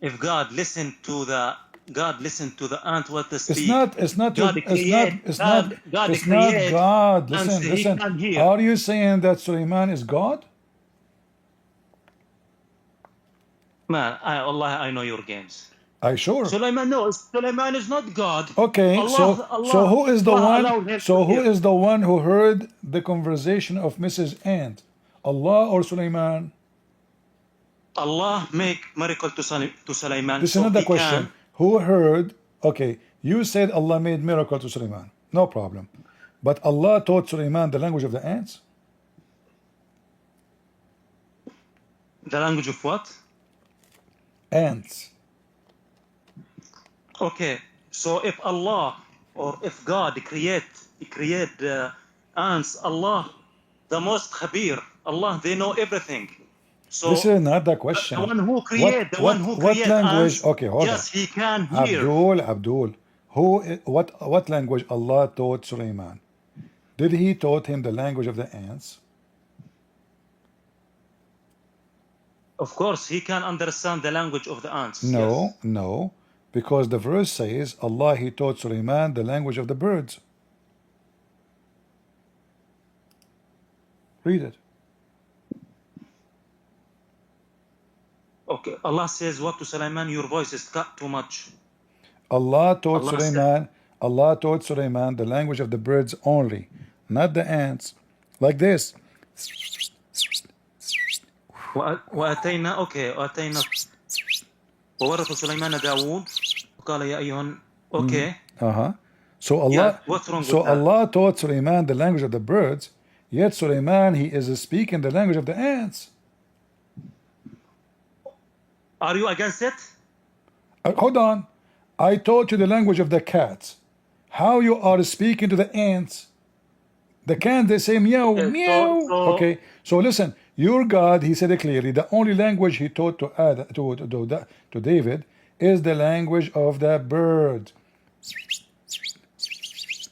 if God listened to the ant what to speak. It's not God. Listen. Are you saying that Sulaiman is God? Man, Allah, I know your games. Sure. Sulaiman is not God. Okay, so who is the one? So who is the one who heard the conversation of Mrs. Ant? Allah or Sulaiman? Allah make miracle to Sulaiman. This is another question. Who heard? Okay, you said Allah made miracle to Sulaiman. No problem. But Allah taught Sulaiman the language of the ants? The language of what? Ants. Okay, so if Allah or if God create ants, Allah, the most khabir, Allah, they know everything. So This is not the the question. one who create, What language? ants, Okay, hold yes, on. he can hear. Abdul. What language Allah taught Sulaiman? Did he taught him the language of the ants? Of course, he can understand the language of the ants. No, Yes. no. Because the verse says Allah he taught Sulaiman the language of the birds. Read it. Okay, Allah says what to Sulaiman? Your voice is cut too much. Allah taught Allah said, Sulaiman the language of the birds only, not the ants. Like this. وآتينا okay وآتينا وورث سليمان داوود قال يا أيها okay. So Allah, Yeah, what's wrong with that? Allah taught Sulaiman the language of the birds, yet Sulaiman he is speaking the language of the ants. Are you against it? Hold on, I taught you the language of the cats. How you are speaking to the ants? The cats they say meow meow. Okay, so listen. Your God, he said it clearly. The only language he taught to David is the language of the bird.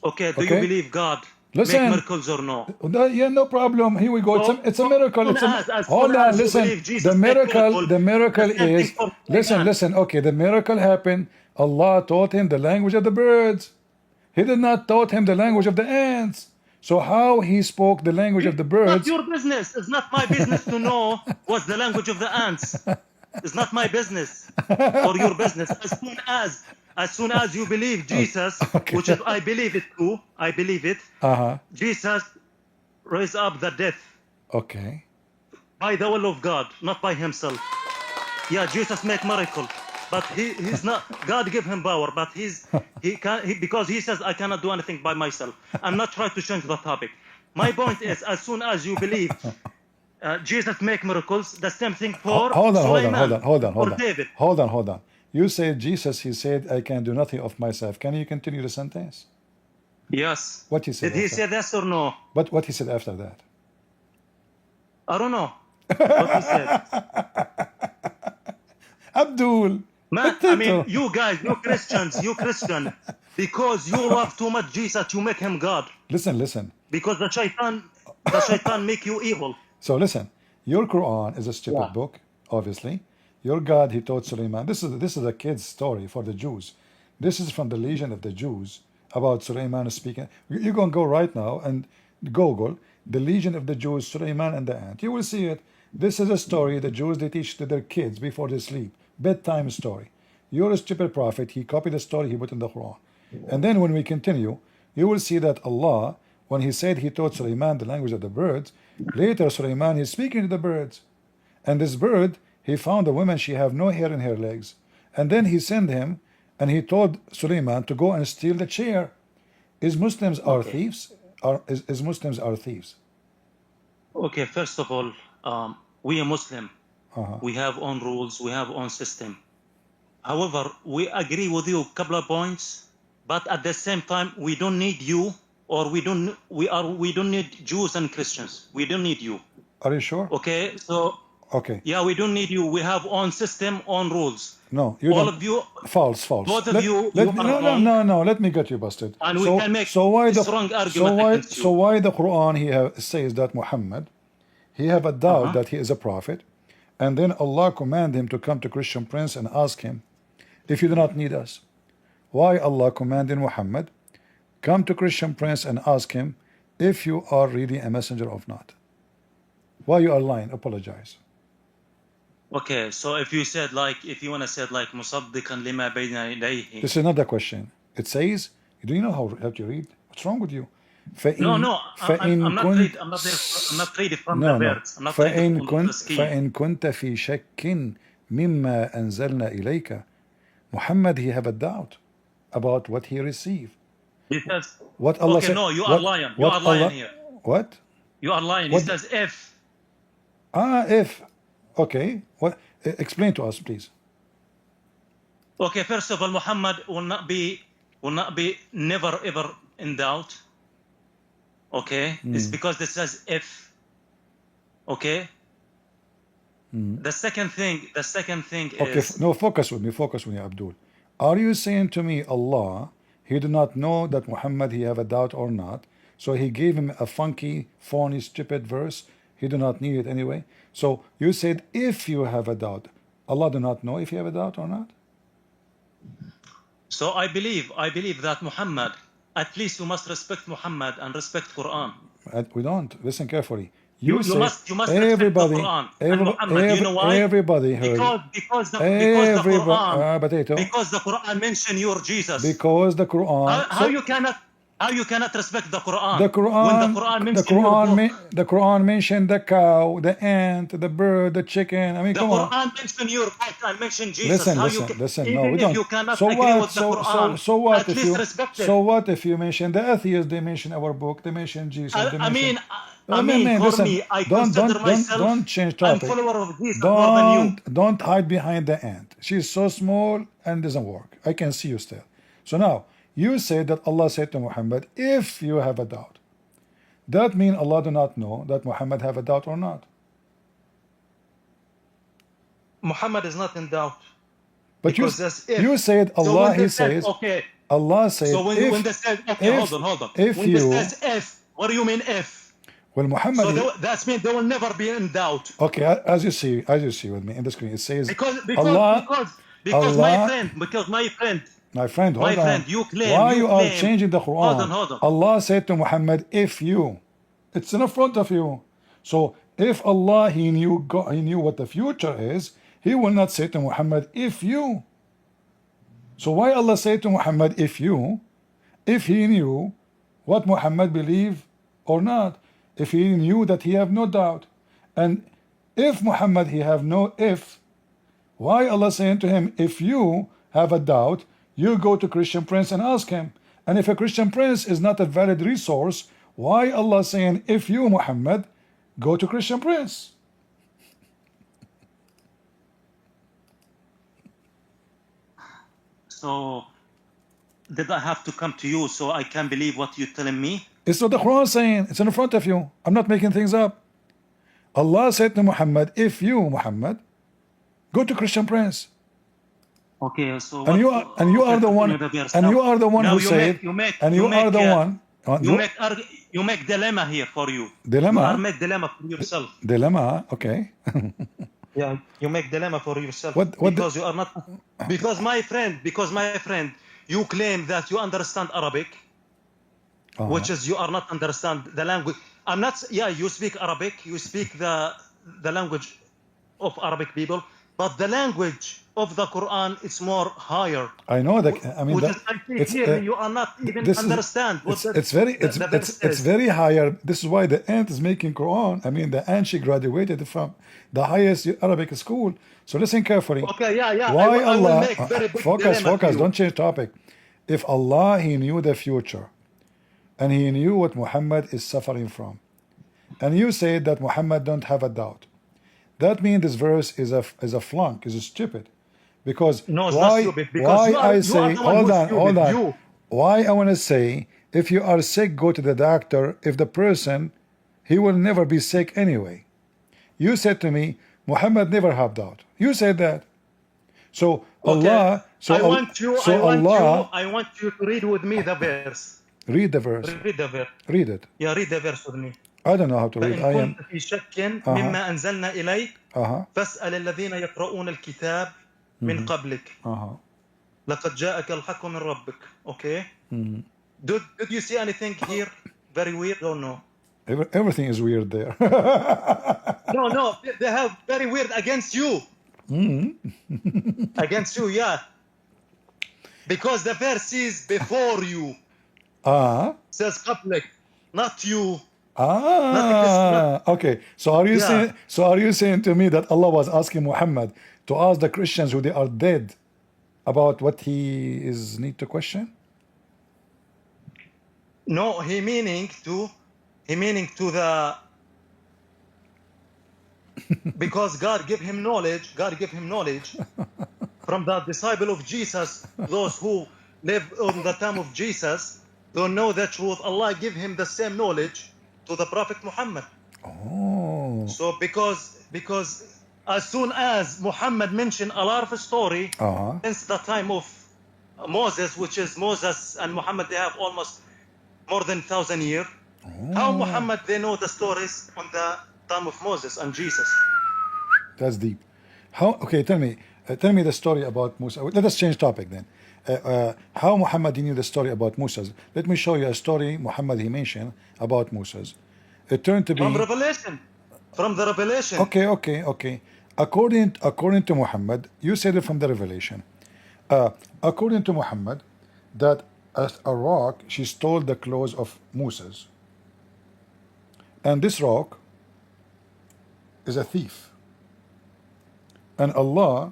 Okay, do you believe God Listen, make miracles or no? Yeah, no problem. Here we go. It's a miracle. Hold on, listen. The miracle is, listen. Okay, the miracle happened. Allah taught him the language of the birds. He did not taught him the language of the ants. So how he spoke the language of the birds? It's not your business. It's not my business to know what's the language of the ants. It's not my business or your business. As soon as you believe Jesus, which is I believe it too. I believe it. Jesus raised up the dead. Okay. By the will of God, not by himself. Yeah, Jesus make miracle. But he's not. God give him power, but because he says I cannot do anything by myself. I'm not trying to change the topic. My point is, as soon as you believe Jesus make miracles, the same thing for Sulaiman, or David. Hold on. You said Jesus. He said I can do nothing of myself. Can you continue the sentence? Yes. What he said? Did he say yes or no? But what he said after that? I don't know. What he said. Abdul. Man, I mean, you guys, you Christian, because you love too much Jesus, you make him God. Listen. Because the shaitan make you evil. So listen, your Quran is a stupid book, obviously. Your God, he taught Sulaiman. This is a kid's story for the Jews. This is from the Legion of the Jews about Sulaiman speaking. You're going to go right now and Google the Legion of the Jews, Sulaiman and the ant. You will see it. This is a story the Jews, they teach to their kids before they sleep. Bedtime story. You're a stupid prophet. He copied the story he put in the Quran. And then when we continue, you will see that Allah, when he said he taught Sulaiman the language of the birds, later Sulaiman is speaking to the birds. And this bird, he found a woman, she have no hair in her legs. And then he sent him, and he told Sulaiman to go and steal the chair. Is Muslims are thieves? Is Muslims are thieves? Okay, first of all, we are Muslim. We have own rules, we have own system. However, we agree with you a couple of points, but at the same time, we don't need you, or we don't need Jews and Christians. We don't need you. Are you sure? Okay, so yeah, we don't need you. We have own system, own rules. No, you all don't. Of you. False. Both of you. No. Let me get you busted. And we can make why strong argument against you. So why the Quran says that Muhammad, he have a doubt that he is a prophet, and then Allah command him to come to Christian Prince and ask him, if you do not need us, why Allah commanded Muhammad, come to Christian Prince and ask him if you are really a messenger or not? Why you are lying? Apologize. Okay, so if you want to say like musaddiqan lima bayna yadayhi. This is not the question. It says, do you know how to read? What's wrong with you? I'm not reading from the words. فإن كنت في شك مما أنزلنا إليك. Muhammad, he have a doubt about what he received. He says, what Allah said. No, you are lying. You are lying here. What? You are lying. He says if. If. Okay, what? Explain to us, please. Okay, first of all, Muhammad will not be never ever in doubt. Okay, it's because this says if. Okay. The second thing Okay, is no, focus with me, Abdul. Are you saying to me, Allah, he did not know that Muhammad he have a doubt or not, so he gave him a funky, phony, stupid verse? He do not need it anyway. So you said if you have a doubt, Allah do not know if you have a doubt or not. so I believe that Muhammad, at least you must respect Muhammad and respect Quran. We don't listen carefully. You say must respect the Quran and Muhammad. You know why? Everybody heard. Because the Quran Potato. because the Quran mention your Jesus. Because the Quran. How you cannot respect the Quran? The Quran. When the Quran mention the Quran mentioned the cow, the ant, the bird, the chicken. I mean, the come on. Quran mention your book and mention Jesus. Listen. Even No, we if don't. you cannot So agree what? with the Quran, So what at if least you? respect it. So what if you mention the atheists? They mention our book. They mention Jesus. They mention, I mean, for me, I consider myself don't change I'm topic. follower of Jesus more than you. Don't hide behind the ant. She's so small and doesn't work. I can see you still. So now you say that Allah said to Muhammad, if you have a doubt, that means Allah do not know that Muhammad have a doubt or not. Muhammad is not in doubt. But you said Allah. He says okay. Allah said So when they said okay, hold on. If when you they says if, what do you mean if? Well, Muhammad. So that means they will never be in doubt. Okay, as you see with me in the screen, it says because Allah, my friend. My friend, hold my friend, on. you claim. Why you are claim, changing the Quran? Hold on. Allah said to Muhammad, if you, it's in front of you. So if Allah he knew what the future is, he will not say to Muhammad, if you. So why Allah say to Muhammad, if you, if he knew what Muhammad believed or not, if he knew that he have no doubt, and if Muhammad he have no if, why Allah saying to him, if you have a doubt, you go to Christian Prince and ask him. And if a Christian Prince is not a valid resource, why Allah saying, if you Muhammad, go to Christian Prince? So did I have to come to you so I can believe what you're telling me? It's what the Quran saying. It's in front of you. I'm not making things up. Allah said to Muhammad, if you Muhammad, go to Christian Prince. Okay, so and you are the one who said, you make dilemma here for you. Dilemma? You are make dilemma for yourself. Dilemma, okay. Yeah, you make dilemma for yourself. What because you are not. Because my friend, you claim that you understand Arabic, which is you are not understand the language. I'm not. Yeah, you speak Arabic. You speak the language of Arabic people, but the language of the Quran is more higher. I know that. I mean, you are not even understand. It's very higher. This is why the ant is making Quran. I mean, the ant she graduated from the highest Arabic school. So listen carefully. Okay, yeah. Why Allah? Focus. Don't change topic. If Allah he knew the future, and he knew what Muhammad is suffering from, and you say that Muhammad don't have a doubt, that means this verse is a flunk, is stupid. Because no, it's why, not stupid. Because why I say, hold on. Why I want to say, if you are sick, go to the doctor. If the person, he will never be sick anyway. You said to me, Muhammad never have doubt. You said that. So okay. Allah, I want you to read with me the verse. Read the verse. Read it. Yeah, read the verse with me. I don't know how to read. I am. في شك مما أنزلنا إليك فاسأل الذين يقرؤون الكتاب من قبلك لقد جاءك الحق من ربك. Okay. Did you see anything here very weird or no? Everything is weird there. No, they have very weird against you. Against you, yeah. Because the verse is before you. Says قبلك, not you. Okay. So are you saying to me that Allah was asking Muhammad to ask the Christians who they are dead about what he is need to question? No, he meaning to the because God give him knowledge. God give him knowledge from the disciple of Jesus. Those who live on the time of Jesus don't know the truth. Allah give him the same knowledge to the Prophet Muhammad. Oh. So because as soon as Muhammad mentioned a lot of story since the time of Moses, which is Moses and Muhammad, they have almost more than 1,000 years. How Muhammad they know the stories on the time of Moses and Jesus? That's deep. How? Okay, tell me the story about Musa. Let us change topic then. How Muhammad knew the story about Musa? Let me show you a story Muhammad he mentioned about Musa. It turned to be from Revelation. From the Revelation. Okay. According to Muhammad, you said it from the Revelation. According to Muhammad, that a rock she stole the clothes of Moses, and this rock is a thief. And Allah,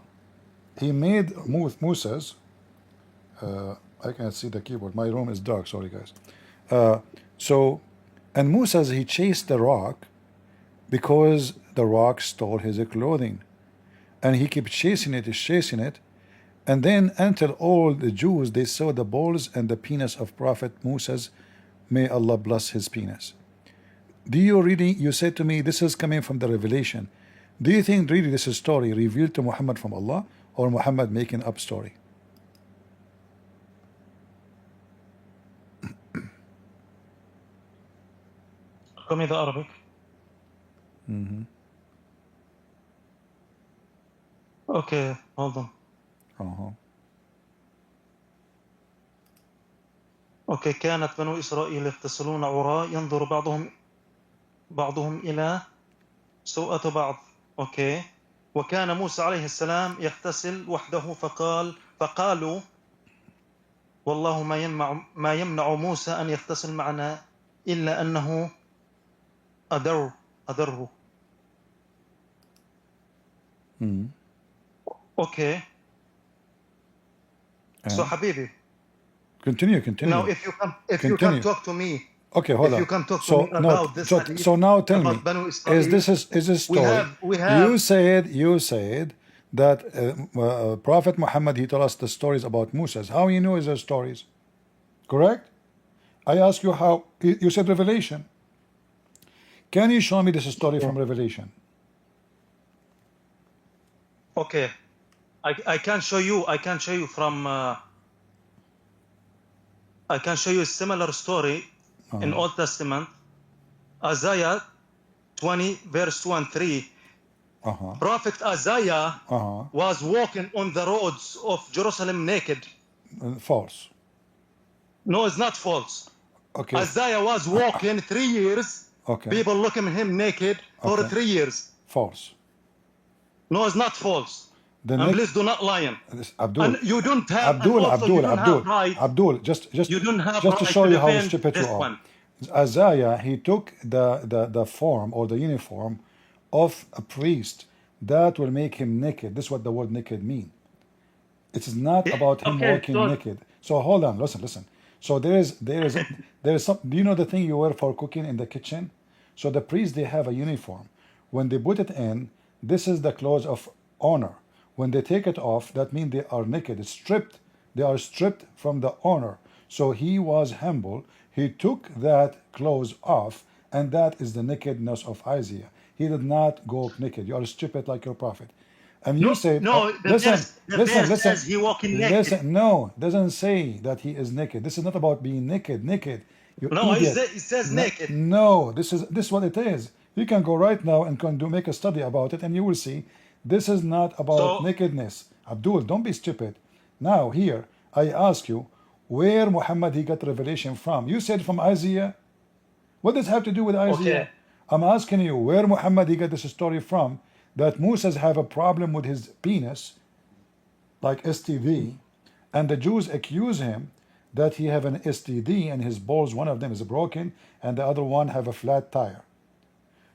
He made Moses. I can't see the keyboard. My room is dark. Sorry, guys. And Moses, he chased the rock because the rock stole his clothing, and he kept chasing it, and then until all the Jews they saw the balls and the penis of Prophet Moses. May Allah bless his penis. Do you really? You said to me this is coming from the Revelation. Do you think really this is a story revealed to Muhammad from Allah, or Muhammad making up story? Come in the Arabic. Okay, hold on. Okay, كانت بنو إسرائيل يغتسلون عراة ينظر بعضهم إلى سوءة بعض. Okay. وكان موسى عليه السلام يغتسل وحده فقالوا والله ما يمنع موسى أن يغتسل معنا إلا أنه أدره. Okay. So حبيبي. Continue. Now, if you can talk to me. Okay, hold on. If you can talk to me about this. So now tell me, is this story? We have. You said that Prophet Muhammad he told us the stories about Moses. How you know is those stories? Correct? I ask you how. You said Revelation. Can you show me this story from Revelation? Okay, I can show you. I can show you from. I can show you a similar story in Old Testament, Isaiah 20 verse 2 and 3. Prophet Isaiah was walking on the roads of Jerusalem naked. False. No, it's not false. Okay. Isaiah was walking 3 years. Okay. People looking at him naked for 3 years. False. No, it's not false. And please do not lie. Abdul. And you don't have Abdul. Just you don't have to show you how stupid you are. one. Isaiah he took the form or the uniform of a priest that will make him naked. This is what the word naked mean. It is not about him walking naked. So hold on, listen. So there is some. Do you know the thing you wear for cooking in the kitchen? So the priests they have a uniform. When they put it in, this is the clothes of honor. When they take it off, that means they are naked. It's stripped. They are stripped from the honor. So he was humble. He took that clothes off, and that is the nakedness of Isaiah. He did not go naked. You are stupid like your prophet. And you say, listen. Says he walking naked. Listen, no, doesn't say that he is naked. This is not about being naked. It says naked. No, this is what it is. You can go right now and make a study about it, and you will see this is not about nakedness. Abdul, don't be stupid. Now here, I ask you, where Muhammad he got revelation from? You said from Isaiah. What does it have to do with Isaiah? Okay. I'm asking you, where Muhammad he got this story from? That Moses have a problem with his penis, like STD, and the Jews accuse him that he have an STD and his balls, one of them is broken, and the other one have a flat tire.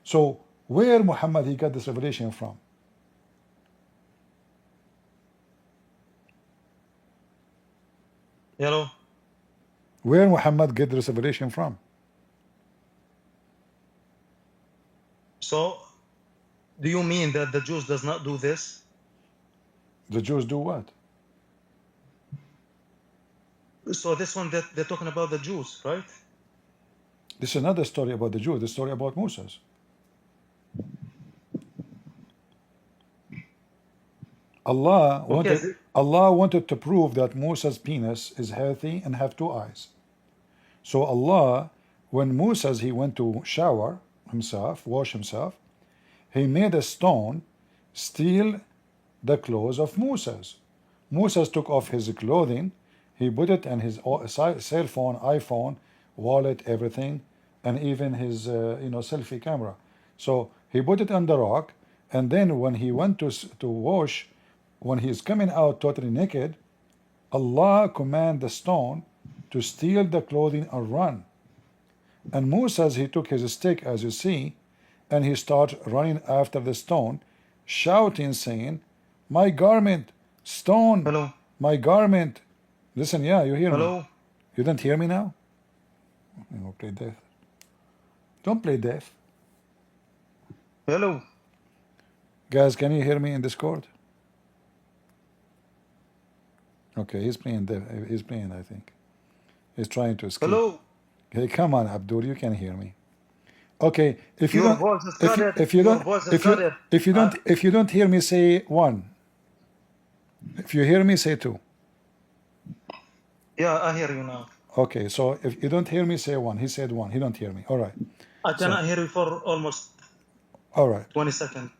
So where Muhammad he got this revelation from? Hello. Where Muhammad get this revelation from? So Do you mean that the Jews does not do this? The Jews do what? So this one that they're talking about the Jews, right? This is not the story about the Jews. The story about Moses. Allah wanted to prove that Moses' penis is healthy and have two eyes. So Allah, when Moses he went to shower himself, wash himself, he made a stone steal the clothes of Moses. Moses took off his clothing, he put it in his cell phone, iPhone, wallet, everything, and even his selfie camera. So he put it on the rock, and then when he went to wash, when he is coming out totally naked, Allah commanded the stone to steal the clothing and run. And Moses, he took his stick, as you see, and he started running after the stone, shouting, saying, "My garment, stone, Hello. My garment." Listen, yeah, you hear Hello. me. You don't hear me now? You play deaf. Don't play deaf. Hello. Guys, can you hear me in Discord? Okay, he's playing deaf. He's playing, I think. He's trying to escape. Hello. Hey, come on, Abdul, you can hear me. Okay, if you Your don't, voice is if you, cutted. if you Your don't, voice is if you, cutted. if you don't hear me, say one. If you hear me, say two. Yeah, I hear you now. Okay, so if you don't hear me, say one. He said one. He don't hear me. All right. I cannot hear you for almost All right. 20 seconds.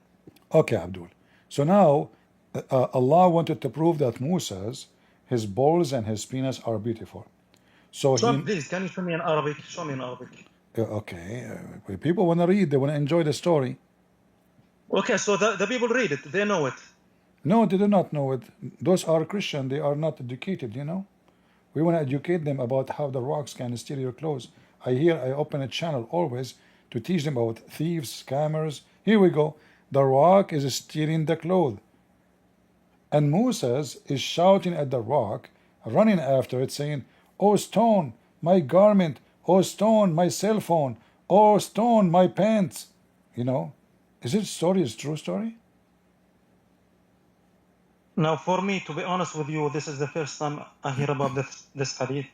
Okay, Abdul. So now, Allah wanted to prove that Moses, his balls and his penis are beautiful. So Please, can you show me in Arabic? Show me in Arabic. Okay, people want to read. They want to enjoy the story. Okay, so the people read it. They know it. No, they do not know it. Those are Christian. They are not educated, you know. We want to educate them about how the rocks can steal your clothes. I open a channel always to teach them about thieves, scammers. Here we go. The rock is stealing the clothes. And Moses is shouting at the rock, running after it, saying, "Oh stone, my garment. Oh stone, my cell phone. Oh stone, my pants." You know, is it story? Is true story? Now, for me, to be honest with you, this is the first time I hear about this hadith.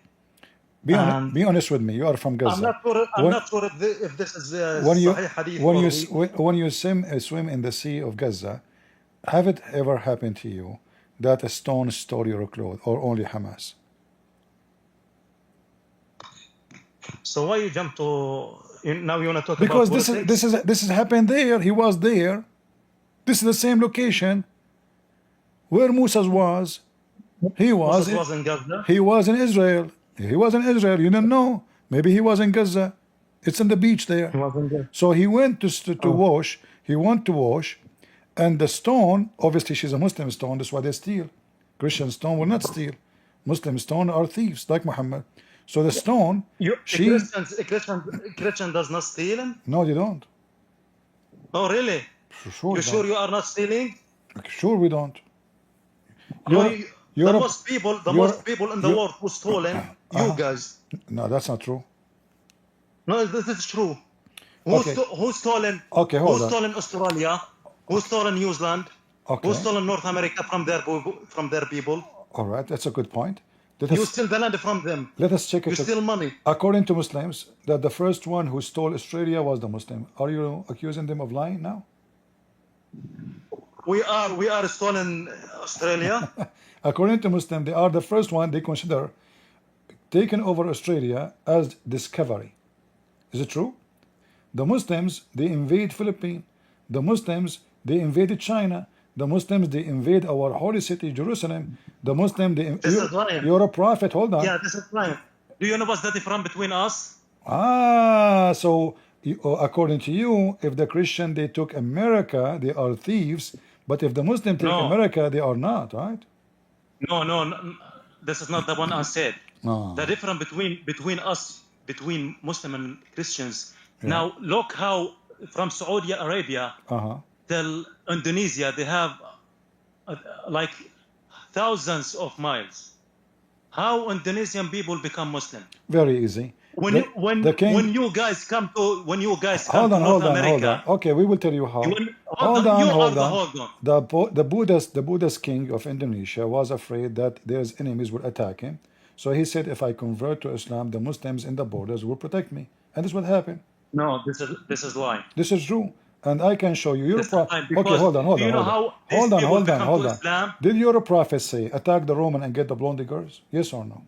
Be honest with me. You are from Gaza. I'm not sure if this is Sahih hadith. When you swim in the sea of Gaza, have it ever happened to you that a stone stole your clothes, or only Hamas? So why you jump to now? You want to talk because about this is happened there. He was there. This is the same location where Moses was. He was in Gaza. He was in Israel. He was in Israel. You didn't know? Maybe he was in Gaza. It's on the beach there. He was in Gaza. So he went to wash. He went to wash, and the stone. Obviously, she's a Muslim stone. That's why they steal. Christian stone will not steal. Muslim stone are thieves like Muhammad. So the stone. Christian does not steal. No, they don't. Oh, really? Sure. You sure you are not stealing? Sure, we don't. The most people in the world who stolen, you guys. No, that's not true. No, this is true. Who stolen? Okay, hold on. Who stolen Australia? Who stolen New Zealand? Okay. Who stolen North America from their people? All right, that's a good point. You steal the land from them. Let us check it. You steal money. According to Muslims, that the first one who stole Australia was the Muslim. Are you accusing them of lying now? We are stolen Australia. According to Muslim, they are the first one they consider taken over Australia as discovery. Is it true? The Muslims, they invade Philippines. The Muslims, they invaded China. The Muslims, they invade our holy city, Jerusalem. The Muslim, you're a prophet. Hold on. Yeah, this is lying. Do you know what's the difference between us? So according to you, if the Christian, they took America, they are thieves. But if the Muslim take America, they are not, right? No. This is not the one I said. No. The difference between us, between Muslim and Christians. Yeah. Now look how from Saudi Arabia till Indonesia, they have like thousands of miles. How Indonesian people become Muslim? Very easy. when you guys come to hold on, North hold on, hold America, on. Okay, we will tell you how. hold on, you are the hold on. The Buddhist king of Indonesia was afraid that there's enemies will attack him. So he said, if I convert to Islam, the Muslims in the borders will protect me. And this is what happened. No, this is lying. This is true. And I can show you. Okay, hold on, do you know how hold on, hold on, come hold to on. Islam? Did your prophet say, attack the Roman and get the blondie girls? Yes or no?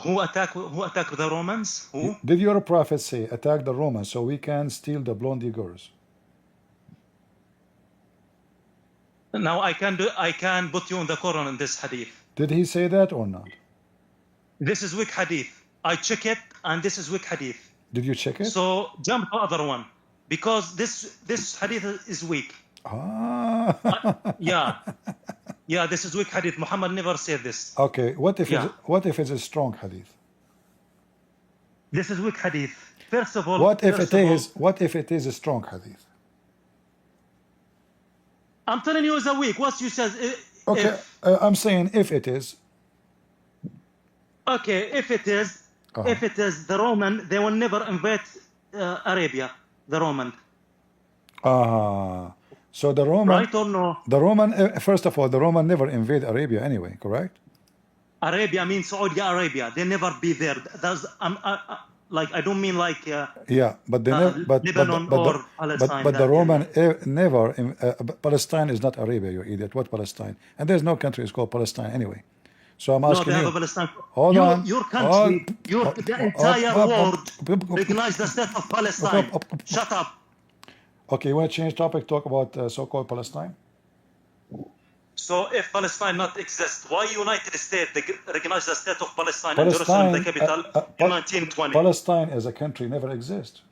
Who attacked the Romans? Who? Did your prophet say, attack the Romans so we can steal the blondie girls? Now I can put you in the Quran in this hadith. Did he say that or not? This is weak hadith. I check it, and this is weak hadith. Did you check it? So jump to other one, because this hadith is weak. Ah. Yeah, this is weak hadith. Muhammad never said this. Okay, what if it's a strong hadith? This is weak hadith. First of all, what if it is a strong hadith? I'm telling you, it's a weak. What you said? Okay, I'm saying if it is. Okay, if it is. If it is the Roman, they will never invade Arabia. The Roman. So the Roman. Right or no? The Roman. First of all, the Roman never invade Arabia anyway. Correct? Arabia means Saudi Arabia. They never be there. That's like I don't mean like. Yeah, but they never. Lebanon or Palestine. But the Roman never. Palestine is not Arabia, you idiot. What Palestine? And there's no country is called Palestine anyway. So I'm asking you. Hold on. Your country, the entire world recognize the state of Palestine. Shut up. Okay, you want to change topic? Talk about so-called Palestine. So if Palestine not exist, why United States recognize the state of Palestine and Jerusalem, the capital, in 1920? Palestine as a country never exists.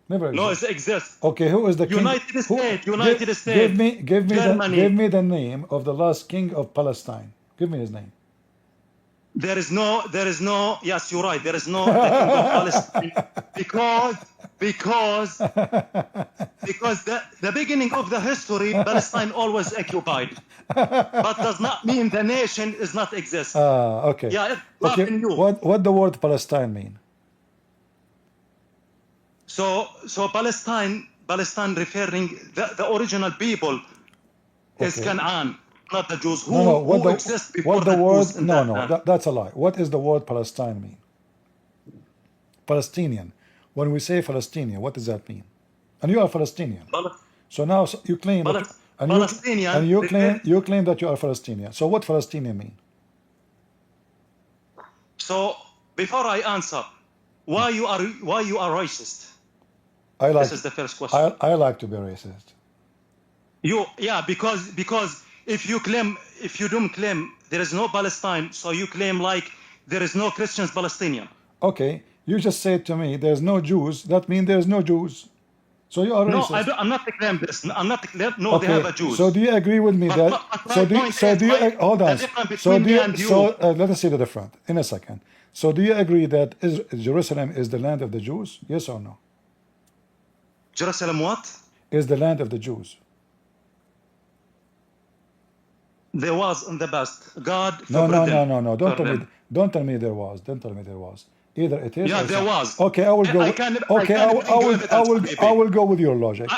Never exists. No, it exists. Okay, who is the king? United States. Give me the name of the last king of Palestine. Give me his name. There is no, yes, you're right. There is no king of Palestine because the beginning of the history, Palestine always occupied. But does not mean the nation is not exist. Okay. Yeah, okay. What the word Palestine mean? So Palestine referring the original people is Canaan. Not the Jews who exist before the Jews. That's a lie. What is the word Palestine mean? Palestinian. When we say Palestinian, what does that mean? And you are Palestinian. So now you claim that, you claim that you are Palestinian. So what Palestinian mean? So before I answer, why you are racist? This is the first question. I like to be racist. Because if you don't claim there is no Palestine, so you claim like there is no Christians Palestinian. Okay, you just said to me there's no Jews. That means there's no Jews. So you are racist. No, I'm not claiming this. I'm not claiming. No, they have a Jews. So do you agree with me that? Hold on. Let us see the difference in a second. So do you agree that Jerusalem is the land of the Jews? Yes or no? Jerusalem what? Is the land of the Jews. There was in the past. God No. Don't tell me there was. Don't tell me there was. Either it is. Yeah, there was. Okay, I will go. I will go with your logic.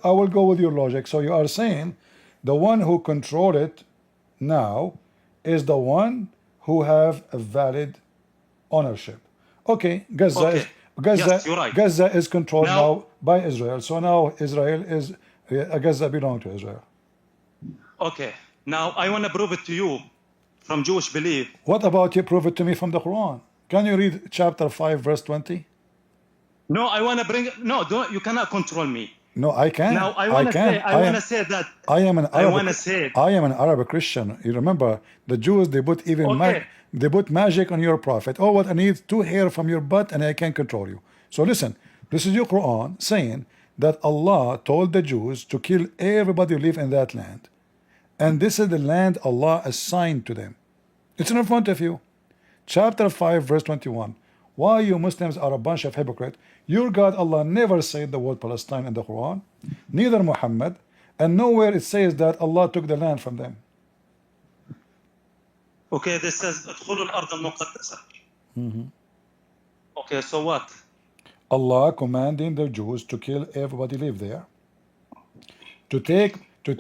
I will go with your logic. So you are saying the one who control it now is the one who have a valid ownership. Okay, Gaza is controlled now by Israel. So now Israel is Gaza belong to Israel. Okay. Now I want to prove it to you from Jewish belief. What about you prove it to me from the Quran? Can you read chapter 5 verse 20? No, I want to bring it. No, you cannot control me. No, I can. Now I want to say that I am an Arab Christian. You remember the Jews, they put they put magic on your prophet. Oh, what I need 2 hairs from your butt and I can control you. So listen, this is your Quran saying that Allah told the Jews to kill everybody who live in that land. And this is the land Allah assigned to them. It's in front of you. Chapter 5 verse 21. Why you Muslims are a bunch of hypocrites. Your God Allah never said the word Palestine in the Quran. Neither Muhammad. And nowhere it says that Allah took the land from them. Okay, this says ادخلوا الأرض المقدسة. Okay, so what? Allah commanding the Jews to kill everybody live there. To take So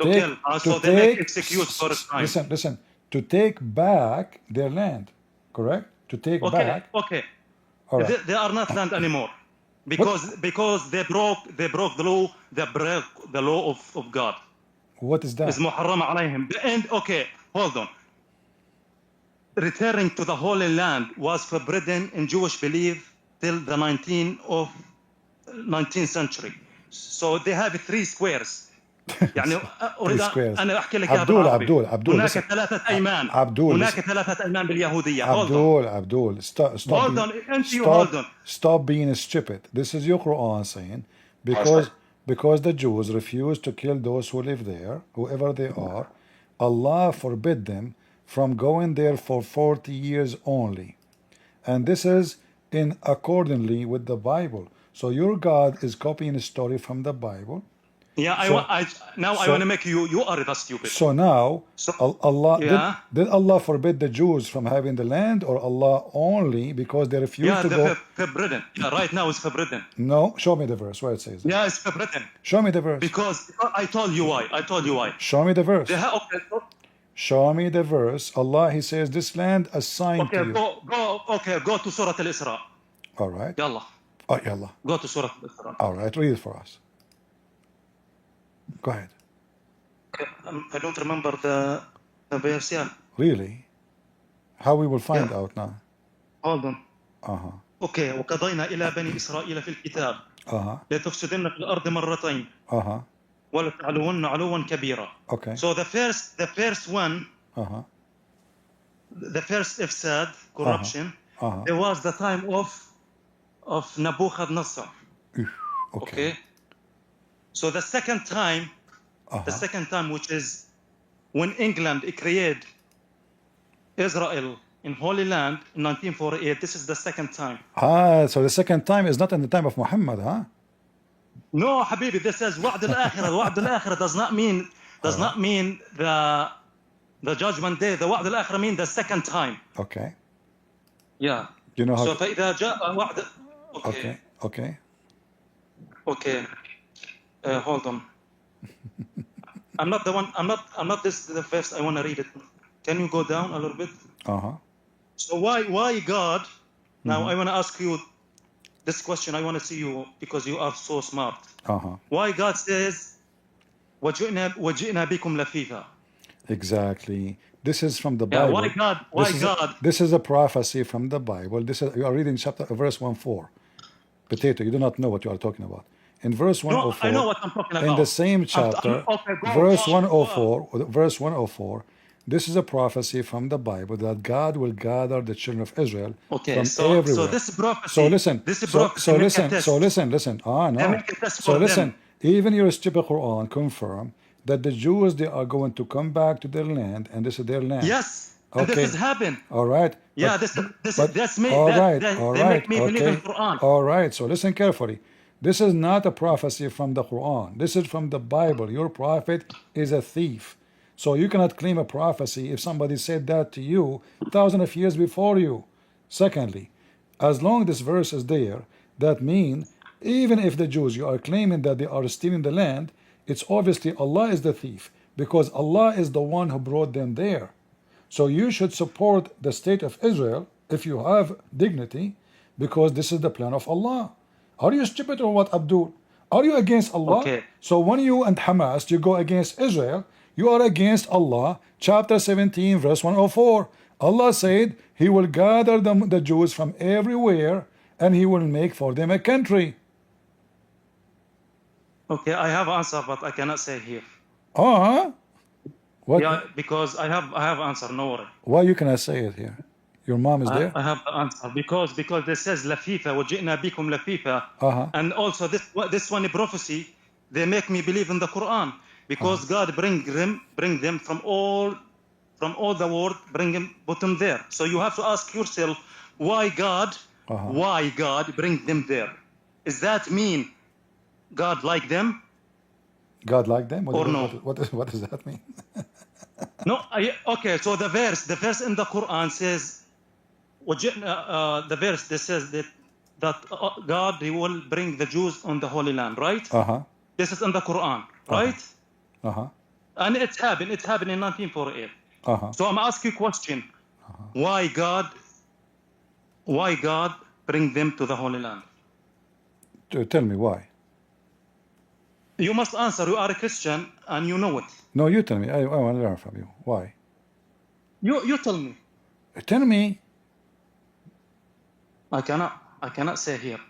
they make excuse for a crime. listen, to take back their land, correct? To take back. Okay. All right. They are not land anymore because they broke the law. They broke the law of God. What is that? Is محرم عليهم. The end. Okay, hold on. Returning to the Holy Land was forbidden in Jewish belief till the 19th century. So they have 3 squares. يعني أريد أنا أحكي لك إياها بالعربي. هناك 3 أيمان. هناك 3 أيمان باليهودية. Abdul, stop being stupid. This is your Quran saying because the Jews refused to kill those who live there, whoever they are, Allah forbid them from going there for 40 years only. And this is in accordingly with the Bible. So your God is copying a story from the Bible. Yeah, I want to make you are the stupid. So now, Allah did Allah forbid the Jews from having the land, or Allah only because they refused to go? Forbidden. Yeah, right now it's forbidden. No, show me the verse where it says that. Yeah, it's forbidden. Show me the verse. Because I told you why. Show me the verse. Show me the verse. Allah, He says this land assigned to you. Go to Surah Al-Isra. All right. Yalla. Oh, yalla. Go to Surah Al-Isra. All right, read it for us. Go ahead. I don't remember the verse. Yeah. Really? How we will find out now? Hold on. Okay. وقضينا إلى بني إسرائيل في الكتاب. لتفسدن في الأرض مرتين. ولتعلون علوا كبيرا. Okay. So the first one. The first ifsad, corruption. There was the time of Nebuchadnezzar. Okay. So the second time, which is when England created Israel in Holy Land in 1948, this is the second time. So the second time is not in the time of Muhammad, huh? No, Habibi, this is وعد الآخرة. وعد الآخرة does not mean the judgment day. The وعد الآخرة mean the second time. Okay. Yeah. You know how. So فإذا جاء وعد. Okay. Hold on. I'm not the one. I'm not this the verse. I want to read it. Can you go down a little bit? So why God? Now I want to ask you this question. I want to see you because you are so smart. Why God says وَجِئْنَا بِكُمْ لَفِيفًا? Exactly. This is from the Bible. Why God? This is a prophecy from the Bible. You are reading verse 1:4. Potato, you do not know what you are talking about. In verse 104, I know what I'm talking about. in the same chapter, verse 104, this is a prophecy from the Bible that God will gather the children of Israel from everywhere. So this prophecy. So listen. Even your stupid Quran confirm that the Jews, they are going to come back to their land, and this is their land. Yes. And this has happened. All right. Yeah, that's me. They make me believe in Quran. All right. So listen carefully. This is not a prophecy from the Quran. This is from the Bible. Your prophet is a thief. So you cannot claim a prophecy if somebody said that to you thousands of years before you. Secondly, as long as this verse is there, that means even if the Jews, you are claiming that they are stealing the land, it's obviously Allah is the thief because Allah is the one who brought them there. So you should support the state of Israel if you have dignity because this is the plan of Allah. Are you stupid or what, Abdul? Are you against Allah? Okay. So when you and Hamas, you go against Israel, you are against Allah. Chapter 17, verse 104. Allah said He will gather the Jews from everywhere and He will make for them a country. Okay, I have answer, but I cannot say here. What? Yeah, because I have answer. No worry. Why you cannot say it here? Your mom is there? I have the answer because this says لفيفة وجئنا بكم لفيفة. And also this one prophecy, they make me believe in the Quran because God bring them from all the world, put them there. So you have to ask yourself why God bring them there? Does that mean God like them? God liked them? or no? What does that mean? No. Okay. So the verse in the Quran says, the verse that says that God, He will bring the Jews on the Holy Land, right? This is in the Quran, right? And it happened in 1948. So I'm asking you a question. Why God bring them to the Holy Land? Tell me why. You must answer. You are a Christian and you know it. No, you tell me. I want to learn from you. Why? You tell me. Tell me. I cannot say here.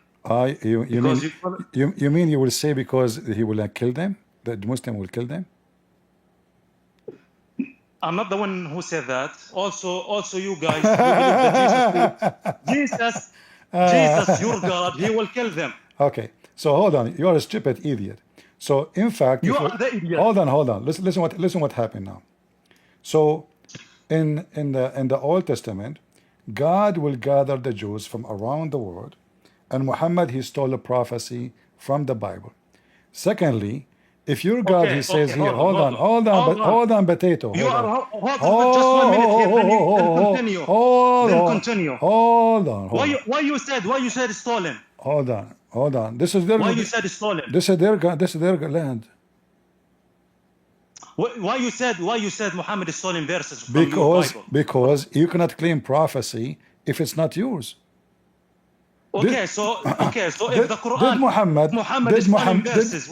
You mean you will say because he will kill them? That the Muslim will kill them? I'm not the one who said that. Also you guys, you believe that Jesus, your God, He will kill them. Okay. So hold on. You are a stupid idiot. So in fact, you are the idiot. Hold on. Listen what happened now. So in the Old Testament, God will gather the Jews from around the world, and Muhammad, he stole a prophecy from the Bible. Secondly, if your God, he says here, hold on, potato. You are just 1 minute here. Then continue. Hold on. Why you said stolen? Hold on. This is their. Why you said stolen? This is their land. Why you said Muhammad is stolen verses from your Bible? Because you cannot claim prophecy if it's not yours. Okay, so if the Quran Muhammad is stolen verses,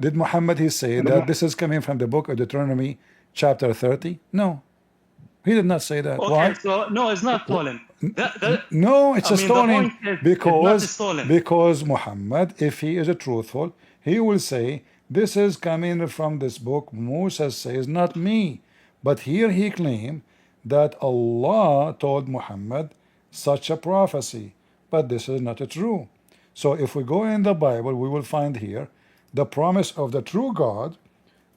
did Muhammad he say that this is coming from the book of Deuteronomy chapter 30? No. He did not say that. Okay, why? So no, it's not stolen. No, it's a stolen stolen because Muhammad, if he is a truthful, he will say this is coming from this book. Musa says, not me. But here he claimed that Allah told Muhammad such a prophecy. But this is not true. So if we go in the Bible, we will find here the promise of the true God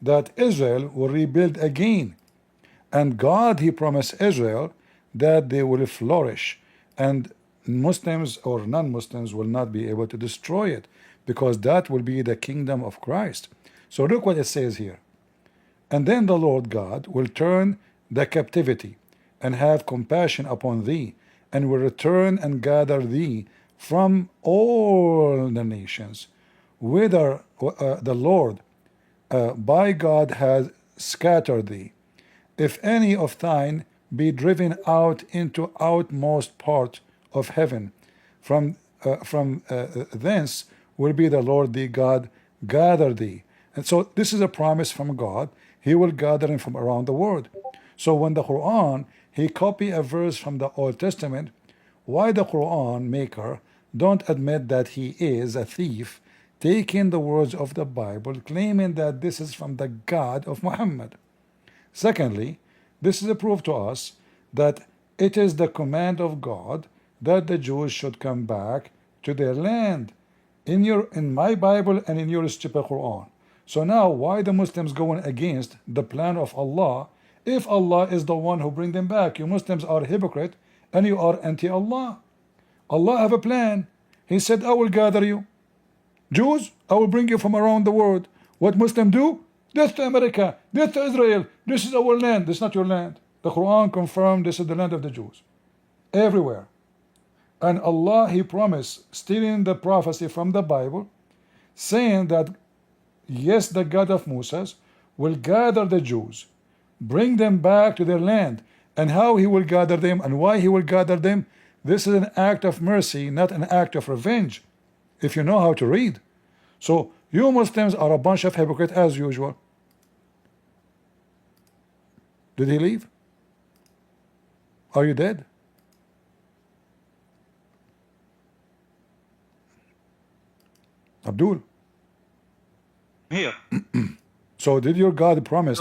that Israel will rebuild again. And God, he promised Israel that they will flourish, and Muslims or non-Muslims will not be able to destroy it, because that will be the kingdom of Christ. So look what it says here. And then the Lord God will turn the captivity and have compassion upon thee, and will return and gather thee from all the nations, whither the Lord by God has scattered thee. If any of thine be driven out into outmost part of heaven, from thence will be the Lord thy God gather thee. And so this is a promise from God. He will gather him from around the world. So when the Quran, he copy a verse from the Old Testament, why the Quran maker don't admit that he is a thief, taking the words of the Bible, claiming that this is from the God of Muhammad? Secondly, this is a proof to us that it is the command of God that the Jews should come back to their land in my Bible and in your stupid Quran. So now why the Muslims going against the plan of Allah if Allah is the one who bring them back? You Muslims are hypocrite and you are anti-Allah. Allah have a plan. He said, I will gather you. Jews, I will bring you from around the world. What Muslim do? Death to America, death to Israel. This is our land. This is not your land. The Quran confirmed this is the land of the Jews. Everywhere. And Allah, he promised, stealing the prophecy from the Bible, saying that yes, the God of Moses will gather the Jews, bring them back to their land. And how he will gather them and why he will gather them, this is an act of mercy, not an act of revenge, if you know how to read. So you Muslims are a bunch of hypocrites as usual. Did he leave? Are you dead? Abdul? Here. So did your God promise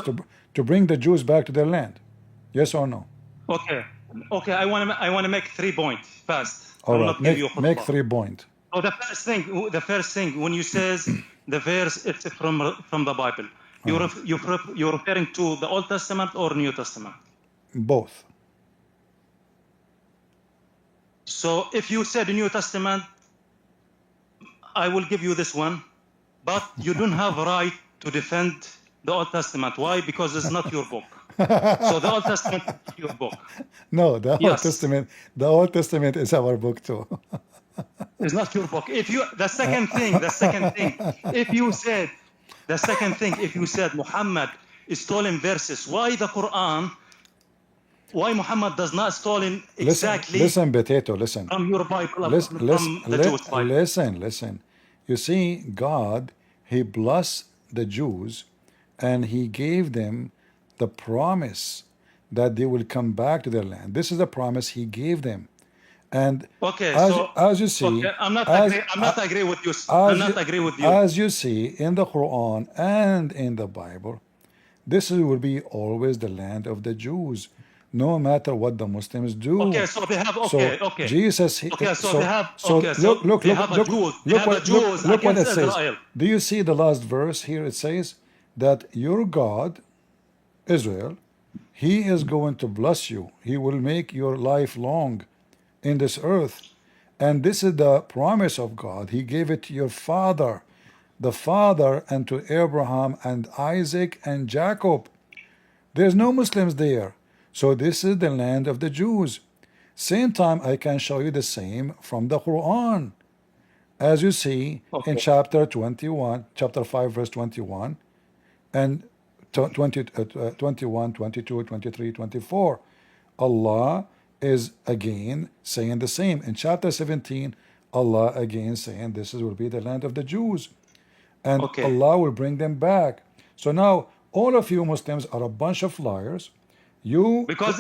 to bring the Jews back to their land? Yes or no? Okay. I want to make 3 points fast. All right. Make 3 points. So the first thing when you says the verse it's from the Bible, you're referring to the Old Testament or New Testament? Both. So if you said the New Testament, I will give you this one, but you don't have a right to defend the Old Testament. Why? Because it's not your book. So the Old Testament is not your book. No, the Old Yes. Testament. The Old Testament is our book too. It's not your book. If you, the second thing, if you said, if you said Muhammad is stolen verses, why the Quran, why Muhammad does not stolen exactly Listen, Potato, listen. from your Bible, Listen, from the Jewish Bible? listen. You see, God, He blessed the Jews and He gave them the promise that they will come back to their land. This is the promise He gave them. And Okay, as you see, okay, I'm not agree with you. I'm not agree with you. As you see in the Quran and in the Bible, this will be always the land of the Jews, no matter what the Muslims do. Okay, so they have okay. Jesus. Okay, so they have look what it says. Israel. Do you see the last verse here? It says that your God, Israel, He is going to bless you. He will make your life long in this earth. And this is the promise of God. He gave it to your father, the father, and to Abraham and Isaac and Jacob. There's no Muslims there. So this is the land of the Jews. Same time, I can show you the same from the Quran. As you see in chapter 21, chapter 5, verse 21, and 21, 22, 23, 24, Allah is again saying the same. In chapter 17, Allah again saying this will be the land of the Jews. And Allah will bring them back. So now, all of you Muslims are a bunch of liars. You try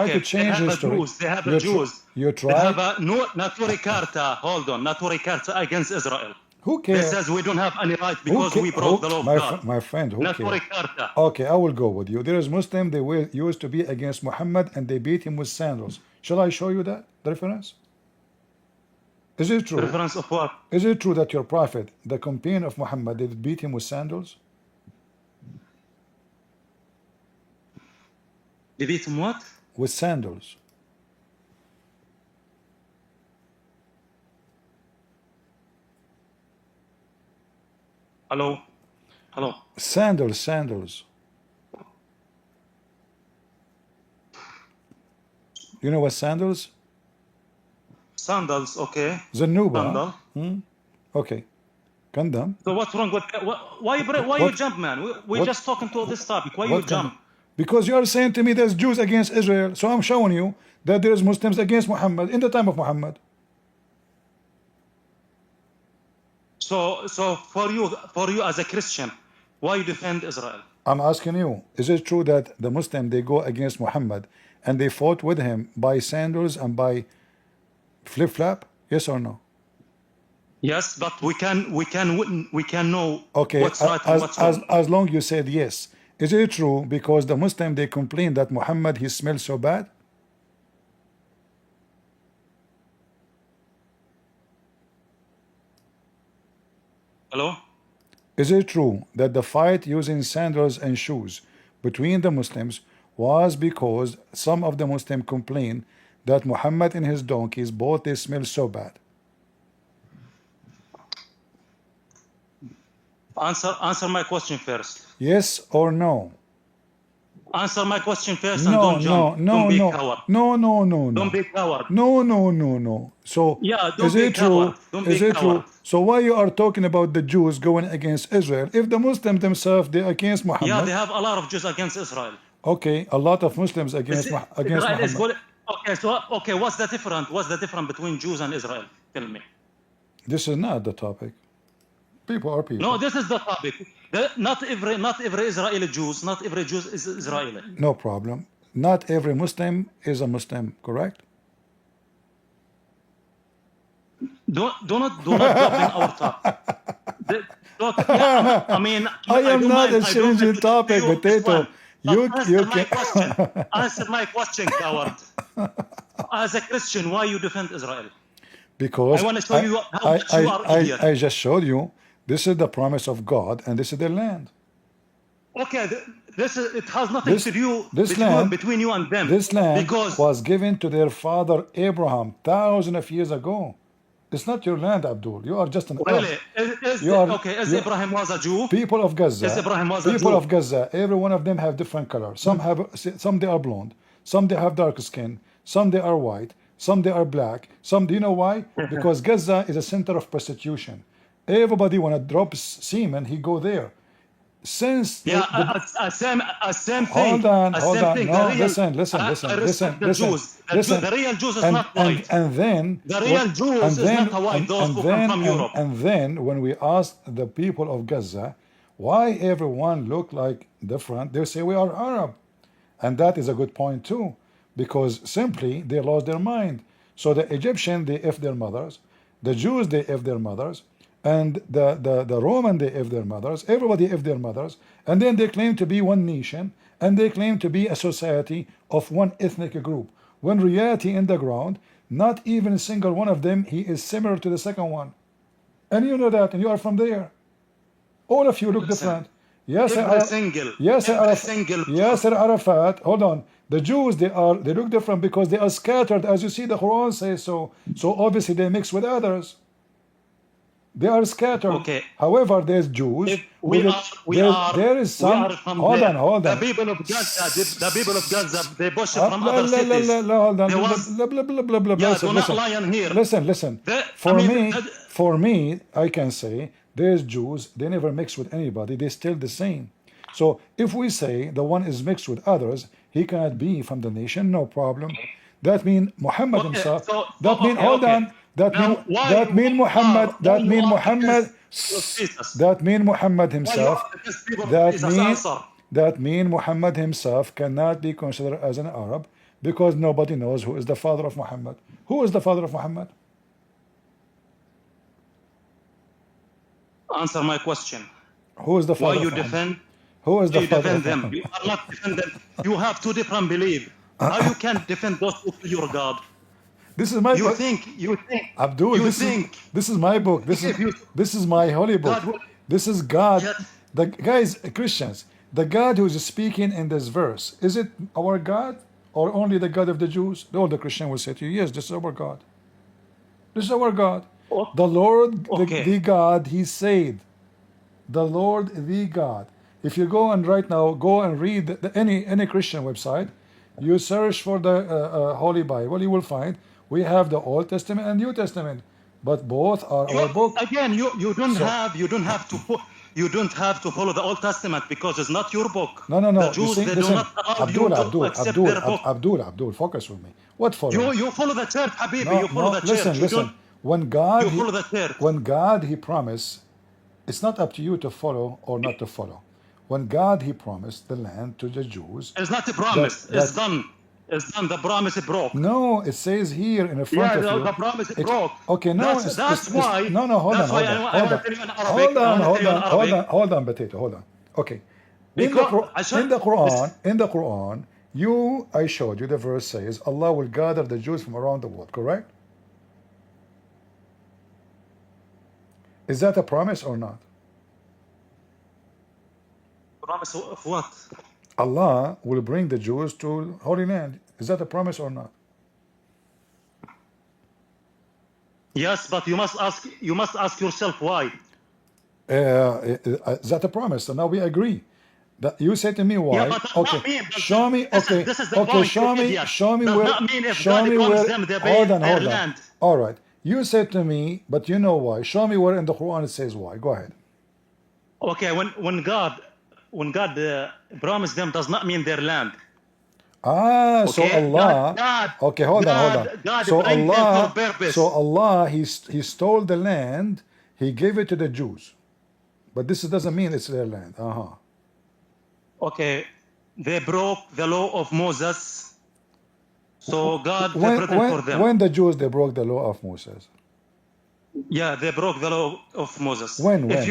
to change history. They have a Jews. You try. They have a Naturi Carta. Hold on, Naturi Carta against Israel. Who cares? They says we don't have any right because we broke the law of God. My friend, who Naturi cares? Carta. Okay, I will go with you. There is Muslim, they used to be against Muhammad and they beat him with sandals. Shall I show you that, the reference? Is it true? Reference of what? Is it true that your prophet, the companion of Muhammad, they beat him with sandals? They beat him what? With sandals. Hello? Hello? Sandals. You know what sandals? Sandals, okay. Zanuba. Okay. Condom. So what's wrong with why you jump, man? We're just talking to this topic. Why you jump? Because you are saying to me there's Jews against Israel. So I'm showing you that there's Muslims against Muhammad in the time of Muhammad. So for you as a Christian, why you defend Israel? I'm asking you, is it true that the Muslim, they go against Muhammad and they fought with him by sandals and by flip-flap? Yes or no? Yes, but we can know what's right and what's wrong. As long you said yes. Is it true because the Muslim, they complain that Muhammad, he smells so bad? Hello? Is it true that the fight using sandals and shoes between the Muslims was because some of the Muslims complained that Muhammad and his donkeys, both they smell so bad? Answer my question first. Yes or no? Answer my question first and don't jump. Don't be coward. No. Don't be coward. No. So yeah, is it true? Is it true? So why you are talking about the Jews going against Israel if the Muslims themselves they against Muhammad? Yeah, they have a lot of Jews against Israel. Okay, a lot of Muslims against Muhammad. Okay, what's the difference? What's the difference between Jews and Israel? Tell me. This is not the topic. People are people. No, this is the topic. Not every Israeli Jews, not every Jew is Israeli. No problem. Not every Muslim is a Muslim, correct? Do not jump in our topic. I mean, I am not a changing topic, Potato. You can answer my question, coward. As a Christian, why you defend Israel? Because I want to show you how much you are idiot. I just showed you. This is the promise of God, and this is their land. Okay, it has nothing to do between you and them. This land was given to their father Abraham thousands of years ago. It's not your land, Abdul. You are just an Arab. Really? You are Is Ibrahim was a Jew? people of Gaza. Is Ibrahim was a People Jew? of Gaza. Every one of them have different colors. Some they are blonde. Some they have dark skin. Some they are white. Some they are black. Some, do you know why? Because Gaza is a center of prostitution. Everybody wanna drop semen, he go there. Since Yeah, same thing. hold on. Same thing. No, The real, listen. I respect the Jews. The real Jews is not white. And then The real Jews is not white. Those who come from Europe. And then when we ask the people of Gaza why everyone look like different, they say we are Arab, and that is a good point too, because simply they lost their mind. So the Egyptian, they F their mothers, the Jews, they F their mothers, and the Roman, they F their mothers, everybody F their mothers, and then they claim to be one nation, and they claim to be a society of one ethnic group, when reality in the ground, not even a single one of them, he is similar to the second one. And you know that, and you are from there. All of you look different. Yasser Arafat, hold on. The Jews, they look different because they are scattered, as you see the Quran says so. So obviously they mix with others. They are scattered. Okay. However, there's Jews. There is some. Hold on. The people of Gaza, they push from other cities. Hold on. Listen. For me, I can say there's Jews. They never mix with anybody. They still the same. So if we say the one is mixed with others, he cannot be from the nation. No problem. That means Muhammad himself. That means hold on. That mean Muhammad himself. That mean Muhammad himself cannot be considered as an Arab because nobody knows who is the father of Muhammad. Who is the father of Muhammad? Answer my question. Who is the father? Why you defend? Who is the you father defend of them? Muhammad? You are not defending. You have two different beliefs. How you can defend those who kill your God? This is my you book. think Abdul, this is my book. This is my holy book. This is God. The guys, Christians, the God who is speaking in this verse, is it our God or only the God of the Jews? All the Christian will say to you, yes, this is our God. This is our God. The Lord, the God, he said. The Lord, the God. If you go and right now, go and read any Christian website, you search for the Holy Bible, you will find we have the Old Testament and New Testament, but both are our book. Again, you don't have to follow the Old Testament because it's not your book. No. The Jews, they do not allow you to accept their book. Abdul, focus with me. What follow? You follow the church, Habibi. You follow the church. Listen. When God, you follow the church. When God, he promised, it's not up to you to follow or not to follow. When God, he promised the land to the Jews. It's not a promise. It's done. It's done. The promise is broke. No, it says here in the front of you. The promise is broke. Okay, no, that's why. No, hold on. Hold on, potato. Hold on. Okay. In the Quran, I showed you the verse says Allah will gather the Jews from around the world. Correct? Is that a promise or not? Promise of what? Allah will bring the Jews to Holy Land. Is that a promise or not? Yes, but you must ask yourself why. Is that a promise? So now we agree. That you say to me why? Yeah, but okay, show me. Okay, this is the okay, point, show me where. Show me where. Hold on. Land. All right. You said to me, but you know why. Show me where in the Quran it says why. Go ahead. Okay, when God promised them does not mean their land. Okay? So Allah. Okay, hold on. God so Allah. For purpose. So Allah, he stole the land. He gave it to the Jews, but this doesn't mean it's their land. Okay, they broke the law of Moses. So God separated for them. When the Jews they broke the law of Moses. Yeah, they broke the law of Moses. When the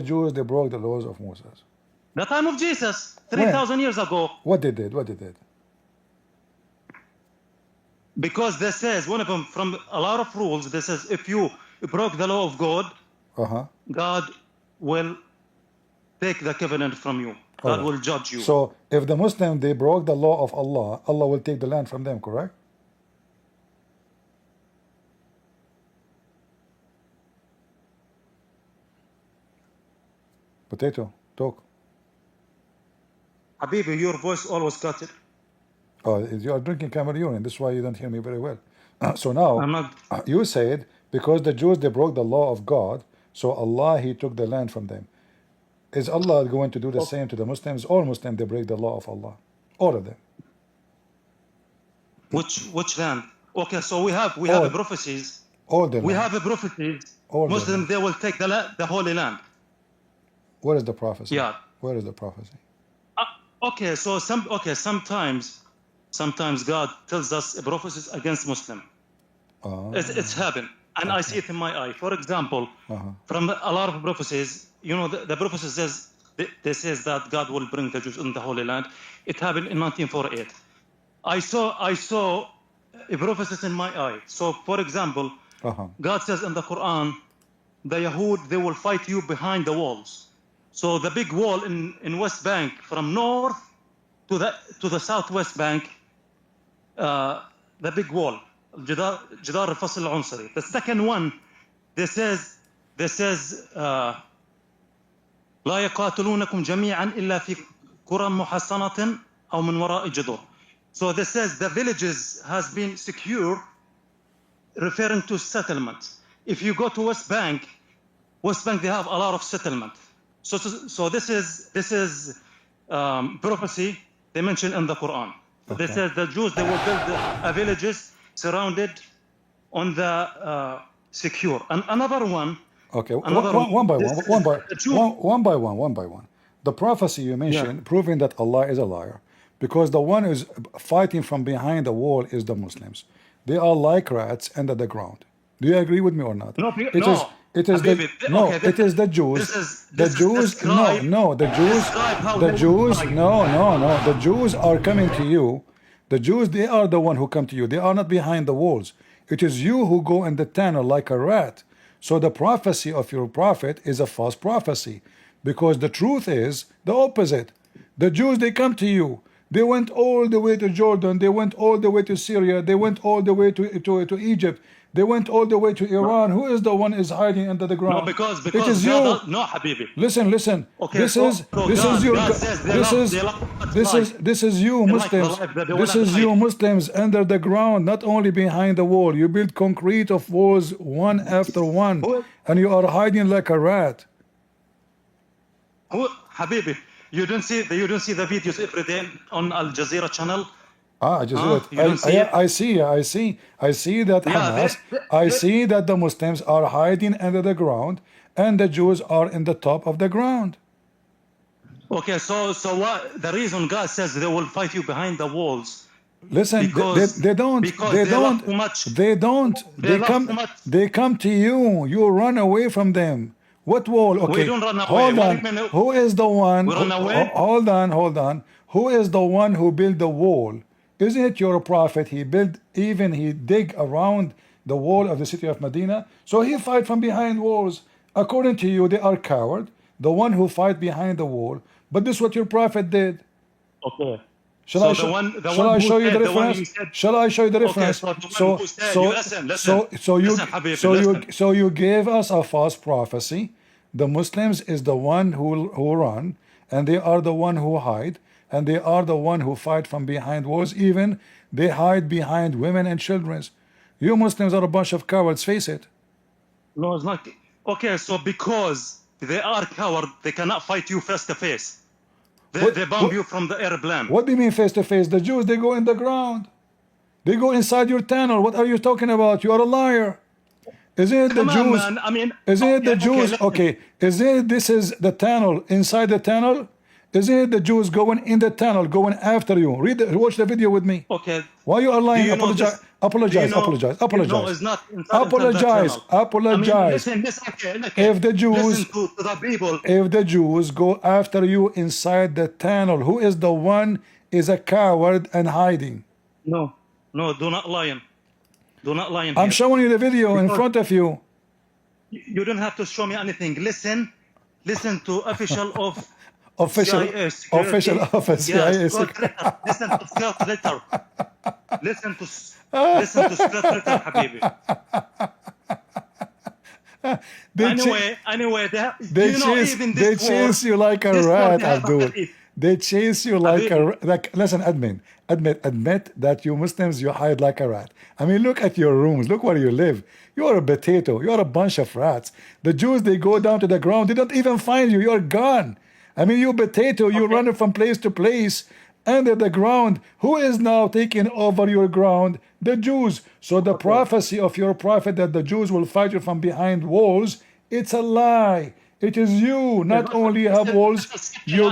Jews they broke the laws of Moses? The time of Jesus, 3,000 years ago. What they did? Because they says one of them from a lot of rules. They says if you broke the law of God, God will take the covenant from you. God will judge you. So if the Muslim they broke the law of Allah, Allah will take the land from them, correct? Potato, talk. Habibi, your voice always cut it. Oh, you are drinking camel urine. That's why you don't hear me very well. So now, I'm not. you said because the Jews they broke the law of God, so Allah He took the land from them. Is Allah going to do the same to the Muslims? All Muslims they break the law of Allah, all of them. Which land? Okay, so we have All. prophecies. All the We land. have prophecies. All the Muslims land. they will take the Holy Land. Where is the prophecy? Yeah. Where is the prophecy? Okay, so sometimes God tells us prophecies against Muslim. It's happened, and I see it in my eye. For example, from a lot of prophecies, you know, the prophecy says they says that God will bring the Jews in the Holy Land. It happened in 1948. I saw a prophecy in my eye. So, for example, God says in the Quran, the Yahud they will fight you behind the walls. So the big wall in West Bank from north to the southwest bank, the big wall, جدار الفصل العنصري. The second one, they says لا يقاتلونكم جميعا إلا في قرى محصنة أو من وراء جدر. So this says the villages has been secure, referring to settlement. If you go to West Bank they have a lot of settlement. So this is prophecy they mention in the Quran. They said the Jews they will build villages surrounded on the secure. And another one. Okay, one by one. The prophecy you mentioned, proving that Allah is a liar, because the one who's fighting from behind the wall is the Muslims. They are like rats under the ground. Do you agree with me or not? It is the Jews. The Jews are coming to you. The Jews, they are the one who come to you. They are not behind the walls. It is you who go in the tunnel like a rat. So the prophecy of your prophet is a false prophecy, because the truth is the opposite. The Jews, they come to you. They went all the way to Jordan. They went all the way to Syria. They went all the way to Egypt. They went all the way to Iran. Who is the one is hiding under the ground? No, because it is God, you. no, Habibi. Listen. Okay, this is you Muslims. This is you Muslims under the ground, not only behind the wall. You build concrete of walls one after one, and you are hiding like a rat. Habibi, you don't see the videos every day on Al Jazeera channel. I see that Hamas. I see that the Muslims are hiding under the ground, and the Jews are in the top of the ground. Okay, so what? The reason God says they will fight you behind the walls. Listen, they don't. They come to you. You run away from them. What wall? Okay, we don't run away. Hold on. Who is the one? We run away? Hold on. Who is the one who built the wall? Isn't it your prophet? He dig around the wall of the city of Medina. So he fight from behind walls. According to you, they are coward. The one who fight behind the wall. But this is what your prophet did. Okay. Shall I show you the reference? Shall I show you the reference? So you gave us a false prophecy. The Muslims is the one who run, and they are the one who hide, and they are the one who fight from behind walls. Even they hide behind women and children. You Muslims are a bunch of cowards. Face it. No, it's not. Okay, so because they are cowards, they cannot fight you face to face. They bomb you from the airplane. What do you mean face to face? The Jews, they go in the ground. They go inside your tunnel. What are you talking about? You are a liar. Isn't it the Jews? Man. I mean, isn't it the Jews? Okay. This is the tunnel. Inside the tunnel? Isn't it the Jews going in the tunnel, going after you? Watch the video with me. Okay. Why you are lying? Apologize. It's not apologize. I mean, listen, If the Jews, listen to the people. If the Jews go after you inside the tunnel, who is the one is a coward and hiding? No, do not lie. I'm showing you the video in front of you. You don't have to show me anything. Listen to official of official of CIA. Listen to Scott Ritter. Listen to Scott Ritter, Habibi. They Anyway, do they you know chase even they this war, chase you like a this war rat, they have Abdul. Hadith. They chase you like Habibi. listen, admit that you Muslims, you hide like a rat. I mean, look at your rooms, look where you live. You're a potato, you're a bunch of rats. The Jews, they go down to the ground, they don't even find you, you're gone. I mean, you potato, you're running from place to place under the ground. Who is now taking over your ground? The Jews. So the prophecy of your prophet that the Jews will fight you from behind walls, it's a lie. It is you. Not only have walls, you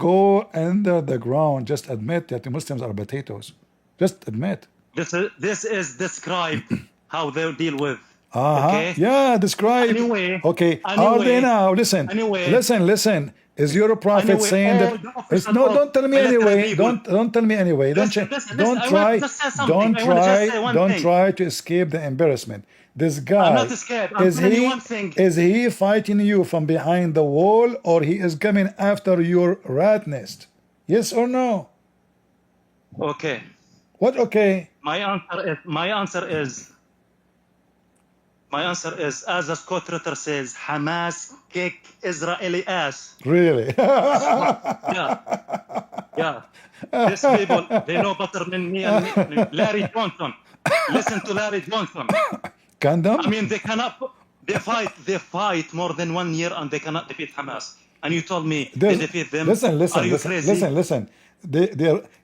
go under the ground. Just admit that the Muslims are potatoes. Just admit. This is described how they deal with. Okay. Yeah, describe. Anyway. Okay. Are they now? Listen. Anyway. Listen. Is your prophet Anyway, saying that? No, don't tell me anyway. Don't tell me anyway. Don't try to escape the embarrassment. This guy, I'm not scared. I'm telling you one thing. Is he fighting you from behind the wall, or he is coming after your rat nest? Yes or no? Okay. What? Okay. My answer is, as the Scott Ritter says, Hamas kick Israeli ass. Really? Yeah. These people, they know better than me and Larry Johnson. Listen to Larry Johnson. Condom? I mean, they fight more than 1 year and they cannot defeat Hamas. And you told me they defeat them. Are you crazy? Listen.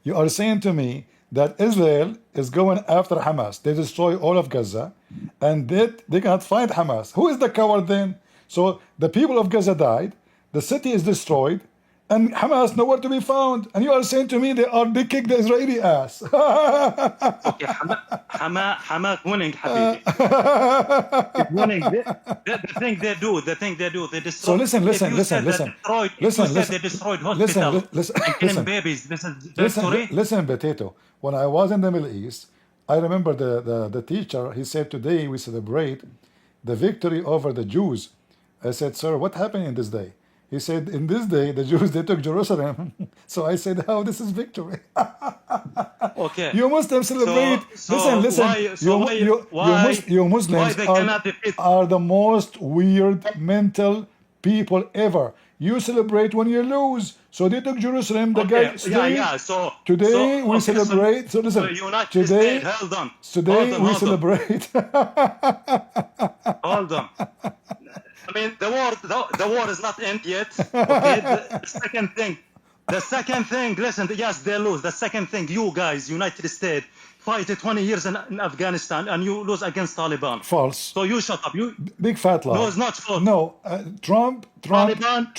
You are saying to me that Israel is going after Hamas. They destroy all of Gaza, and they cannot find Hamas. Who is the coward then? So the people of Gaza died, the city is destroyed, and Hamas nowhere to be found. And you are saying to me they kick the Israeli ass. Okay, Hamas winning, Habibi. Winning. The thing they do, they destroy. So listen. They destroyed hospitals and killing babies. This is the story. Listen, potato. When I was in the Middle East, I remember the teacher, he said, today we celebrate the victory over the Jews. I said, sir, what happened in this day? He said, in this day, the Jews, they took Jerusalem. So I said, how this is victory? Okay. You Muslims celebrate. Listen. You Muslims are the most weird mental people ever. You celebrate when you lose. So they took Jerusalem. The guy. So today we celebrate. So listen. Today, hold on. We celebrate. Hold on. I mean, the war is not end yet. Okay. The second thing. Listen. Yes, they lose. The second thing, you guys, United States, fight 20 years in Afghanistan and you lose against Taliban. False. So you shut up. You big fat lie. No, it's not false. No, Trump. Taliban.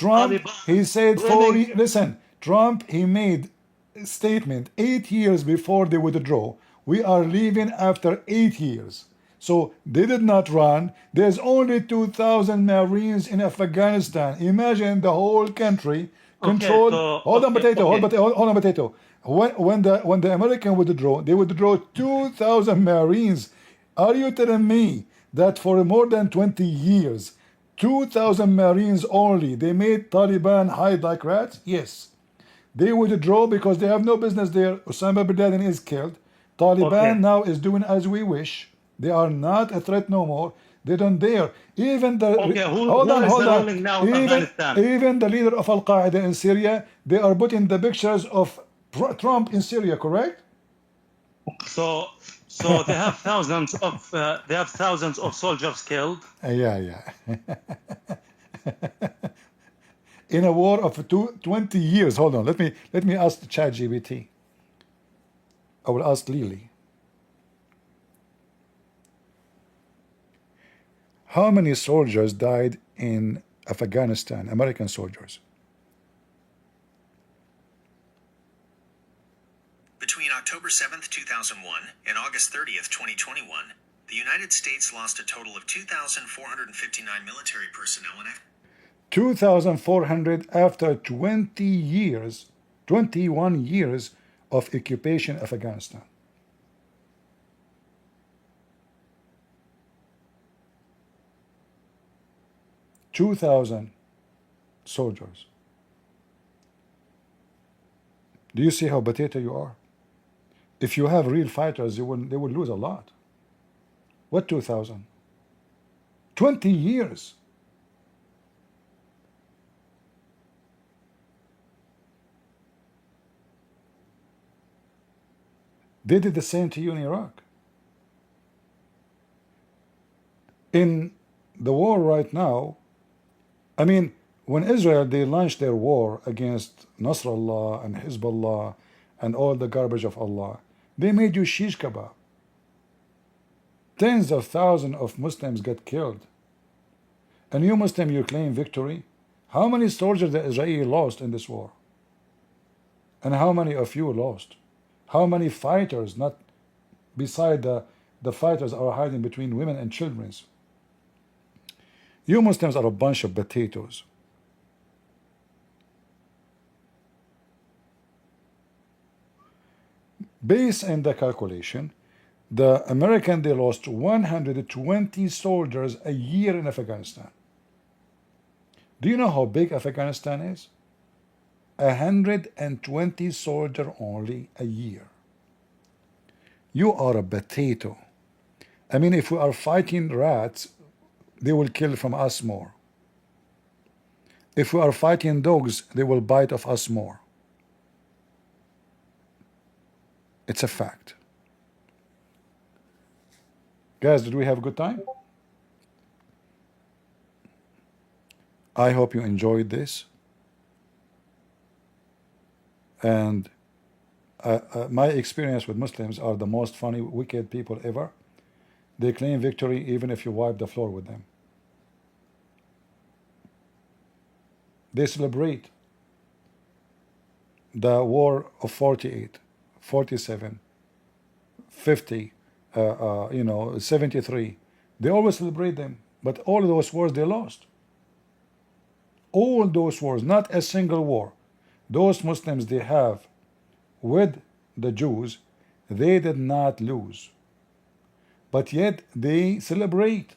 He said 40. Listen, Trump. He made a statement 8 years before they withdraw. We are leaving after 8 years. So they did not run. There's only 2,000 Marines in Afghanistan. Imagine the whole country controlled. Hold on, potato. When the American withdraw, they withdraw 2,000 Marines. Are you telling me that for more than 20 years, 2,000 Marines only, they made Taliban hide like rats? Yes. They withdraw because they have no business there. Osama bin Laden is killed. Taliban now is doing as we wish. They are not a threat no more. They don't dare. Even the hold on. Even the leader of Al Qaeda in Syria, they are putting the pictures of Trump in Syria. Correct? So they have thousands of soldiers killed. Yeah. In a war of 20 years. Hold on. Let me ask ChatGPT. I will ask Lilly. How many soldiers died in Afghanistan, American soldiers? Between October 7th, 2001 and August 30th, 2021, the United States lost a total of 2,459 military personnel in 2,400 after 21 years of occupation of Afghanistan. $2,000 soldiers. Do you see how potato you are? If you have real fighters, they would lose a lot. What 2,000? 20 years. They did the same to you in Iraq. In the war right now, I mean, when Israel, they launched their war against Nasrallah and Hezbollah and all the garbage of Allah, they made you shish kebab. Tens of thousands of Muslims get killed. And you Muslim, you claim victory. How many soldiers the Israeli lost in this war? And how many of you lost? How many fighters, not beside the fighters, are hiding between women and children? You Muslims are a bunch of potatoes. Based on the calculation, the American, they lost 120 soldiers a year in Afghanistan. Do you know how big Afghanistan is? 120 soldiers only a year. You are a potato. I mean, if we are fighting rats, they will kill from us more. If we are fighting dogs, they will bite of us more. It's a fact. Guys, did we have a good time? I hope you enjoyed this. And my experience with Muslims are the most funny, wicked people ever. They claim victory even if you wipe the floor with them. They celebrate the war of 48, 47, 50, 73. They always celebrate them, but all those wars they lost. All those wars, not a single war. Those Muslims they have with the Jews, they did not lose. But yet they celebrate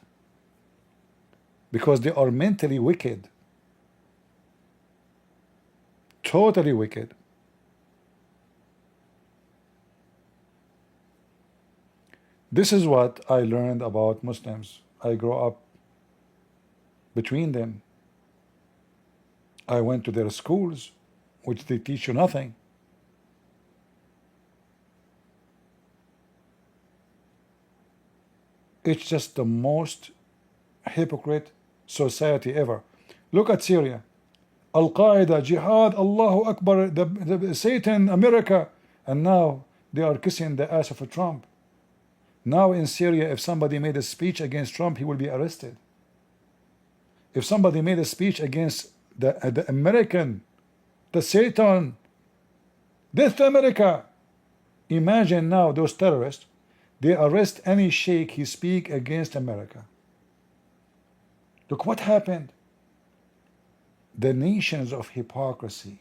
because they are mentally wicked. Totally wicked. This is what I learned about Muslims. I grew up between them. I went to their schools, which they teach you nothing. It's just the most hypocrite society ever. Look at Syria. Al-Qaeda, Jihad, Allahu Akbar, the Satan, America. And now they are kissing the ass of a Trump. Now in Syria, if somebody made a speech against Trump, he will be arrested. If somebody made a speech against the American, the Satan, death to America. Imagine now those terrorists, they arrest any sheikh he speak against America. Look what happened. The nations of hypocrisy.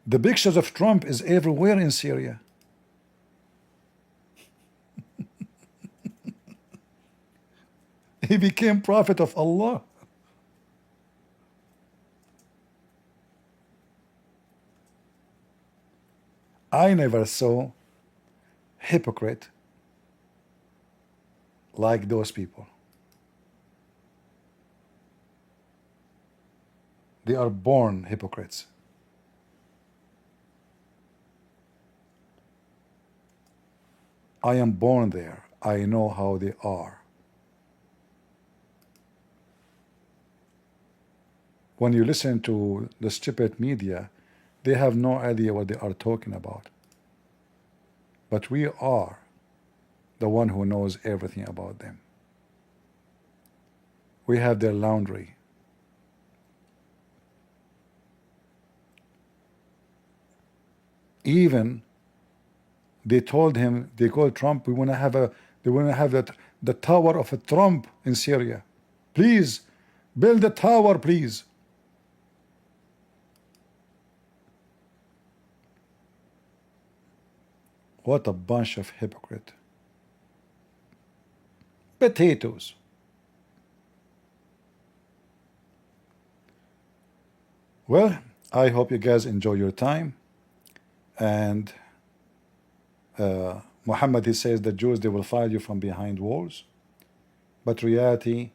The pictures of Trump is everywhere in Syria. He became prophet of Allah. I never saw hypocrite like those people. They are born hypocrites. I am born there. I know how they are. When you listen to the stupid media, they have no idea what they are talking about. But we are the one who knows everything about them. We have their laundry. Even they told him, they called Trump, they want to have the tower of a Trump in Syria. Please build a tower, please. What a bunch of hypocrite. Potatoes. Well, I hope you guys enjoy your time, and Muhammad, he says the Jews, they will fight you from behind walls. But reality,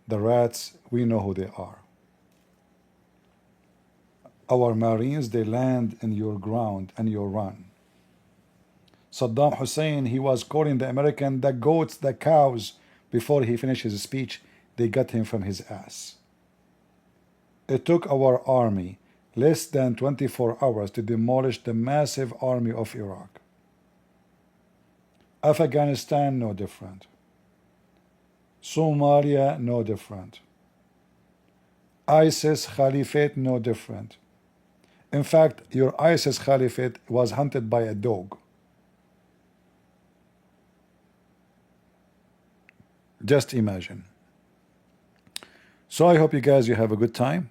the rats, we know who they are. Our Marines, they land in your ground and you run. Saddam Hussein, he was calling the American the goats, the cows. Before he finished his speech, they got him from his ass. It took our army less than 24 hours to demolish the massive army of Iraq. Afghanistan, no different. Somalia, no different. ISIS Caliphate, no different. In fact, your ISIS Caliphate was hunted by a dog. Just imagine. So I hope you guys, you have a good time.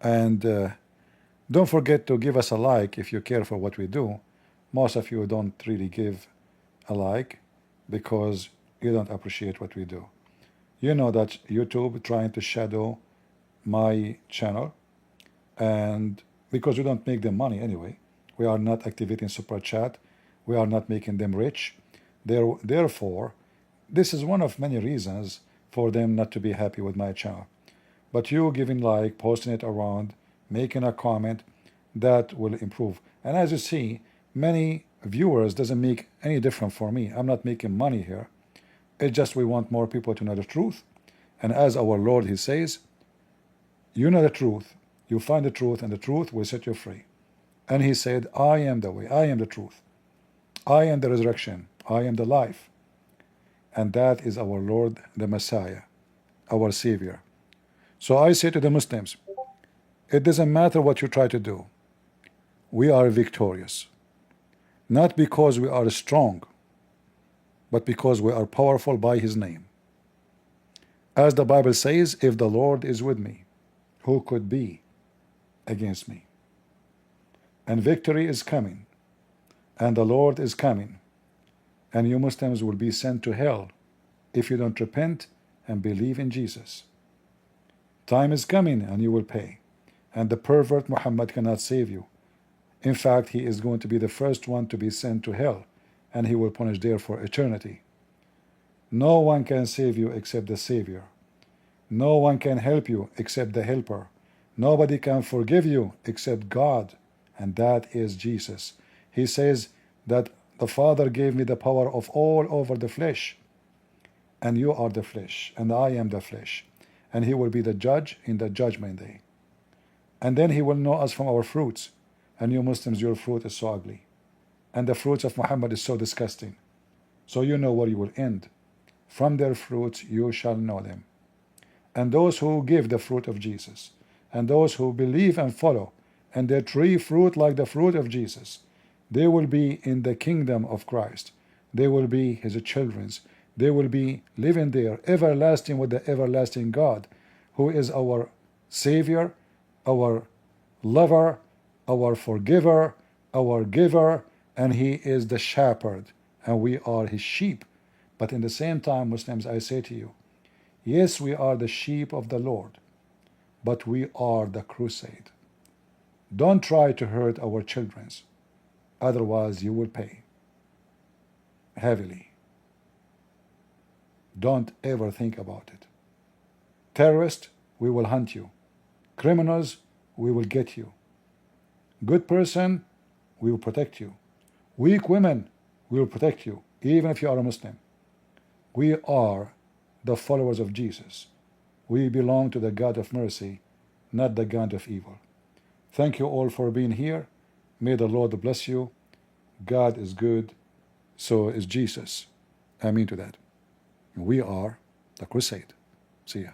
And don't forget to give us a like if you care for what we do. Most of you don't really give a like because you don't appreciate what we do. You know that YouTube trying to shadow my channel, and because we don't make them money anyway, we are not activating super chat, we are not making them rich. Therefore, this is one of many reasons for them not to be happy with my channel. But you giving like, posting it around, making a comment, that will improve. And as you see, many viewers doesn't make any difference for me. I'm not making money here. It's just we want more people to know the truth. And as our Lord, he says, you know the truth, you find the truth, and the truth will set you free. And he said, I am the way, I am the truth, I am the resurrection, I am the life. And that is our Lord, the Messiah, our Savior. So I say to the Muslims, it doesn't matter what you try to do, we are victorious. Not because we are strong, but because we are powerful by his name. As the Bible says, if the Lord is with me, who could be against me? And victory is coming, and the Lord is coming, and you Muslims will be sent to hell if you don't repent and believe in Jesus. Time is coming and you will pay, and the pervert Muhammad cannot save you. In fact, he is going to be the first one to be sent to hell, and he will punish there for eternity. No one can save you except the Savior. No one can help you except the helper. Nobody can forgive you except God, and that is Jesus. He says that the Father gave me the power of all over the flesh, and you are the flesh, and I am the flesh, and he will be the judge in the judgment day. And then he will know us from our fruits. And you Muslims, your fruit is so ugly, and the fruits of Muhammad is so disgusting. So you know where you will end. From their fruits you shall know them. And those who give the fruit of Jesus, and those who believe and follow, and their tree fruit like the fruit of Jesus, they will be in the kingdom of Christ. They will be his children. They will be living there, everlasting with the everlasting God, who is our Savior, our lover, our forgiver, our giver, and he is the shepherd, and we are his sheep. But in the same time, Muslims, I say to you, yes, we are the sheep of the Lord, but we are the crusade. Don't try to hurt our children, otherwise you will pay heavily. Don't ever think about it. Terrorists, we will hunt you. Criminals, we will get you. Good person, we will protect you. Weak women, we will protect you, even if you are a Muslim. We are the followers of Jesus. We belong to the God of mercy, not the God of evil. Thank you all for being here. May the Lord bless you. God is good, so is Jesus. Amen to that. We are the crusade. See ya.